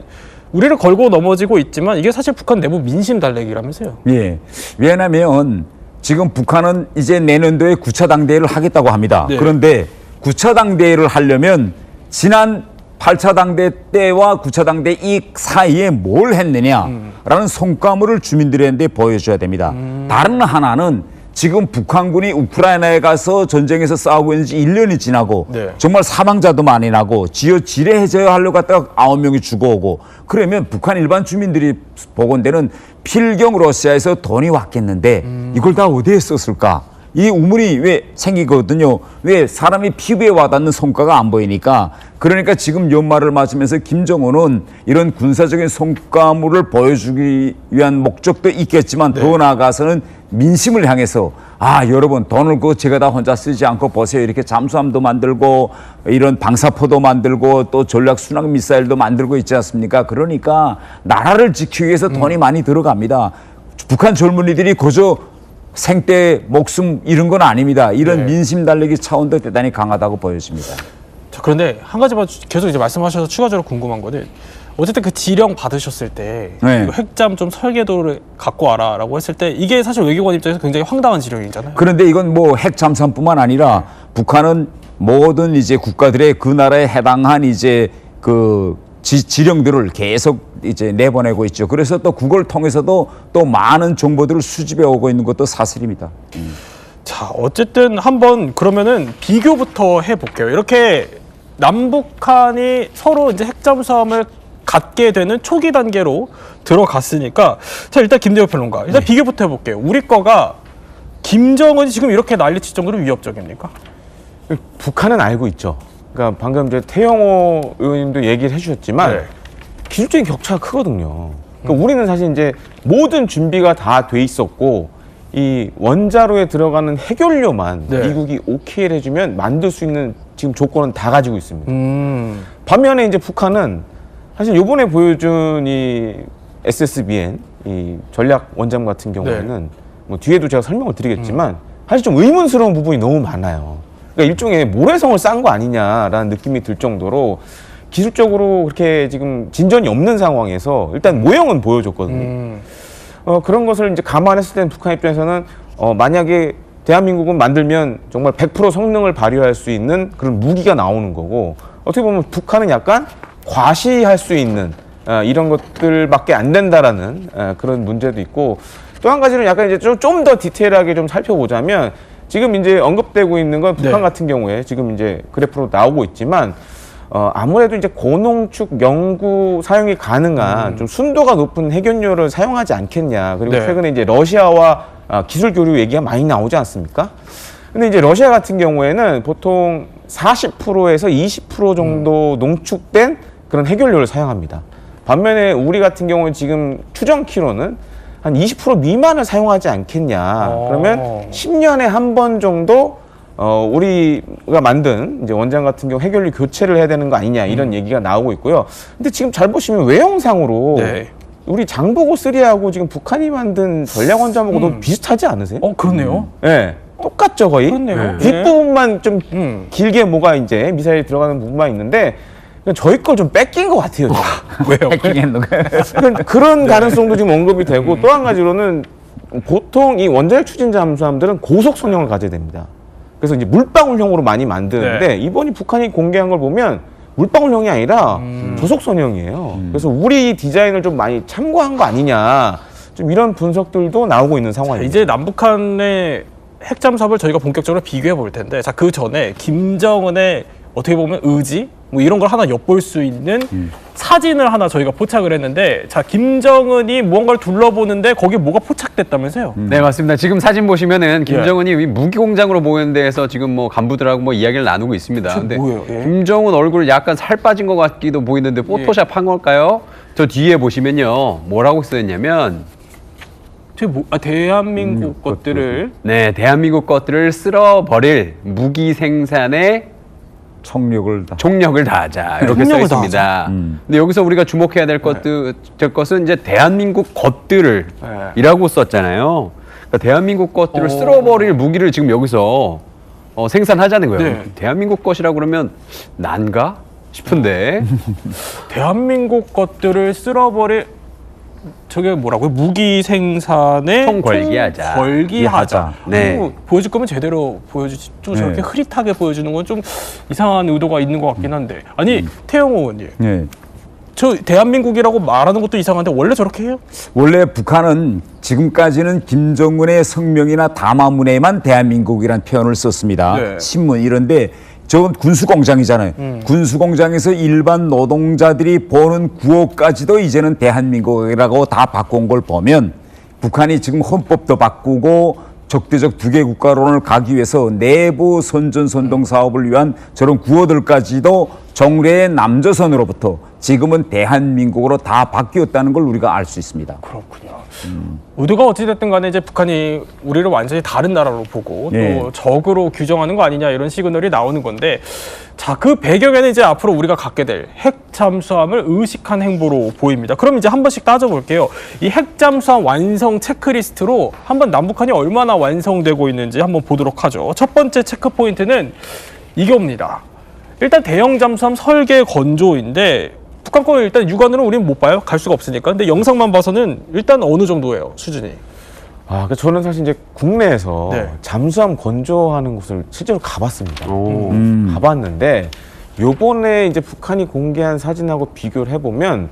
Speaker 1: 우리를 걸고 넘어지고 있지만 이게 사실 북한 내부 민심 달래기라면서요.
Speaker 12: 예. 왜냐하면 지금 북한은 이제 내년도에 9차 당대회를 하겠다고 합니다.
Speaker 1: 네.
Speaker 12: 그런데 9차 당대회를 하려면 지난 8차 당대 때와 9차 당대 이 사이에 뭘 했느냐라는 성과물을 주민들한테 보여줘야 됩니다. 다른 하나는 지금 북한군이 우크라이나에 가서 전쟁에서 싸우고 있는 지 1년이 지나고 정말 사망자도 많이 나고 지뢰 해제하려고 갔다가 9명이 죽어오고 그러면 북한 일반 주민들이 보건대는 필경 러시아에서 돈이 왔겠는데 이걸 다 어디에 썼을까? 이 우문이 왜 생기거든요. 왜 사람이 피부에 와닿는 성과가 안 보이니까. 그러니까 지금 연말을 맞으면서 김정은은 이런 군사적인 성과물을 보여주기 위한 목적도 있겠지만 더 나아가서는 민심을 향해서 여러분 돈을 제가 다 혼자 쓰지 않고 보세요. 이렇게 잠수함도 만들고 이런 방사포도 만들고 또 전략 순항 미사일도 만들고 있지 않습니까? 그러니까 나라를 지키기 위해서 돈이 많이 들어갑니다. 북한 젊은이들이 그저 생떼 목숨 잃은 건 아닙니다. 이런 민심 달래기 차원도 대단히 강하다고 보여집니다.
Speaker 1: 자, 그런데 한 가지만 계속 이제 말씀하셔서 추가적으로 궁금한 거는 어쨌든 그 지령 받으셨을 때 핵잠 좀 설계도를 갖고 와라라고 했을 때 이게 사실 외교관 입장에서 굉장히 황당한 지령이잖아요.
Speaker 12: 그런데 이건 뭐 핵 잠수함뿐만 아니라 북한은 모든 이제 국가들의 그 나라에 해당한 이제 그 지령들을 계속 이제 내보내고 있죠. 그래서 또 그걸 통해서도 또 많은 정보들을 수집해 오고 있는 것도 사실입니다.
Speaker 1: 자, 어쨌든 한번 그러면은 비교부터 해볼게요. 이렇게 남북한이 서로 이제 핵잠수함을 갖게 되는 초기 단계로 들어갔으니까 자, 일단 김대호 평론가 일단 비교부터 해볼게요. 우리 거가 김정은이 지금 이렇게 난리칠 정도로 위협적입니까?
Speaker 11: 북한은 알고 있죠. 그러니까 방금 이제 태영호 의원님도 얘기를 해주셨지만 기술적인 격차가 크거든요. 그러니까 우리는 사실 이제 모든 준비가 다 돼 있었고 이 원자로에 들어가는 핵연료만 미국이 오케이를 해주면 만들 수 있는 지금 조건은 다 가지고 있습니다. 반면에 이제 북한은 사실 요번에 보여준 이 SSBN 이 전략 원잠 같은 경우에는 뭐 뒤에도 제가 설명을 드리겠지만 사실 좀 의문스러운 부분이 너무 많아요. 그러니까 일종의 모래성을 싼 거 아니냐라는 느낌이 들 정도로 기술적으로 그렇게 지금 진전이 없는 상황에서 일단 모형은 보여줬거든요. 그런 것을 이제 감안했을 때는 북한 입장에서는 만약에 대한민국은 만들면 정말 100% 성능을 발휘할 수 있는 그런 무기가 나오는 거고 어떻게 보면 북한은 약간 과시할 수 있는 이런 것들밖에 안 된다라는 그런 문제도 있고 또 한 가지는 약간 이제 좀 더 디테일하게 좀 살펴보자면 지금 이제 언급되고 있는 건 북한 같은 경우에 지금 이제 그래프로 나오고 있지만 아무래도 이제 고농축 연구 사용이 가능한 좀 순도가 높은 핵연료를 사용하지 않겠냐. 그리고 최근에 이제 러시아와 기술 교류 얘기가 많이 나오지 않습니까? 근데 이제 러시아 같은 경우에는 보통 40%에서 20% 정도 농축된 그런 핵연료를 사용합니다. 반면에 우리 같은 경우는 지금 추정키로는 한 20% 미만을 사용하지 않겠냐. 그러면 10년에 한 번 정도 우리가 만든 이제 원장 같은 경우 핵연료 교체를 해야 되는 거 아니냐 이런 얘기가 나오고 있고요. 근데 지금 잘 보시면 외형상으로 우리 장보고 3하고 지금 북한이 만든 전략 원잠하고 너무 비슷하지 않으세요?
Speaker 1: 그렇네요.
Speaker 11: 네. 똑같죠, 거의.
Speaker 1: 그렇네요.
Speaker 11: 뒷부분만 좀 길게 뭐가 이제 미사일이 들어가는 부분만 있는데 저희 걸 좀 뺏긴 것 같아요.
Speaker 1: 왜요?
Speaker 11: 그런 가능성도 지금 언급이 되고 또 한 가지로는 보통 이 원자력 추진 잠수함들은 고속 선형을 가져야 됩니다. 그래서 이제 물방울형으로 많이 만드는데 이번이 북한이 공개한 걸 보면 물방울형이 아니라 조속 선형이에요. 그래서 우리 디자인을 좀 많이 참고한 거 아니냐. 좀 이런 분석들도 나오고 있는 상황입니다.
Speaker 1: 이제 남북한의 핵잠수함을 저희가 본격적으로 비교해 볼 텐데 자, 그 전에 김정은의 어떻게 보면 의지 뭐 이런 걸 하나 엿볼 수 있는 사진을 하나 저희가 포착을 했는데, 자, 김정은이 무언가를 둘러보는데 거기 뭐가 포착됐다면서요?
Speaker 14: 네, 맞습니다. 지금 사진 보시면은 김정은이 무기 공장으로 모이는 데에서 지금 뭐 간부들하고 뭐 이야기를 나누고 있습니다. 근데
Speaker 1: 뭐예요? 예.
Speaker 14: 김정은 얼굴 약간 살 빠진 것 같기도 보이는데 포토샵 한 걸까요? 저 뒤에 보시면요. 뭐라고 써있냐면
Speaker 1: 대한민국 것들을
Speaker 14: 네, 대한민국 것들을 쓸어버릴 무기 생산에 총력을 다하자 이렇게 써 있습니다. 근데 여기서 우리가 주목해야 될 것은 이제 대한민국 것들을이라고 썼잖아요. 그러니까 대한민국 것들을 쓸어버릴 무기를 지금 여기서 생산하자는 거예요.
Speaker 1: 네.
Speaker 14: 대한민국 것이라고 그러면 난가 싶은데
Speaker 1: 대한민국 것들을 쓸어버릴 저게 뭐라고요? 무기 생산에
Speaker 14: 총궐기하자.
Speaker 1: 총궐기하자.
Speaker 14: 네.
Speaker 1: 보여줄 거면 제대로 보여주지. 좀 저렇게 흐릿하게 보여주는 건 좀 이상한 의도가 있는 것 같긴 한데. 아니 태영 의원님.
Speaker 12: 네.
Speaker 1: 저 대한민국이라고 말하는 것도 이상한데 원래 저렇게 해요?
Speaker 12: 원래 북한은 지금까지는 김정은의 성명이나 담화문에만 대한민국이라는 표현을 썼습니다.
Speaker 1: 네.
Speaker 12: 신문 이런데 저건 군수공장이잖아요. 군수공장에서 일반 노동자들이 버는 구호까지도 이제는 대한민국이라고 다 바꾼 걸 보면 북한이 지금 헌법도 바꾸고 적대적 두개 국가론을 가기 위해서 내부 선전선동 사업을 위한 저런 구호들까지도 정례의 남조선으로부터 지금은 대한민국으로 다 바뀌었다는 걸 우리가 알 수 있습니다.
Speaker 1: 그렇군요. 의도가 어찌됐든 간에 이제 북한이 우리를 완전히 다른 나라로 보고 또 적으로 규정하는 거 아니냐 이런 시그널이 나오는 건데, 자, 그 배경에는 이제 앞으로 우리가 갖게 될 핵 잠수함을 의식한 행보로 보입니다. 그럼 이제 한 번씩 따져볼게요. 이 핵 잠수함 완성 체크리스트로 한번 남북한이 얼마나 완성되고 있는지 한번 보도록 하죠. 첫 번째 체크 포인트는 이겁니다. 일단 대형 잠수함 설계 건조인데 북한 거 일단 육안으로 우리는 못 봐요. 갈 수가 없으니까. 근데 영상만 봐서는 일단 어느 정도예요, 수준이?
Speaker 11: 저는 사실 이제 국내에서 잠수함 건조하는 곳을 실제로 가봤습니다. 가봤는데 요번에 이제 북한이 공개한 사진하고 비교를 해보면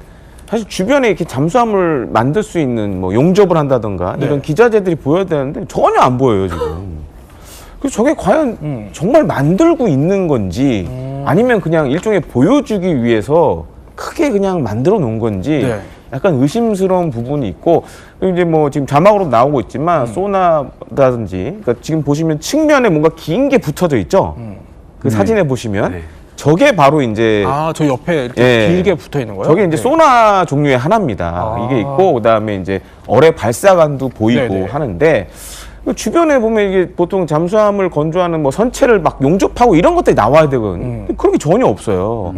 Speaker 11: 사실 주변에 이렇게 잠수함을 만들 수 있는 뭐 용접을 한다든가 이런 기자재들이 보여야 되는데 전혀 안 보여요, 지금. 그래서 저게 과연 정말 만들고 있는 건지 아니면 그냥 일종의 보여주기 위해서 크게 그냥 만들어 놓은 건지 약간 의심스러운 부분이 있고, 그리고 이제 뭐 지금 자막으로 나오고 있지만 소나라든지, 그러니까 지금 보시면 측면에 뭔가 긴 게 붙어져 있죠. 그 사진에 보시면 저게 바로 이제
Speaker 1: 저 옆에 이렇게 길게 붙어 있는 거예요?
Speaker 11: 저게 이제 소나 종류의 하나입니다. 이게 있고 그다음에 이제 어뢰 발사관도 보이고 하는데, 주변에 보면 이게 보통 잠수함을 건조하는 뭐 선체를 막 용접하고 이런 것들이 나와야 되거든요. 그런 게 전혀 없어요.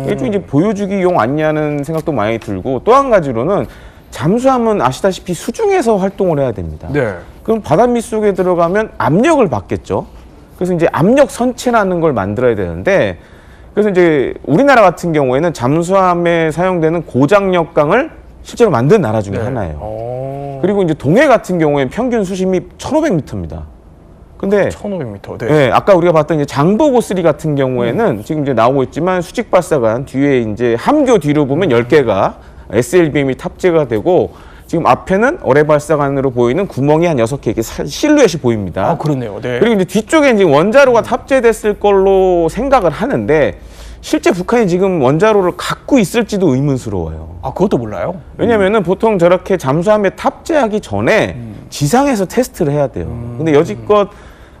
Speaker 11: 이게 좀 이제 보여주기용 아니냐는 생각도 많이 들고, 또 한 가지로는 잠수함은 아시다시피 수중에서 활동을 해야 됩니다. 그럼 바닷밑 속에 들어가면 압력을 받겠죠. 그래서 이제 압력 선체라는 걸 만들어야 되는데, 그래서 이제 우리나라 같은 경우에는 잠수함에 사용되는 고장력강을 실제로 만든 나라 중에 하나예요. 그리고 이제 동해 같은 경우에는 평균 수심이 1,500m입니다. 근데
Speaker 1: 1,500m.
Speaker 11: 네, 아까 우리가 봤던 이제 장보고3 같은 경우에는 지금 이제 나오고 있지만 수직 발사관 뒤에 이제 함교 뒤로 보면 10개가 SLBM이 탑재가 되고, 지금 앞에는 어뢰 발사관으로 보이는 구멍이 한 6개 이렇게 실루엣이 보입니다.
Speaker 1: 그렇네요.
Speaker 11: 그리고 이제 뒤쪽에 이제 원자로가 탑재됐을 걸로 생각을 하는데, 실제 북한이 지금 원자로를 갖고 있을지도 의문스러워요.
Speaker 1: 그것도 몰라요?
Speaker 11: 왜냐면은 보통 저렇게 잠수함에 탑재하기 전에 지상에서 테스트를 해야 돼요. 근데 여지껏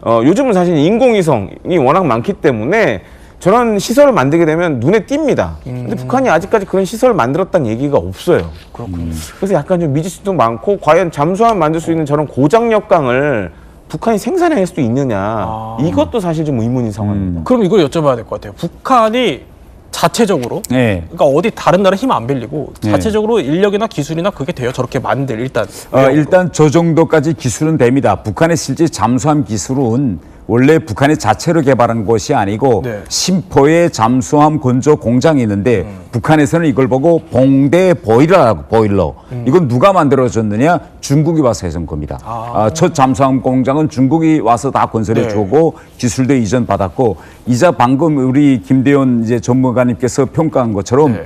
Speaker 11: 요즘은 사실 인공위성이 워낙 많기 때문에 저런 시설을 만들게 되면 눈에 띕니다. 근데 북한이 아직까지 그런 시설을 만들었다는 얘기가 없어요.
Speaker 1: 그렇군요.
Speaker 11: 그래서 약간 좀 미지수도 많고, 과연 잠수함 만들 수 있는 저런 고장력강을 북한이 생산해낼 수 있느냐, 이것도 사실 좀 의문인 상황입니다.
Speaker 1: 그럼 이걸 여쭤봐야 될 것 같아요. 북한이 자체적으로, 그러니까 어디 다른 나라 힘 안 빌리고 자체적으로 인력이나 기술이나 그게 돼요? 저렇게 만들 일단.
Speaker 12: 일단 저 정도까지 기술은 됩니다. 북한의 실제 잠수함 기술은 원래 북한이 자체로 개발한 것이 아니고 심포에 잠수함 건조 공장이 있는데 북한에서는 이걸 보고 봉대 보일러 이건 누가 만들어줬느냐? 중국이 와서 해준 겁니다. 첫 잠수함 공장은 중국이 와서 다 건설해 주고 기술도 이전 받았고, 이자 방금 우리 김대현 이제 전문가님께서 평가한 것처럼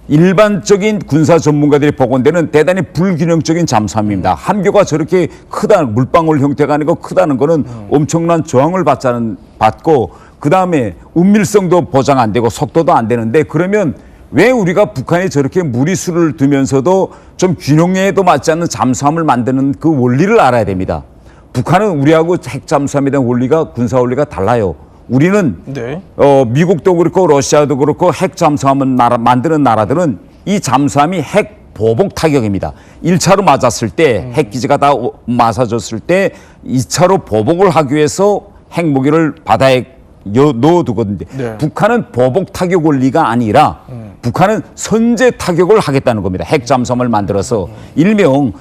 Speaker 12: 일반적인 군사 전문가들이 보건대는 대단히 불균형적인 잠수함입니다. 함교가 저렇게 크다, 물방울 형태가 아니고 크다는 거는 엄청난 저항을 받고, 그 다음에 운밀성도 보장 안 되고 속도도 안 되는데, 그러면 왜 우리가 북한이 저렇게 무리수를 두면서도 좀 균형에도 맞지 않는 잠수함을 만드는 그 원리를 알아야 됩니다. 북한은 우리하고 핵 잠수함에 대한 원리가 군사 원리가 달라요. 우리는
Speaker 1: 네.
Speaker 12: 미국도 그렇고 러시아도 그렇고 핵 잠수함을 만드는 나라들은 이 잠수함이 핵 보복 타격입니다. 1차로 맞았을 때 핵기지가 다 맞아졌을 때 2차로 보복을 하기 위해서 핵무기를 바다에 넣어두거든요.
Speaker 1: 네.
Speaker 12: 북한은 보복 타격 원리가 아니라 북한은 선제 타격을 하겠다는 겁니다. 핵 잠수함을 만들어서 일명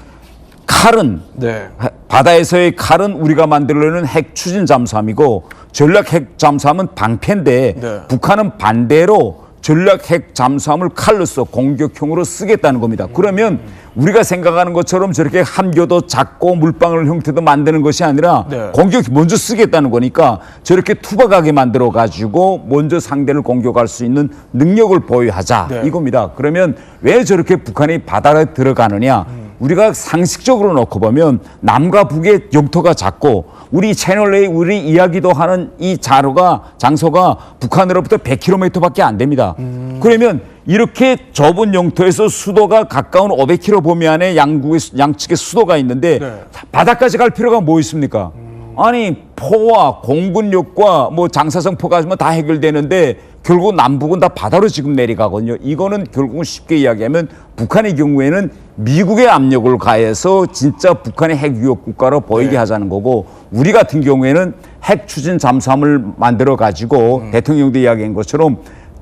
Speaker 12: 칼은
Speaker 1: 네.
Speaker 12: 바다에서의 칼은 우리가 만들려는 핵 추진 잠수함이고 전략 핵 잠수함은 방패인데
Speaker 1: 네.
Speaker 12: 북한은 반대로 전략 핵 잠수함을 칼로서 공격형으로 쓰겠다는 겁니다. 그러면 우리가 생각하는 것처럼 저렇게 함교도 작고 물방울 형태도 만드는 것이 아니라
Speaker 1: 네.
Speaker 12: 공격 먼저 쓰겠다는 거니까 저렇게 투박하게 만들어 가지고 먼저 상대를 공격할 수 있는 능력을 보유하자
Speaker 1: 네.
Speaker 12: 이겁니다. 그러면 왜 저렇게 북한이 바다에 들어가느냐? 우리가 상식적으로 놓고 보면 남과 북의 영토가 작고 우리 채널 A 우리 이야기도 하는 이 장소가 북한으로부터 100km밖에 안 됩니다. 그러면 이렇게 좁은 영토에서 수도가 가까운 500km 범위 안에 양측의 수도가 있는데
Speaker 1: 네.
Speaker 12: 바다까지 갈 필요가 뭐 있습니까? 아니 포와 공군력과 뭐 장사성포가 다 해결되는데 결국 남북은 다 바다로 지금 내려가거든요. 이거는 결국은 쉽게 이야기하면 북한의 경우에는 미국의 압력을 가해서 진짜 북한의 핵 위협 국가로 보이게 하자는 거고 우리 같은 경우에는 핵 추진 잠수함을 만들어 가지고 대통령도 이야기한 것처럼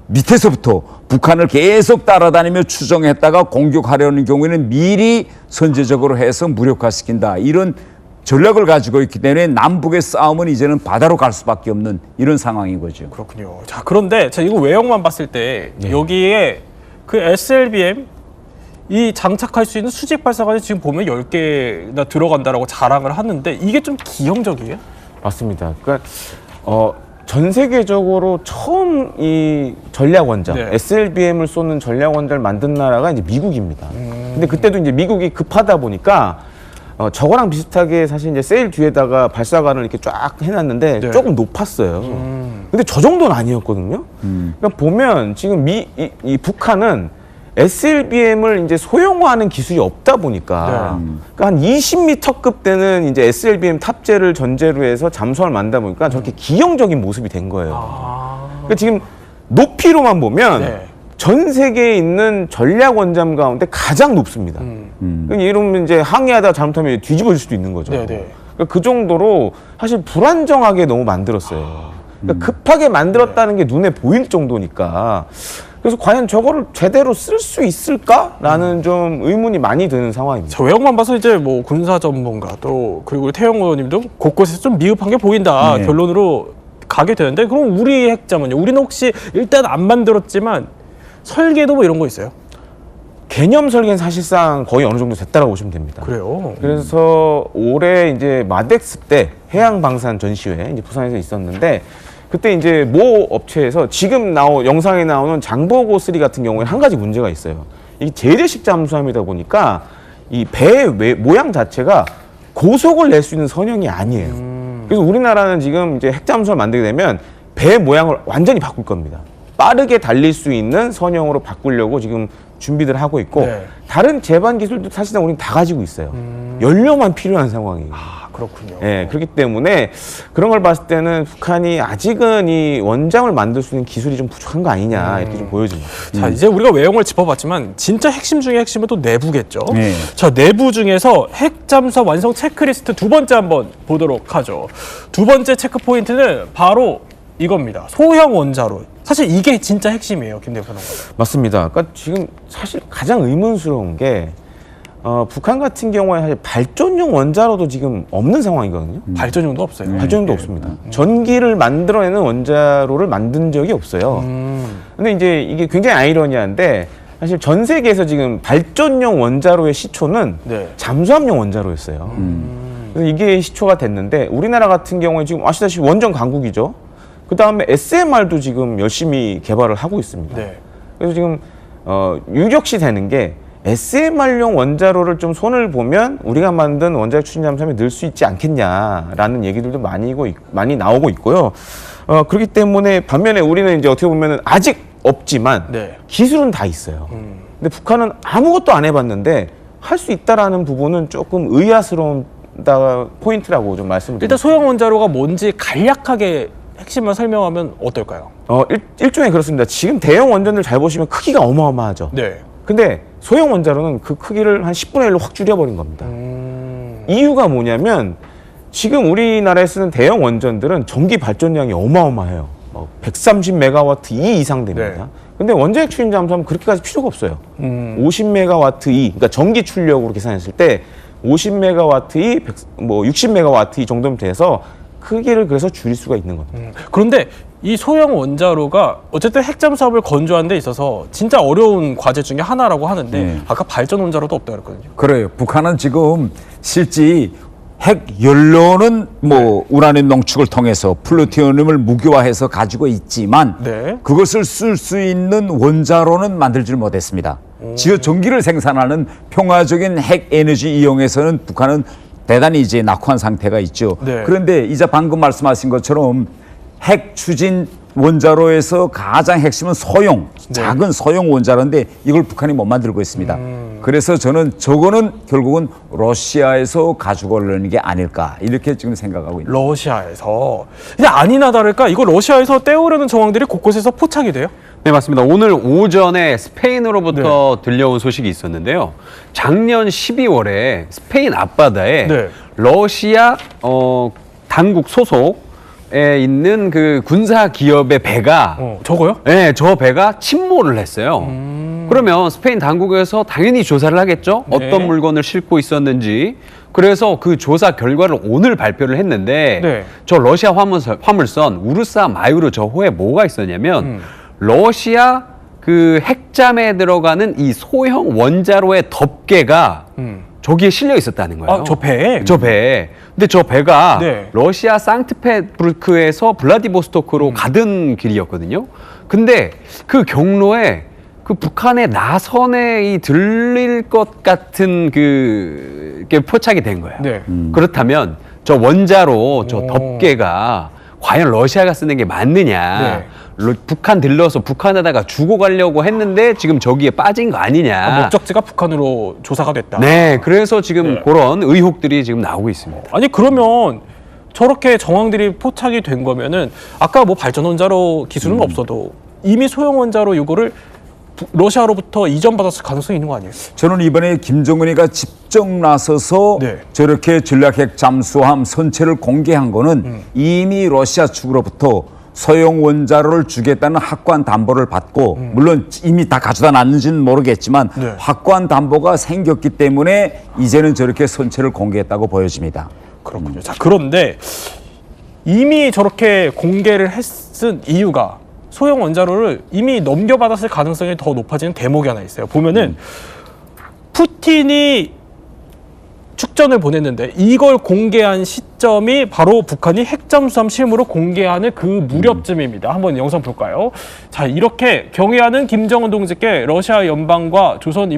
Speaker 12: 밑에서부터 북한을 계속 따라다니며 추정했다가 공격하려는 경우에는 미리 선제적으로 해서 무력화시킨다. 이런 전략을 가지고 있기 때문에 남북의 싸움은 이제는 바다로 갈 수밖에 없는 이런 상황인 거죠.
Speaker 1: 그렇군요. 자, 그런데 제가 이거 외형만 봤을 때 여기에 그 SLBM 이 장착할 수 있는 수직 발사관이 지금 보면 10개나 들어간다라고 자랑을 하는데 이게 좀 기형적이에요?
Speaker 11: 맞습니다. 그러니까 전 세계적으로 처음 이 전략 원자 SLBM을 쏘는 전략 원자를 만든 나라가 이제 미국입니다. 근데 그때도 이제 미국이 급하다 보니까 저거랑 비슷하게 사실 이제 세일 뒤에다가 발사관을 이렇게 쫙 해놨는데 조금 높았어요. 근데 저 정도는 아니었거든요. 그러니까 보면 지금 이 북한은 SLBM을 이제 소형화하는 기술이 없다 보니까 그러니까 한 20m급 되는 이제 SLBM 탑재를 전제로 해서 잠수함을 만들다 보니까 저렇게 기형적인 모습이 된 거예요. 그러니까 지금 높이로만 보면 전 세계에 있는 전략 원잠 가운데 가장 높습니다. 그러니까 이러면 이제 항해하다 잘못하면 뒤집어질 수도 있는 거죠. 그러니까 그 정도로 사실 불안정하게 너무 만들었어요. 그러니까 급하게 만들었다는 게 눈에 보일 정도니까. 그래서 과연 저거를 제대로 쓸 수 있을까라는 좀 의문이 많이 드는 상황입니다.
Speaker 1: 저 외형만 봐서 이제 뭐 군사 전문가 또 그리고 태영 의원님도 곳곳에서 좀 미흡한 게 보인다 결론으로 가게 되는데 그럼 우리 핵잠은요? 우리는 혹시 일단 안 만들었지만 설계도 뭐 이런 거 있어요?
Speaker 11: 개념 설계는 사실상 거의 어느 정도 됐다라고 보시면 됩니다.
Speaker 1: 그래요.
Speaker 11: 그래서 올해 이제 마덱스 때 해양 방산 전시회 이제 부산에서 있었는데 그때 이제 모 업체에서 지금 영상에 나오는 장보고 3 같은 경우에 한 가지 문제가 있어요. 이게 재래식 잠수함이다 보니까 이 배 모양 자체가 고속을 낼 수 있는 선형이 아니에요. 그래서 우리나라는 지금 이제 핵잠수함을 만들게 되면 배 모양을 완전히 바꿀 겁니다. 빠르게 달릴 수 있는 선형으로 바꾸려고 지금 준비를 하고 있고 다른 제반 기술도 사실상 우리는 다 가지고 있어요. 연료만 필요한 상황이에요.
Speaker 1: 그렇군요.
Speaker 11: 그렇기 때문에 그런 걸 봤을 때는 북한이 아직은 이 원잠을 만들 수 있는 기술이 좀 부족한 거 아니냐 이렇게 좀 보여집니다.
Speaker 1: 자, 이제 우리가 외형을 짚어봤지만 진짜 핵심 중에 핵심은 또 내부겠죠. 자, 내부 중에서 핵잠수함 완성 체크리스트 두 번째 한번 보도록 하죠. 두 번째 체크 포인트는 바로 이겁니다. 소형 원자로. 사실 이게 진짜 핵심이에요, 김 대표님.
Speaker 11: 맞습니다. 그러니까 지금 사실 가장 의문스러운 게 북한 같은 경우에 사실 발전용 원자로도 지금 없는 상황이거든요.
Speaker 1: 발전용도 없어요.
Speaker 11: 발전용도 없습니다. 전기를 만들어내는 원자로를 만든 적이 없어요. 근데 이제 이게 굉장히 아이러니한데 사실 전 세계에서 지금 발전용 원자로의 시초는 잠수함용 원자로였어요. 그래서 이게 시초가 됐는데 우리나라 같은 경우에 지금 아시다시피 원전 강국이죠. 그 다음에 SMR도 지금 열심히 개발을 하고 있습니다. 그래서 지금 유력시 되는 게 SMR용 원자로를 좀 손을 보면 우리가 만든 원자력 추진 잠수함이 늘 수 있지 않겠냐라는 얘기들도 많이 나오고 있고요. 그렇기 때문에 반면에 우리는 이제 어떻게 보면은 아직 없지만 기술은 다 있어요. 근데 북한은 아무것도 안 해봤는데 할 수 있다라는 부분은 조금 의아스러운 포인트라고 좀 말씀드립니다.
Speaker 1: 일단 소형 원자로가 뭔지 간략하게 핵심만 설명하면 어떨까요?
Speaker 11: 일종의 그렇습니다. 지금 대형 원전들 잘 보시면 크기가 어마어마하죠.
Speaker 1: 네.
Speaker 11: 근데 소형 원자로는 그 크기를 한 10분의 1로 확 줄여버린 겁니다. 이유가 뭐냐면 지금 우리나라에 쓰는 대형 원전들은 전기 발전량이 어마어마해요. 130메가와트 이상 됩니다. 근데 원자핵 추진 잠수함은 그렇게까지 필요가 없어요. 50메가와트 그러니까 전기 출력으로 계산했을 때 50메가와트 60메가와트 정도면 돼서 크기를 그래서 줄일 수가 있는 겁니다.
Speaker 1: 그런데 이 소형 원자로가 어쨌든 핵잠수함을 건조하는 데 있어서 진짜 어려운 과제 중에 하나라고 하는데 아까 발전 원자로도 없다고 그랬거든요.
Speaker 12: 그래요. 북한은 지금 실제 핵 연료는 우라늄 농축을 통해서 플루토늄을 무기화해서 가지고 있지만 그것을 쓸 수 있는 원자로는 만들지 못했습니다. 지어 전기를 생산하는 평화적인 핵 에너지 이용에서는 북한은 대단히 이제 낙후한 상태가 있죠. 그런데 이제 방금 말씀하신 것처럼 핵 추진 원자로에서 가장 핵심은 작은 소형 원자로인데 이걸 북한이 못 만들고 있습니다. 그래서 저는 저거는 결국은 러시아에서 가지고 오려는 게 아닐까 이렇게 지금 생각하고 있습니다.
Speaker 1: 러시아에서. 근데 아니나 다를까 이거 러시아에서 떼오려는 정황들이 곳곳에서 포착이 돼요?
Speaker 14: 네, 맞습니다. 오늘 오전에 스페인으로부터 들려온 소식이 있었는데요. 작년 12월에 스페인 앞바다에 러시아 당국 소속에 있는 그 군사 기업의 배가
Speaker 1: 저거요?
Speaker 14: 네, 저 배가 침몰을 했어요. 그러면 스페인 당국에서 당연히 조사를 하겠죠. 어떤 물건을 싣고 있었는지. 그래서 그 조사 결과를 오늘 발표를 했는데 저 러시아 화물선 우르사 마유르 저 호에 뭐가 있었냐면 러시아 그 핵잠에 들어가는 이 소형 원자로의 덮개가 저기에 실려 있었다는 거예요.
Speaker 1: 저 배에?
Speaker 14: 저 배에. 근데 저 배가 러시아 상트페부르크에서 블라디보스토크로 가던 길이었거든요. 근데 그 경로에 그 북한의 나선에 들릴 것 같은 게 포착이 된 거예요. 그렇다면 저 원자로 저 덮개가 과연 러시아가 쓰는 게 맞느냐. 북한 들러서 북한에다가 주고 가려고 했는데 지금 저기에 빠진 거 아니냐.
Speaker 1: 목적지가 북한으로 조사가 됐다.
Speaker 14: 네, 그래서 지금 그런 의혹들이 지금 나오고 있습니다.
Speaker 1: 아니 그러면 저렇게 정황들이 포착이 된 거면은 아까 발전 원자로 기술은 없어도 이미 소형 원자로 이거를 러시아로부터 이전받았을 가능성이 있는 거 아니에요?
Speaker 12: 저는 이번에 김정은이가 직접 나서서 저렇게 전략핵 잠수함 선체를 공개한 거는 이미 러시아 측으로부터 소형 원자로를 주겠다는 확고한 담보를 받고 물론 이미 다 가져다 놨는지는 모르겠지만 확고한 담보가 생겼기 때문에 이제는 저렇게 선체를 공개했다고 보여집니다.
Speaker 1: 그렇군요. 자, 그런데 이미 저렇게 공개를 했은 이유가 소형 원자로를 이미 넘겨받았을 가능성이 더 높아지는 대목이 하나 있어요. 보면은 푸틴이 축전을 보냈는데 이걸 공개한 시점이 바로 북한이 핵잠수함 실무로 공개하는 그 무렵쯤입니다. 한번 영상 볼까요? 자, 이렇게 경의하는 김정은 동지께 러시아 연방과 조선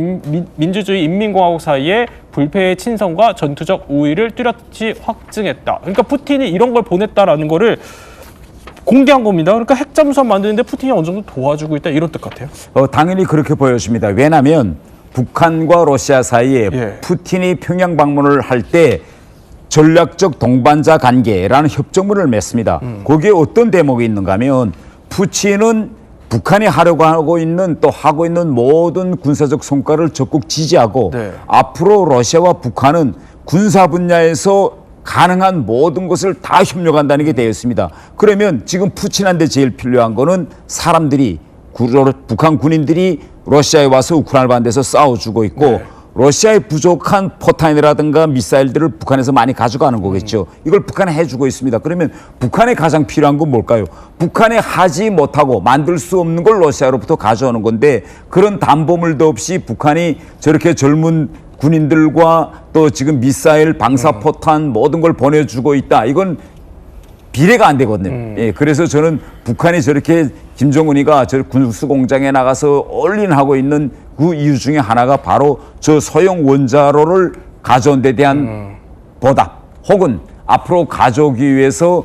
Speaker 1: 민주주의 인민공화국 사이에 불패의 친선과 전투적 우위를 뚜렷이 확증했다. 그러니까 푸틴이 이런 걸 보냈다라는 거를 공개한 겁니다. 그러니까 핵잠수함 만드는데 푸틴이 어느 정도 도와주고 있다 이런 뜻 같아요.
Speaker 12: 당연히 그렇게 보여집니다. 왜냐하면 북한과 러시아 사이에 푸틴이 평양 방문을 할 때 전략적 동반자 관계라는 협정문을 맺습니다. 거기에 어떤 대목이 있는가 하면 푸틴은 북한이 하려고 하고 있는 모든 군사적 성과를 적극 지지하고 앞으로 러시아와 북한은 군사 분야에서 가능한 모든 것을 다 협력한다는 게 되어 있습니다. 그러면 지금 푸틴한테 제일 필요한 거는 사람들이 북한 군인들이 러시아에 와서 우크라이나 반대에서 싸워주고 있고 러시아의 부족한 포탄이라든가 미사일들을 북한에서 많이 가져가는 거겠죠. 이걸 북한에 해주고 있습니다. 그러면 북한에 가장 필요한 건 뭘까요? 북한에 하지 못하고 만들 수 없는 걸 러시아로부터 가져오는 건데 그런 담보물도 없이 북한이 저렇게 젊은 군인들과 또 지금 미사일, 방사포탄 모든 걸 보내주고 있다. 이건 비례가 안 되거든요. 그래서 저는 북한이 저렇게 김정은이가 저 군수공장에 나가서 올인하고 있는 그 이유 중에 하나가 바로 저 소형 원자로를 가져온 데 대한 보답 혹은 앞으로 가져오기 위해서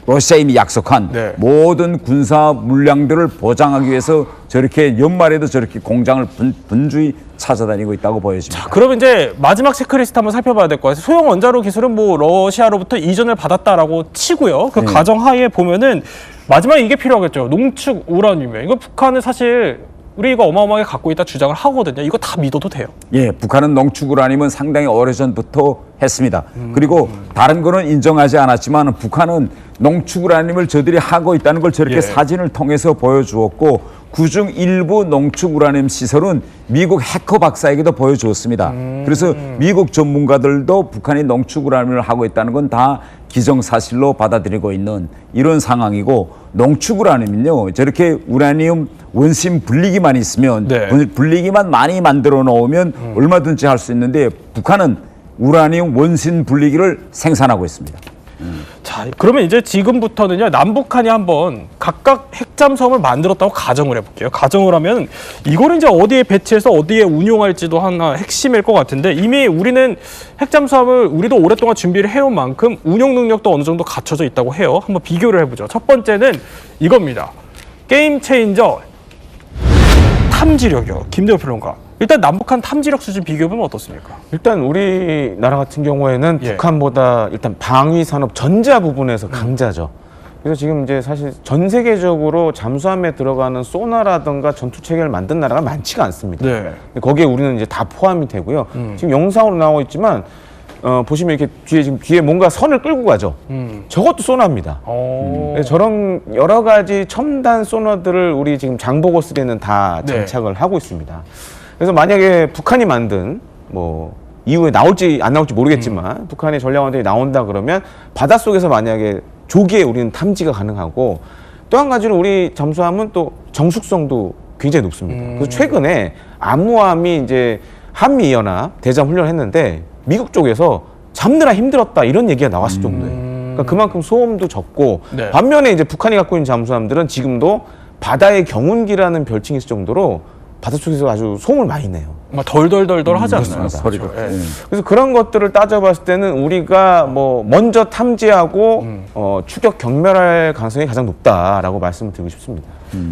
Speaker 12: 러시아인이 약속한 모든 군사 물량들을 보장하기 위해서 저렇게 연말에도 저렇게 공장을 분주히 찾아다니고 있다고 보여집니다.
Speaker 1: 자, 그러면 이제 마지막 체크리스트 한번 살펴봐야 될 것 같아요. 소형 원자로 기술은 뭐 러시아로부터 이전을 받았다라고 치고요. 그 가정하에 보면은 마지막에 이게 필요하겠죠. 농축 우라늄이에요. 이거 북한은 사실 우리 이거 어마어마하게 갖고 있다 주장을 하거든요. 이거 다 믿어도 돼요?
Speaker 12: 예, 북한은 농축 우라늄은 상당히 오래전부터 했습니다. 그리고 다른 거는 인정하지 않았지만 북한은 농축 우라늄을 저들이 하고 있다는 걸 저렇게 사진을 통해서 보여주었고 그중 일부 농축 우라늄 시설은 미국 해커 박사에게도 보여주었습니다. 그래서 미국 전문가들도 북한이 농축 우라늄을 하고 있다는 건 다 기정사실로 받아들이고 있는 이런 상황이고 농축 우라늄은요 저렇게 우라늄 원심 분리기만 있으면 분리기만 많이 만들어 놓으면 얼마든지 할 수 있는데 북한은 우라늄 원심 분리기를 생산하고 있습니다.
Speaker 1: 자, 그러면 이제 지금부터는요 남북한이 한번 각각 핵잠수함을 만들었다고 가정을 해볼게요. 가정을 하면 이거를 이제 어디에 배치해서 어디에 운용할지도 하나 핵심일 것 같은데 이미 우리는 핵잠수함을 우리도 오랫동안 준비를 해온 만큼 운용 능력도 어느 정도 갖춰져 있다고 해요. 한번 비교를 해보죠. 첫 번째는 이겁니다. 게임 체인저 탐지력이요. 김대호 평론가. 일단 남북한 탐지력 수준 비교해보면 어떻습니까?
Speaker 11: 일단 우리나라 같은 경우에는 북한보다 일단 방위 산업 전자 부분에서 강자죠. 그래서 지금 이제 사실 전 세계적으로 잠수함에 들어가는 소나라든가 전투 체계를 만든 나라가 많지가 않습니다. 거기에 우리는 이제 다 포함이 되고요. 지금 영상으로 나오고 있지만 보시면 이렇게 뒤에 뭔가 선을 끌고 가죠. 저것도 소나입니다. 저런 여러 가지 첨단 소나들을 우리 지금 장보고3에는 다 장착을 하고 있습니다. 그래서 만약에 북한이 만든 뭐 이후에 나올지 안 나올지 모르겠지만 북한의 전략원들이 나온다 그러면 바닷속에서 만약에 조기에 우리는 탐지가 가능하고 또 한 가지는 우리 잠수함은 또 정숙성도 굉장히 높습니다. 그래서 최근에 암무함이 이제 한미연합 대잠 훈련을 했는데 미국 쪽에서 잡느라 힘들었다 이런 얘기가 나왔을 정도예요. 그러니까 그만큼 소음도 적고 반면에 이제 북한이 갖고 있는 잠수함들은 지금도 바다의 경운기라는 별칭이 있을 정도로 바닷속에서 아주 소음을 많이 내요.
Speaker 1: 덜덜덜덜 하지 않나요?
Speaker 11: 소리도. 그래서 그런 것들을 따져봤을 때는 우리가 뭐 먼저 탐지하고 추격 경멸할 가능성이 가장 높다라고 말씀을 드리고 싶습니다.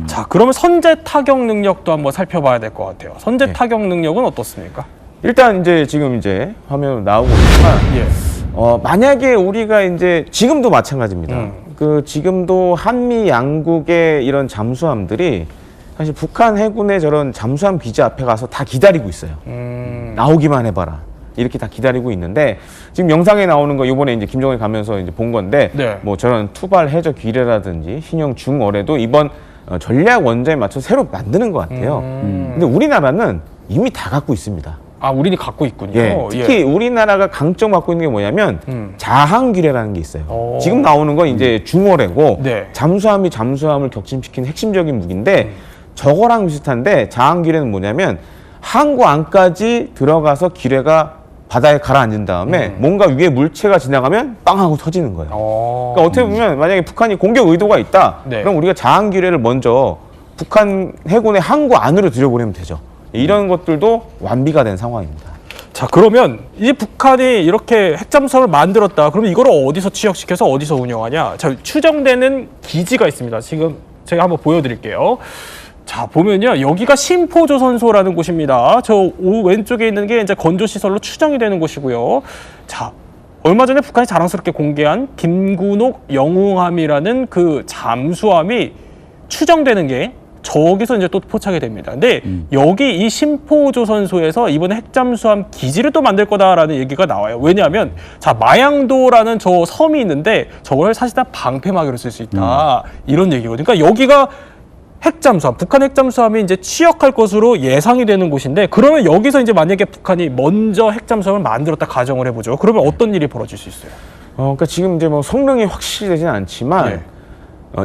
Speaker 1: 자, 그러면 선제 타격 능력도 한번 살펴봐야 될 것 같아요. 선제 타격 능력은 어떻습니까?
Speaker 11: 일단 이제 지금 이제 화면 나오고 있지만 만약에 우리가 이제 지금도 마찬가지입니다. 그 지금도 한미 양국의 이런 잠수함들이 사실 북한 해군의 저런 잠수함 기지 앞에 가서 다 기다리고 있어요. 나오기만 해봐라. 이렇게 다 기다리고 있는데 지금 영상에 나오는 거 이번에 이제 김정일 가면서 이제 본 건데 뭐 저런 투발 해저 기뢰라든지 신형 중어뢰도 이번 전략 원자에 맞춰 새로 만드는 것 같아요. 근데 우리나라는 이미 다 갖고 있습니다.
Speaker 1: 아, 우리는 갖고 있군요.
Speaker 11: 특히 우리나라가 강점 갖고 있는 게 뭐냐면 자항 기뢰라는 게 있어요. 지금 나오는 건 이제 중어뢰고 잠수함이 잠수함을 격침시키는 핵심적인 무기인데 저거랑 비슷한데 자항 기뢰는 뭐냐면 항구 안까지 들어가서 기뢰가 바다에 가라앉은 다음에 뭔가 위에 물체가 지나가면 빵 하고 터지는 거예요. 그러니까 어떻게 보면 만약에 북한이 공격 의도가 있다. 그럼 우리가 자항 기뢰를 먼저 북한 해군의 항구 안으로 들여보내면 되죠. 이런 것들도 완비가 된 상황입니다.
Speaker 1: 자, 그러면 이 북한이 이렇게 핵잠수함을 만들었다. 그러면 이걸 어디서 취역시켜서 어디서 운영하냐? 자, 추정되는 기지가 있습니다. 지금 제가 한번 보여드릴게요. 자, 보면요. 여기가 심포조선소라는 곳입니다. 저 왼쪽에 있는 게 이제 건조시설로 추정이 되는 곳이고요. 자, 얼마 전에 북한이 자랑스럽게 공개한 김군옥 영웅함이라는 그 잠수함이 추정되는 게 저기서 이제 또 포착이 됩니다. 근데 여기 이 심포조선소에서 이번에 핵잠수함 기지를 또 만들 거다라는 얘기가 나와요. 왜냐하면 자, 마양도라는 저 섬이 있는데 저걸 사실상 방패막이로 쓸 수 있다. 이런 얘기거든요. 그러니까 여기가 핵잠수함, 북한 핵잠수함이 이제 취역할 것으로 예상이 되는 곳인데 그러면 여기서 이제 만약에 북한이 먼저 핵잠수함을 만들었다 가정을 해보죠. 그러면 어떤 일이 벌어질 수 있어요?
Speaker 11: 그러니까 지금 이제 뭐 성능이 확실히 되지는 않지만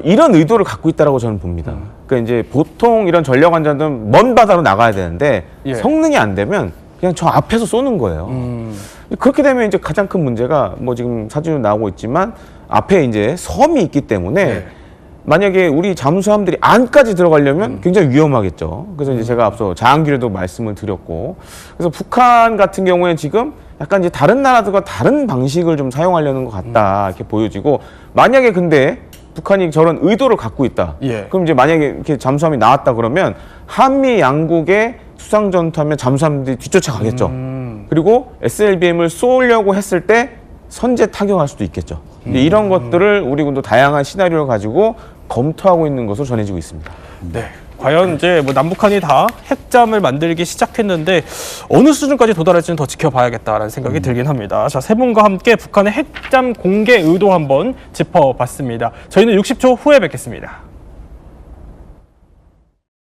Speaker 11: 이런 의도를 갖고 있다라고 저는 봅니다. 그러니까 이제 보통 이런 전략 원자들은 먼 바다로 나가야 되는데 성능이 안 되면 그냥 저 앞에서 쏘는 거예요. 그렇게 되면 이제 가장 큰 문제가 뭐 지금 사진으로 나오고 있지만 앞에 이제 섬이 있기 때문에 만약에 우리 잠수함들이 안까지 들어가려면 굉장히 위험하겠죠. 그래서 이제 제가 앞서 자항기로도 말씀을 드렸고, 그래서 북한 같은 경우에 지금 약간 이제 다른 나라들과 다른 방식을 좀 사용하려는 것 같다 이렇게 보여지고, 만약에 근데 북한이 저런 의도를 갖고 있다. 그럼 이제 만약에 이렇게 잠수함이 나왔다 그러면 한미 양국의 수상 전투하면 잠수함들이 뒤쫓아가겠죠. 그리고 SLBM을 쏘려고 했을 때 선제 타격할 수도 있겠죠. 이제 이런 것들을 우리 군도 다양한 시나리오를 가지고 검토하고 있는 것으로 전해지고 있습니다.
Speaker 1: 네. 과연 이제 뭐 남북한이 다 핵잠을 만들기 시작했는데 어느 수준까지 도달할지는 더 지켜봐야겠다라는 생각이 들긴 합니다. 자, 세 분과 함께 북한의 핵잠 공개 의도 한번 짚어봤습니다. 저희는 60초 후에 뵙겠습니다.